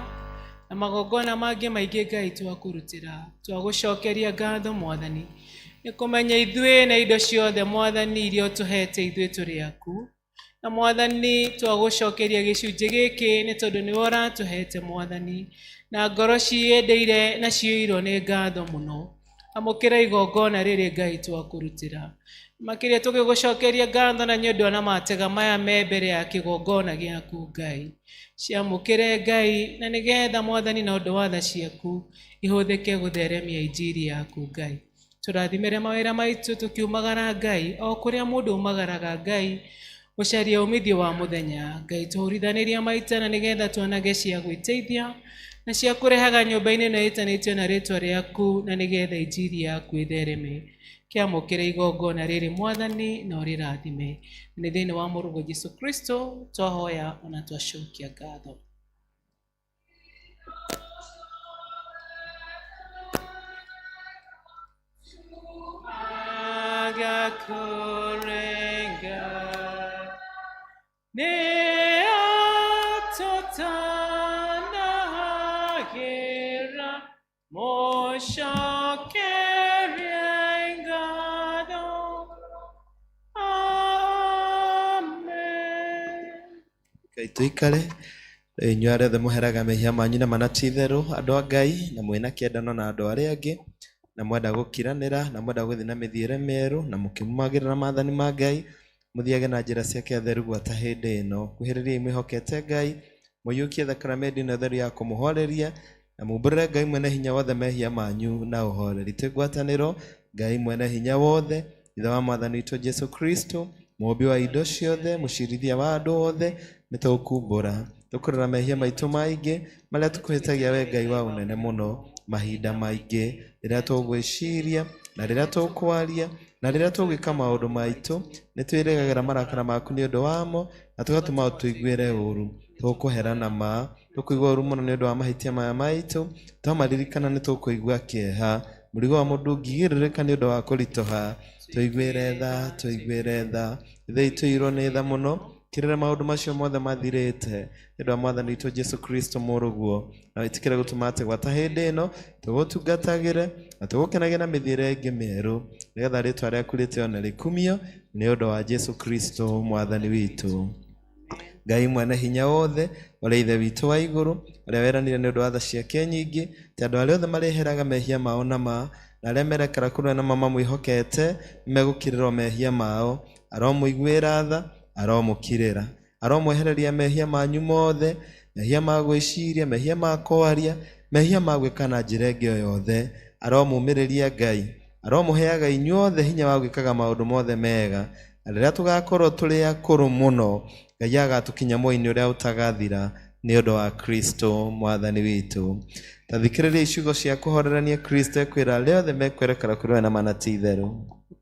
na magongona mangĩ maingĩ Ngai twakũrutĩra, twagũcokeria ngatho Mwathani nĩ kũmenya ithuĩ na indo ciothe Mwathani iria ũtũhete ithuĩ tũrĩ aku. Na Mwathani twagũcokeria gĩcunjĩ gĩkĩ nĩ tondũ nĩwe ũratũhete Mwathani, na ngoro ciendeire na cioirwo nĩ ngatho mũno. Amũkĩra igongona rĩrĩ Ngai twakũrutĩra. Makĩria tũgĩgũcokeria ngatho na nyũndũ na matega maya me mbere ya kĩgongona gĩaku Ngai. Ciamũkĩre Ngai, na nĩgetha Mwathani na ũndũ wa tha ciaku ihũthĩke gũtheremia injiri yaku Ngai. Tũrathimĩre mawĩra maitũ tũkiumagara Ngai, o kũrĩa mũndũ umagaraga Ngai, gũcaria umithio wa mũthenya Ngai. Tũhũrithanĩria maita na nĩgetha tuonage cia gwĩteithia na cia kũrehaga nyũmba-inĩ ĩno ĩtanĩtio na rĩtwa rĩaku, na nĩgetha injiri yaku ĩthereme. Kĩamũkĩre igongona rĩrĩ Mwathani na ũrĩrathime. Nĩ thĩinĩ wa Mũrũgũ Jesũ Kristo twahoya ona twacokia ngatho. agakurenga ne atotana hagera moshakerengado. Amen. Tuikare inyuĩ arĩa othe mũheraga mehia manyu na manatitherũ andũ a Ngai na mwĩna kĩendano na andũ arĩa angĩ na mwenda gũkiranĩra na mwenda gũthiĩ na mĩthiĩre mĩerũ na mũkĩmumagĩrĩra maathani ma Ngai mũthiage na njĩra ciake theru gwata hĩndĩ ĩno. Kuhĩrĩriai mwĩhokete Ngai, mũiyũkie thakramenti ĩno theru ya kũmũhoreria na mumbũrĩre Ngai mwene hinya wothe mehia manyu na ũhoreri. Twĩ ngwatanĩro Ngai mwene hinya wothe, ithe wa mwathani witũ Jesu Kristo, mũũmbi wa indo ciothe, mũcirithia wa andũ othe, nĩtũkumbũra tũkũrĩra mehia maitũ maingĩ marĩa tũkũhĩtagia we Ngai wa ũnene mũno mahinda maingĩ, rĩrĩa tũgwĩciria na rĩrĩa tũkwaria na rĩrĩa tũgwĩka maũndũ maitũ, nĩtwĩrĩgagĩra marakara maku nĩ ũndũ wamo na tũgatũma tũiguĩre ũũru. Tũkũherana ma tũkũigua ũũru mũno nĩ ũndũ wa mahĩtia maya maitũ, twamaririkana nĩtũkũigua kĩeha, mũrigo wa mũndũ ũngĩgĩrĩrĩka nĩ ũndũ wa kũritũha. Tũiguĩre tha ithe itũ irwo nĩ tha mũno kirĩra maũndũ macio mothe mathirĩte nĩ ũndũ wa mwathani witũ Jesu Kristo mũrũguo, na wĩtĩkĩre gũtũma atĩ gwata hĩndĩ ĩno tũgũtungatagĩre na tũgũkenagie na mĩthiĩre ĩngĩ mĩerũ, nĩgetha rĩĩtwa rĩaku rĩtĩo rĩkumio nĩ ũndũ wa Jesu Kristo mwathani witũ. Ngai mwene hinya wothe, ũrĩa ithe witũ wa igũrũ, ũrĩa weranire nĩ ũndũ wa tha ciake nyingĩ atĩ andũ arĩa othe marĩheraga mehia mao na arĩa merekera kũrũa na mamwĩhokete megũkirĩrwo mehia mao, aromũiguĩra tha, aromũkirĩra, aromwehereria mehia manyu mothe, mehia ma gwĩciria, mehia ma kwaria, mehia ma gwĩka na njĩra ĩngĩ o yothe, aromumĩrĩria Ngai, aromũheaga inyuothe hinya wa gwĩkaga maũndũ mothe mega, na rĩrĩa tũgakorwo tũrĩ akũrũ mũno, Ngai agatũkinya muoyo-inĩ ũrĩa ũtagathira nĩ ũndũ wa Kristo mwathani witũ. Ta thikĩrĩria iciugo cia kũhorerania Kristo ekwĩra arĩa othe mekwerekera kũrĩ na manati itherũ.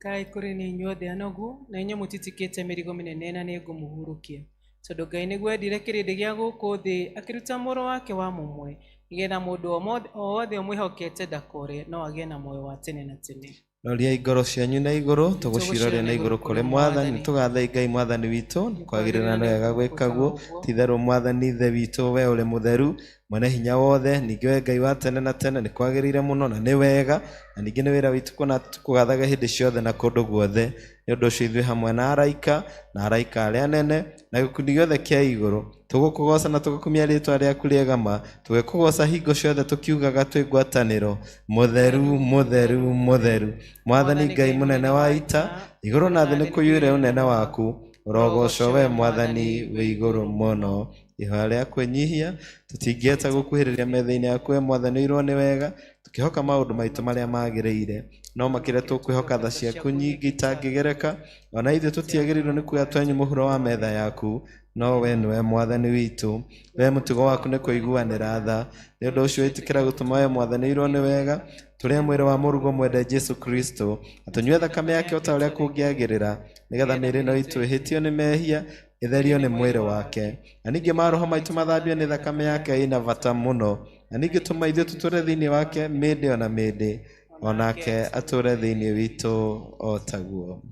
Ngai kũrĩ nĩ inyuothe anogu na inyuĩ mũtitikĩte mĩrigo mĩnene na nĩngũmũhurũkia, tondũ Ngai nĩguo endire kĩrĩndĩ gĩa gũkũ thĩ akĩruta mũrũ wake wa mũmwe, nĩgetha mũndũ o wothe ũmwĩhokete ndakore no agĩe na muoyo wa tene na tene. Roriai ngoro cianyu na igũrũ, tũgũcirore na igũrũ kũrĩ Mwathani, tũgathai Ngai Mwathani witũ, kwagĩrĩra na wega gwĩka guo. Ti-itherũ Mwathani ithe witũ, we ũrĩ mũtheru mwene hinya wothe, ningĩ we Ngai wa tene na tene, nĩ kwagĩrĩire mũno na nĩ wega, na ningĩ nĩ wĩra witũ kuona tũkũgathaga hĩndĩ ciothe na kũndũ guothe. Nĩ ũndũ ũcio ithuĩ hamwe na araika arĩa anene na gĩkundi gĩothe kĩa igũrũ tũgũkũgoca na tũgũkumia rĩĩtwa rĩaku rĩega ma, tũgĩkũgoca hingo ciothe tũkiugaga twĩ ngwatanĩro, mũtheru mũtheru mũtheru, Mwathani Ngai mũnene wa ita, igũrũ na thĩ nĩ kũiyũire ũnene waku, ũrogocwo we Mwathani wĩ igũrũ mũno. Ihoya rĩa kwĩnyihia tũtingĩhota gũkuhĩrĩria metha-inĩ yaku we Mwathani irwo nĩ wega, tũkĩhoka maũndũ maitũ marĩa magĩrĩire, no makĩria tũkwĩhoka tha ciaku nyingĩ itangĩgereka, ona ithuĩ tũtiagĩrĩirwo nĩ kuoya twenyũ mũhuro wa metha yaku, no we nĩwe Mwathani witũ, we mũtugo waku nĩ kũiguanĩra tha. Nĩ ũndũ ũcio wĩtĩkĩra gũtũma we Mwathani irwo nĩ wega, tũrĩa mwĩrĩ wa mũrugo mwende Jesu Kristo, na tũnyue thakame yake o ta ũrĩa kũngĩagĩrĩra, nĩgetha mĩĩrĩ ĩno itũ ĩhĩtio nĩ mehia itherio nĩ mwĩrĩ wake, na ningĩ maroho maitũ mathambio nĩ thakame yake ĩna bata mũno, na ningĩ tũma ithuĩ tũtũre thĩinĩ wake mĩndĩ ona mĩndĩ, onake atũre thĩinĩ witũ o taguo.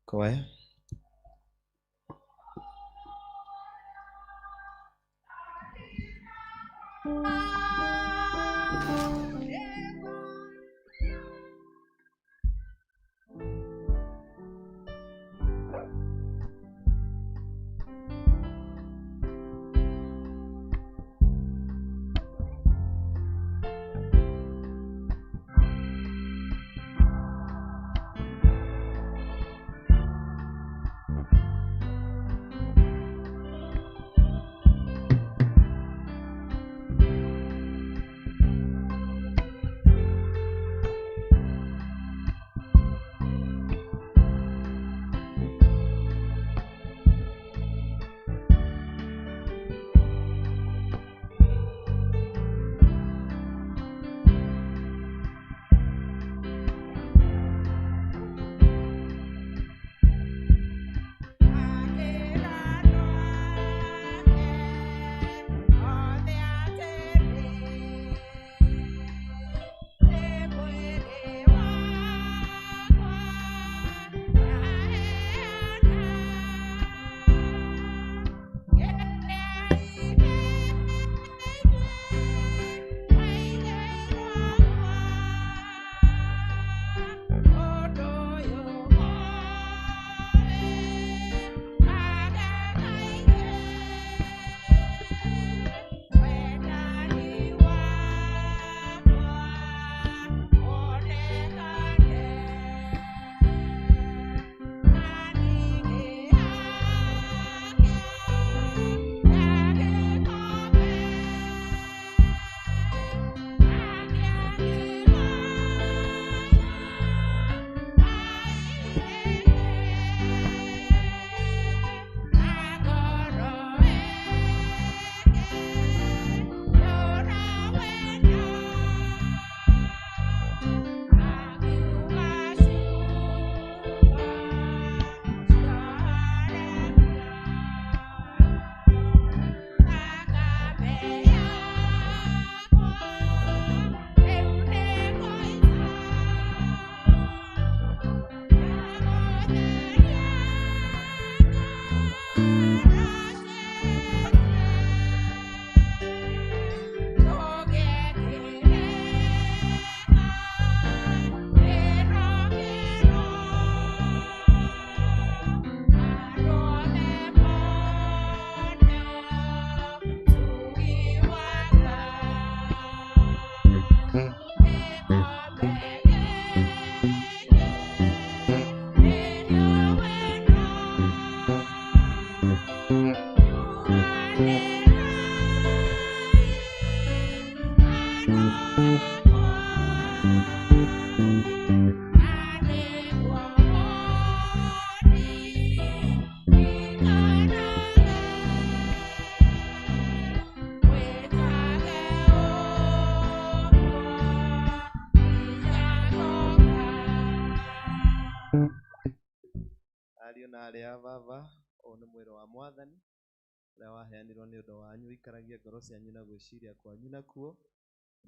Kwaya. Ariũ na aarĩ a baba, ũyũ nĩ mwĩrĩ wa Mwathani ũrĩa waheanirwo nĩ ũndũ wanyu. Ikaragia ngoro cianyu na gwĩciria kwanyu nakuo,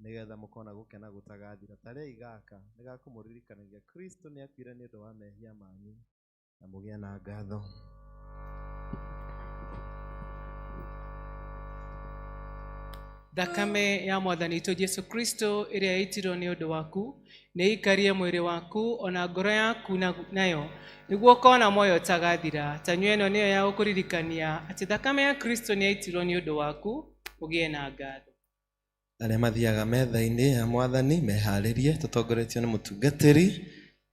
nĩgetha mũkona gũkena gũtagathira. Tarĩai gaka nĩ gakũmũririkanagia Kristo nĩ akuire nĩ ũndũ wa mehia manyu, na mũgĩe na ngatho. Thakame ya Mwathani witũ Jesu Kristo ĩrĩa yaitirwo nĩ ũndũ waku nĩ ikarie mwĩrĩ waku ona ngoro yaku nayo nĩguo ũkona muoyo ũtagathira. Tanyua ĩno nĩyo ya gũkũririkania atĩ thakame ya Kristo nĩ yaitirwo nĩ ũndũ waku, ũgĩe na ngatho. Arĩa mathiaga metha-inĩ ya Mwathani meharĩrie, tũtongoretio nĩ mũtungatĩri,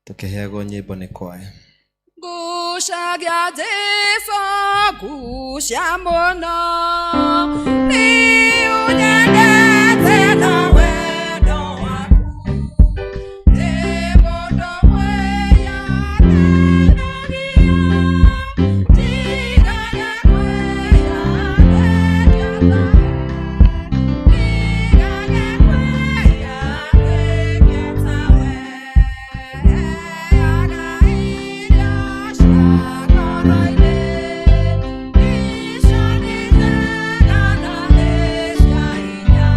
tũkĩheagwo nyĩmbo nĩ kwaya. Ngucagia Jesũ, ngucia mũno, nĩ ũnyendete na wendo waku, nĩ mũndũ mwĩyandĩnagia, ndigage kwĩyandĩkia tawe, ndigage kwĩyandĩkia tawe, heaga irio cia ngoro-inĩ, icio nĩ njega na nĩ cia hinya.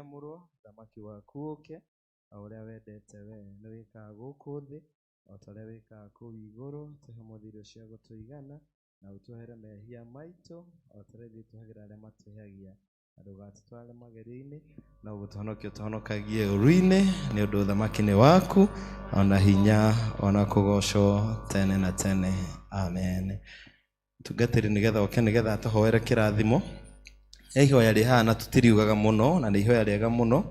ciamũrwo thamaki waku ũke o ũrĩa wendete we nĩ wĩkaga gũkũ thĩ o ta ũrĩa wĩkaga kũu igũrũ tũhe mũthithũ cia gũtũigana na ũtwehere mehia maitũ o ta ũrĩa ithuĩ twehagĩra arĩa matwĩhagia na ndũgatũtware magerio-inĩ na ũgũtũhonokia ũtũhonokagie ũru-inĩ nĩ ũndũ thamaki nĩ waku ona hinya ona kũgocwo tene na tene amen. Tungatĩri nĩgetha oke nĩgetha atũhoere kĩrathimo. Ihoya rĩhana tũtiriugaga mũno na nĩ ihoya rĩega mũno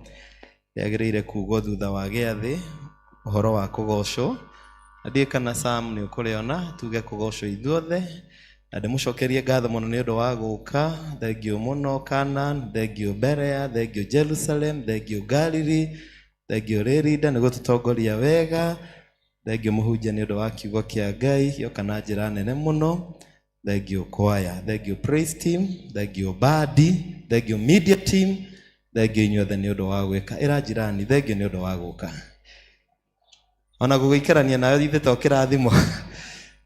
rĩagĩrĩire kugwo thutha wa gĩathĩ ũhoro wa kũgocwo. Ndiĩ kana Sam nĩ ũkũrĩona tuge kũgocwo ithuothe na ndĩmũcokerie ngatho mũno nĩ ũndũ wa gũka. Thengiũ mũno Canaan, thengiũ Berea, thengiũ Jerusalem, thengiũ Galilee, thengiũ Rĩrinda nĩguo tũtongoria wega. Thengiũ mũhunjia nĩ ũndũ wa kiugo kĩa Ngai gĩoka na njĩra nene mũno. Thengiũ choir, thengiũ praise team, thengiũ badi, thengiũ media team, thengiũ inyuothe nĩ ũndũ wa gwĩka. Ĩra jirani thengiũ nĩ ũndũ wa gũka. Ona gũgĩikarania nayo ithe to kĩrathimo.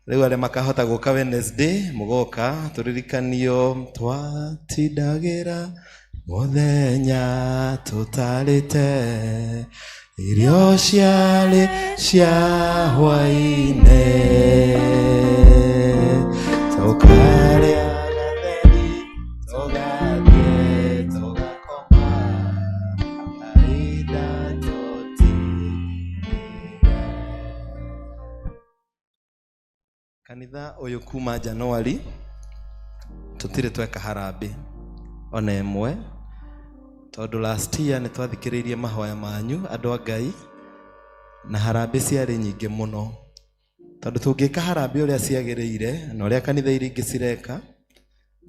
Rĩu arĩa makahota gũka Wednesday mũgoka tũririkanio twatindagĩra mũthenya tũtarĩte irio ciarĩ cia hwaĩ-inĩ tũkarĩa gatheri tũgathiĩ tũgakoma kahinda tũtigire. Kanitha ũyũ kuma Januari tũtirĩ tweka harambĩ ona ĩmwe tondũ last year nĩ twathikĩrĩirie mahoya manyu andũ a Ngai na harambĩ ciarĩ nyingĩ mũno. Tondũ tũngĩka harambĩ ũrĩa ciagĩrĩire na ũrĩa kanitha iria ingĩ cireka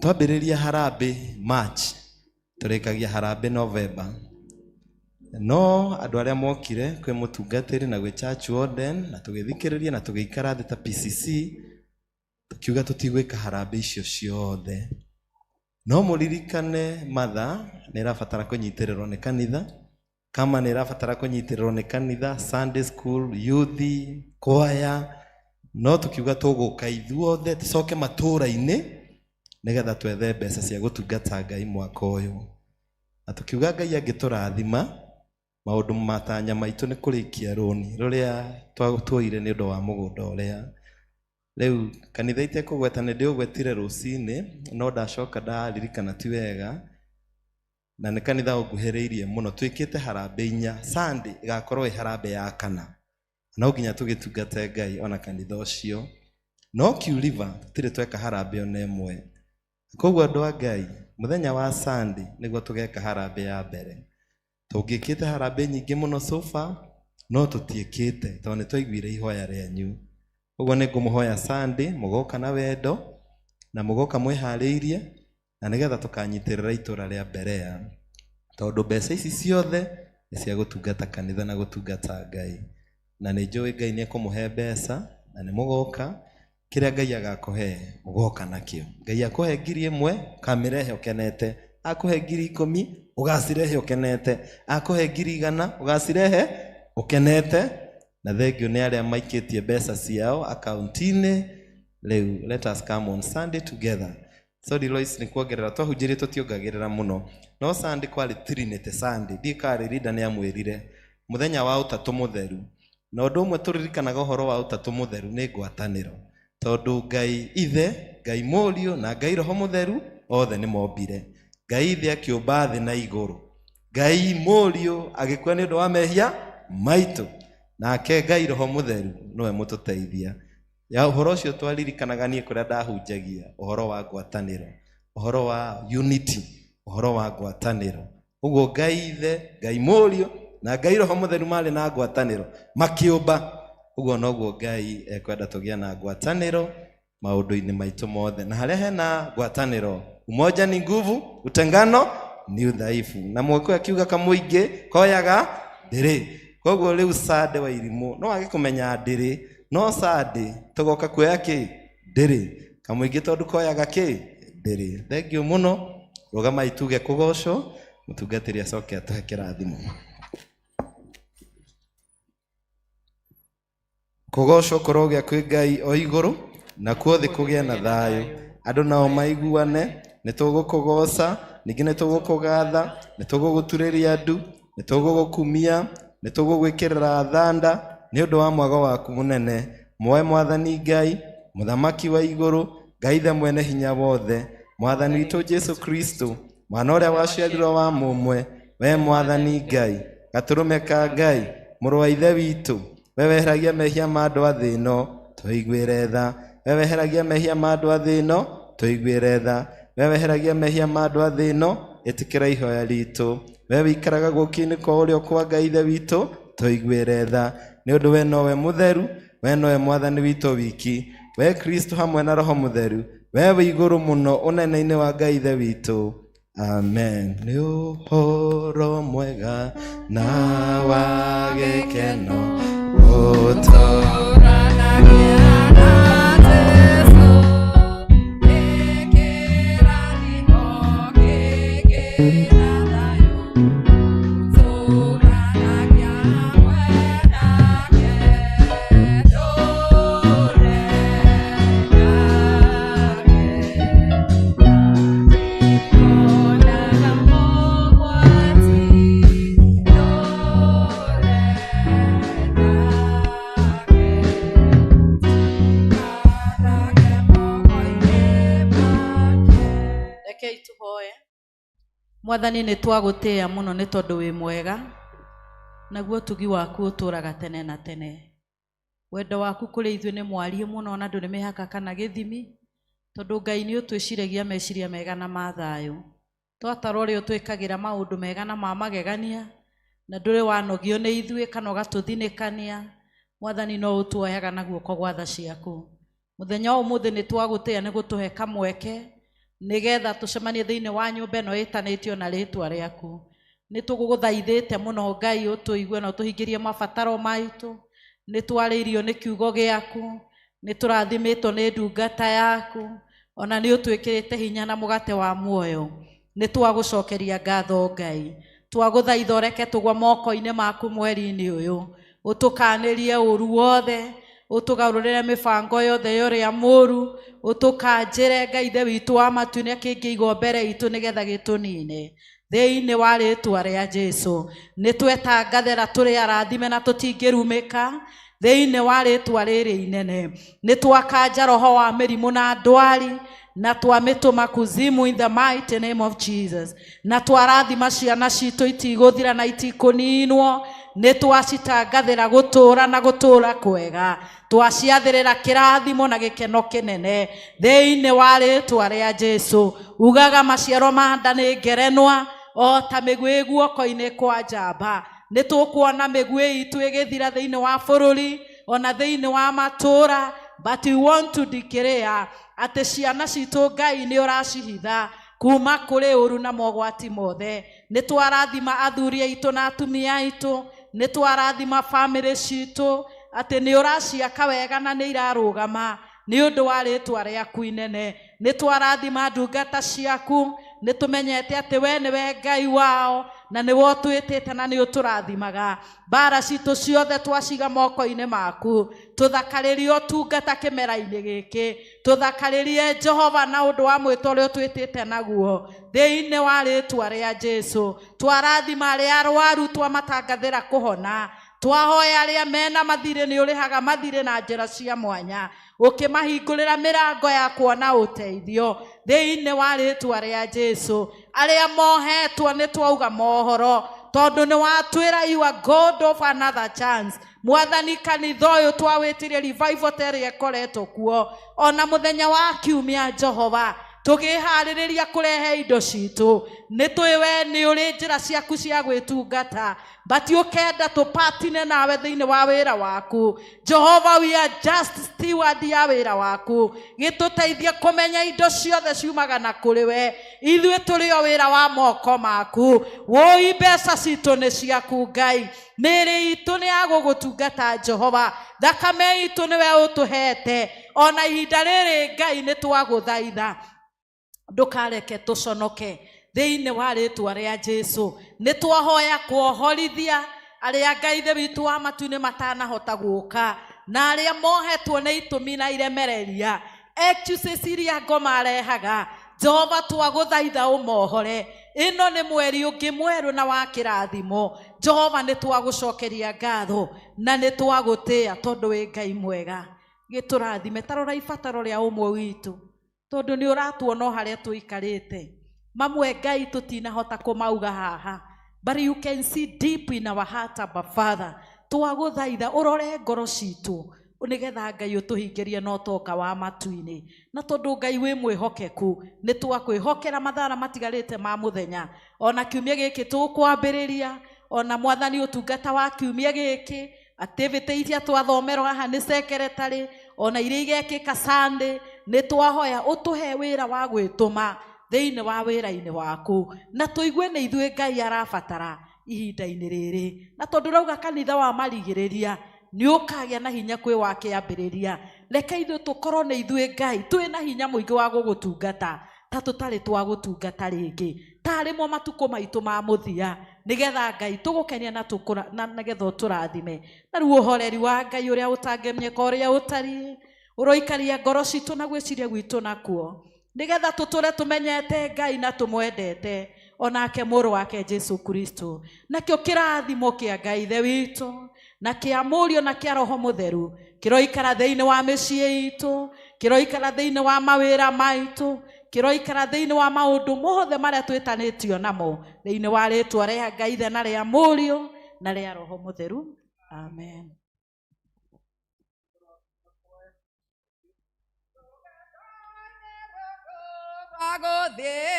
twambĩrĩria harambĩ March tũrĩkagia harambĩ November. No andũ arĩa mokire kwĩ mũtungatĩri na gwĩ church warden na tũgĩthikĩrĩria na tũgĩikara thĩ ta PCC tukiuga tũtigwĩka harambĩ icio ciothe. No mũririkane matha nĩ ĩrabatara kũnyitĩrĩrwo nĩ kanitha, kama nĩ ĩrabatara kũnyitĩrĩrwo nĩ kanitha, Sunday school, youth, choir. No tukiuga tũgũka ithuothe tũcoke matũũra-inĩ nĩgetha twethe mbeca cia gũtungata Ngai mwaka ũyũ. Na tukiuga Ngai angĩtũrathima maũndũ matanya maitũ nĩ kũrĩkia rũni rũrĩa tuoire nĩ ũndũ wa mũgũnda ũrĩa. Rĩu kanitha itekũgweta nĩ ndĩũgwetire rũcinĩ no ndacoka ndaririkana ti wega na nĩ kanitha ũnguhĩrĩirie mũno twĩkĩte harambĩ 4. Sunday ĩgakorwo ĩ harambĩ ya 4 no nginya tũgĩtungate Ngai ona kanitha ũcio. No Q River tũtirĩ tweka harambĩ ona ĩmwe. Koguo andũ a Ngai mũthenya wa Sunday nĩguo tũgeka harambĩ ya mbere. Tũngĩkĩte harambĩ nyingĩ mũno so far no tũtiĩkĩte tondũ nĩ twaiguire ihoya rĩanyu. Ũguo nĩ ngũmũhoya Sunday mũgoka na wendo na mũgoka mwĩharĩirie na nĩgetha tũkanyitĩrĩra itũra rĩa Berea tondũ mbeca ici ciothe nĩ cia gũtungata kanitha na gũtungata Ngai. Na nĩ njũĩ Ngai nĩ ekũmũhe mbeca na nĩ mũgoka kĩrĩa Ngai agakũhe mũgoka nakĩo. Ngai akũhe 1,000 kamĩrehe ũkenete, akũhe 10,000 ũgacirehe ũkenete, akũhe 100 ũgacirehe ũkenete. Na thengio nĩ arĩa maikĩtie mbeca ciao akaunti-inĩ. Rĩu let us come on Sunday together. Sorry Lois nĩ kuongerera twahunjĩrie tũtiongagĩrĩra mũno. No Sunday kwarĩ Trinity Sunday. Ndiĩ karĩ Rida nĩ amwĩrire mũthenya wa ũtatũ mũtheru. Na ũndũ ũmwe tũririkanaga ũhoro wa ũtatũ mũtheru nĩ ngwatanĩro. Tondũ Ngai Ithe, Ngai Mũriũ na Ngai Roho Mũtheru othe nĩ mombire. Ngai Ithe akĩũmba thĩ na igũrũ. Ngai Mũriũ agĩkua nĩ ũndũ wa mehia maitũ. Nake Ngai Roho Mũtheru nowe mũtũteithia. Ya ũhoro ũcio twaririkanaga niĩ kũrĩa ndahunjagia ũhoro wa ngwatanĩro, ũhoro wa unity, ũhoro wa ngwatanĩro. Ũguo Ngai Ithe, Ngai Mũriũ na Ngai Roho Mũtheru marĩ na ngwatanĩro makĩũmba. Ũguo noguo Ngai ekwenda tũgĩa na ngwatanĩro maũndũ-inĩ maitũ mothe. Na harĩa hena ngwatanĩro, umoja ni nguvu, utengano ni udhaifu. Na Mũgĩkũyũ akiuga kamũingĩ koyaga ndĩrĩ. Koguo rĩu Sunday wa Irimũ no wage kũmenya ndĩrĩ, no Sunday tũgoka kuoya kĩ ndĩrĩ, kamũingĩ tondũ koyaga kĩ ndĩrĩ. Thengiũ mũno, rũgamai tuge kũgocwo, mũtungatĩri acoke atũhe kĩrathimo. Kũgocwo kũrogĩa kwĩ Ngai o igũrũ na kuo thĩ kũgĩa na thayũ. Andũ nao maiguane nĩ tũgũkũgoca ningĩ nĩtũgũkũgatha, nĩtũgũgũturĩria andu, nĩtũgũgũkumia, nĩtũgũgwĩkĩrĩra thanda nĩ ũndũ wa mwago waku mũnene. Moe Mwathani Ngai, Mũthamaki wa igũrũ, Ngai Ithe mwene hinya wothe, Mwathani witũ Jesu Kristo, mwana ũrĩa waciarirwo wa mũmwe, we Mwathani Ngai, Gatũrũme ka Ngai, mũrũ wa Ithe witũ, we weheragia mehia ma andũ a thĩ ĩno, tũiguĩre tha. We weheragia mehia ma andũ a thĩ ĩno, tũiguĩre tha. We weheragia mehia ma andũ a thĩ ĩno, ĩtĩkĩra ihoya ritũ. We wĩikaraga guoko-inĩ kwa ũrĩo kwa Ngai Ithe witũ, tũiguĩre tha. Nĩ ũndũ we nowe mũtheru, we nowe Mwathani witũ wiki, we Kristo hamwe na Roho Mũtheru, we wĩ igũrũ mũno ũnene-inĩ wa Ngai Ithe witũ. Amen. Nĩ ũhoro mwega na wa gĩkeno ũtũũranagia na Jesũ, gĩkĩrathimo gĩkĩra thayũ, ũtũũranagia hamwe nake, Mwathani nĩ twagũtĩĩa mũno nĩ tondũ wĩ mwega, naguo ũtugi waku ũtũũraga tene na tene. Wendo waku kũrĩ ithuĩ nĩ mwariĩ mũno na ndũrĩ mĩhaka kana gĩthimi, tondũ Ngai nĩ ũtwĩciragia meciria mega na ma thayũ. Twatara ũrĩa ũtwĩkagĩra maũndũ mega na ma magegania, na ndũrĩ wanogio nĩ ithuĩ kana ũgatũthinĩkania. Mwathani no ũtuoyaga na guoko gwa tha ciaku. Mũthenya ũmũthĩ nĩ twagũtĩĩa nĩ gũtũhe kamweke nigetha tucemanie thĩinĩ wa nyũmba ĩno ĩtanĩtio na rĩtwa rĩaku. Nĩ tũgũgũthaithĩte mũno Ngai ũtũigue na ũtũhingĩrie mabataro maitũ. Nĩ twarĩirio nĩ kiugo gĩaku, nĩ tũrathimĩtwo nĩ ndungata yaku, ona nĩ ũtwĩkĩrĩte hinya na mũgate wa muoyo. Nĩ twagũcokeria ngatho Ngai, twagũthaitha ũreke tũgwa moko-inĩ maku mweri-inĩ ũyũ, ũtũkanĩrie ũru wothe, ũtũgarũrĩre mĩbango yothe yũrĩa mũru, ũtũkanjĩre Ngai Ithe witũ wa matu-inĩ kĩngĩigwo mbere itũ nĩgetha gĩtũnine thĩinĩ wa rĩtwa rĩa Jesũ. Nĩ twetangathĩra tũrĩ arathime na tũtingĩrumĩka thĩinĩ wa rĩtwa rĩrĩ inene. Nĩ twakanja roho wa mĩrimũ na ndwari na twamĩtũma kuzimu in the mighty name of Jesus. Na twarathima ciana citũ itigũthira na itikũninwo, nĩ twacitangathĩra gũtũũra na gũtũũra kwega. Twaciathĩrĩra kĩrathimo na gĩkeno kĩnene thĩinĩ wa rĩtwa rĩa Jesũ. Ugaga maciaro ma nda nĩ ngerenwa o ta mĩguĩ guoko-inĩ kwa njamba. Nĩ tũkuona mĩguĩ itũ ĩgĩthira thĩinĩ wa bũrũri ona thĩinĩ wa matũũra, but we want to declare atĩ ciana citũ Ngai nĩ ũracihitha kuma kũrĩ ũru na mogwati mothe. Nĩ twarathima athuri aitũ na atumia aitũ, nĩ twarathima family citũ atĩ nĩ ũraciaka wega na nĩ irarũgama nĩ ũndũ wa rĩtwa rĩaku inene. Nĩ twarathima ndungata ciaku, nĩ tũmenyete atĩ we nĩwe Ngai wao na nĩwe ũtwĩtĩte na nĩ ũtũrathimaga. Mbara citũ ciothe twaciga moko-inĩ maku, tũthakarĩrie ũtungata kĩmera-inĩ gĩkĩ, tũthakarĩrie Jehova na ũndũ wa mwĩto ũrĩa ũtwĩtĩte naguo thĩinĩ wa rĩtwa rĩa Jesũ. Twarathima arĩa arwaru twamatangathĩra kũhona, twahoya arĩa mena mathirĩ nĩ ũrĩhaga mathirĩ na njĩra cia mwanya, ũkĩmahingũrĩra mĩrango ya kuona ũteithio thĩinĩ wa rĩtwa rĩa Jesũ. Arĩa mohetwo nĩ twauga mohoro, tondũ nĩ watwĩra you are God of another chance. Mwathani kanitha ũyũ twawĩtire revival terĩa ĩkoretwo kuo ona mũthenya wa kiumia Jehova, tũkĩharĩrĩria kũrehe indo citũ. Nĩ tũĩ we nĩ ũrĩ njĩra ciaku cia gwĩtungata, but ũkenda tũpatine nawe thĩinĩ wa wĩra waku. Jehova, we are just steward ya wĩra waku. Gĩtũteithie kũmenya indo ciothe ciumaga na kũrĩ we, ithuĩ tũrĩ o wĩra wa moko maku. Woi mbeca citũ nĩ ciaku Ngai, mĩĩrĩ itũ nĩ ya gũgũtungata Jehova, thakame itũ nĩwe ũtũhete. Ona ihinda rĩrĩ Ngai nĩ twagũthaitha ndũkareke tũconoke thĩinĩ wa rĩtwa rĩa Jesũ. Nĩ twahoya kuohorithia arĩa Ngai Ithe witũ wa matu-inĩ matanahota gũka, na arĩa mohetwo nĩ itũmi na iremereria excuses iria ngoma arehaga. Jehova twaguthaitha umohore. Ino ni mweri ungi mweru na wa kirathimo. Jehova ni twagucokeria ngatho na ni twagutia tondu wi Ngai mwega. Giturathime tarora ibataro ria umwe witu tondu ni uratuona haria tuikarite. Mamwe Ngai tutinahota kumauga haha, but you can see deep in our heart, Abba Father. Twaguthaitha urore ngoro citu nigetha Ngai utuhingirie no toka wa matu-ini. Na tondu Ngai wi mwihokeku ni twakwihokera mathara matigarite ma muthenya. Ona kiumia giki tukwambiriria, ona Mwathani utungata wa kiumia giki, activity iria twathomerwo haha ni secretary, ona iria igekika Sunday, ni twahoya utuhe wira wa gwituma thiini wa wira-ini waku, na tuigue ni ithuĩ Ngai arabatara ihinda-ini riri. Na tondu rauga kanitha wa marigiriria ni ukagia na hinya kwi wa kiambiriria, reke ithuĩ tukorwo ni ithuĩ Ngai twi na hinya muingi wa gugutungata ta tutari twagutungata ringi tarimo matuko maitu ma muthia, nigetha Ngai tugukenia na tukura na nigetha uturathime. Na riu uhoreri wa Ngai uria utangemyeka uria utari uroikaria ngoro citu na gwiciria gwitu nakuo, nigetha tuture tumenyete Ngai na tumwendete onake muru wake Jesu Kristo. Nakio kirathimo kia Ngai ithe witu na kia Mũriũ na kia Roho Mutheru kiroikara thiini wa mĩciĩ itu, kiroikara thiini wa mawira maitu, kiroikara thiini wa maundu mothe maria twitanitio namo thiini wa ritwa ria Ngai ithe na ria Mũriũ na ria Roho Mutheru. Amen. Ago de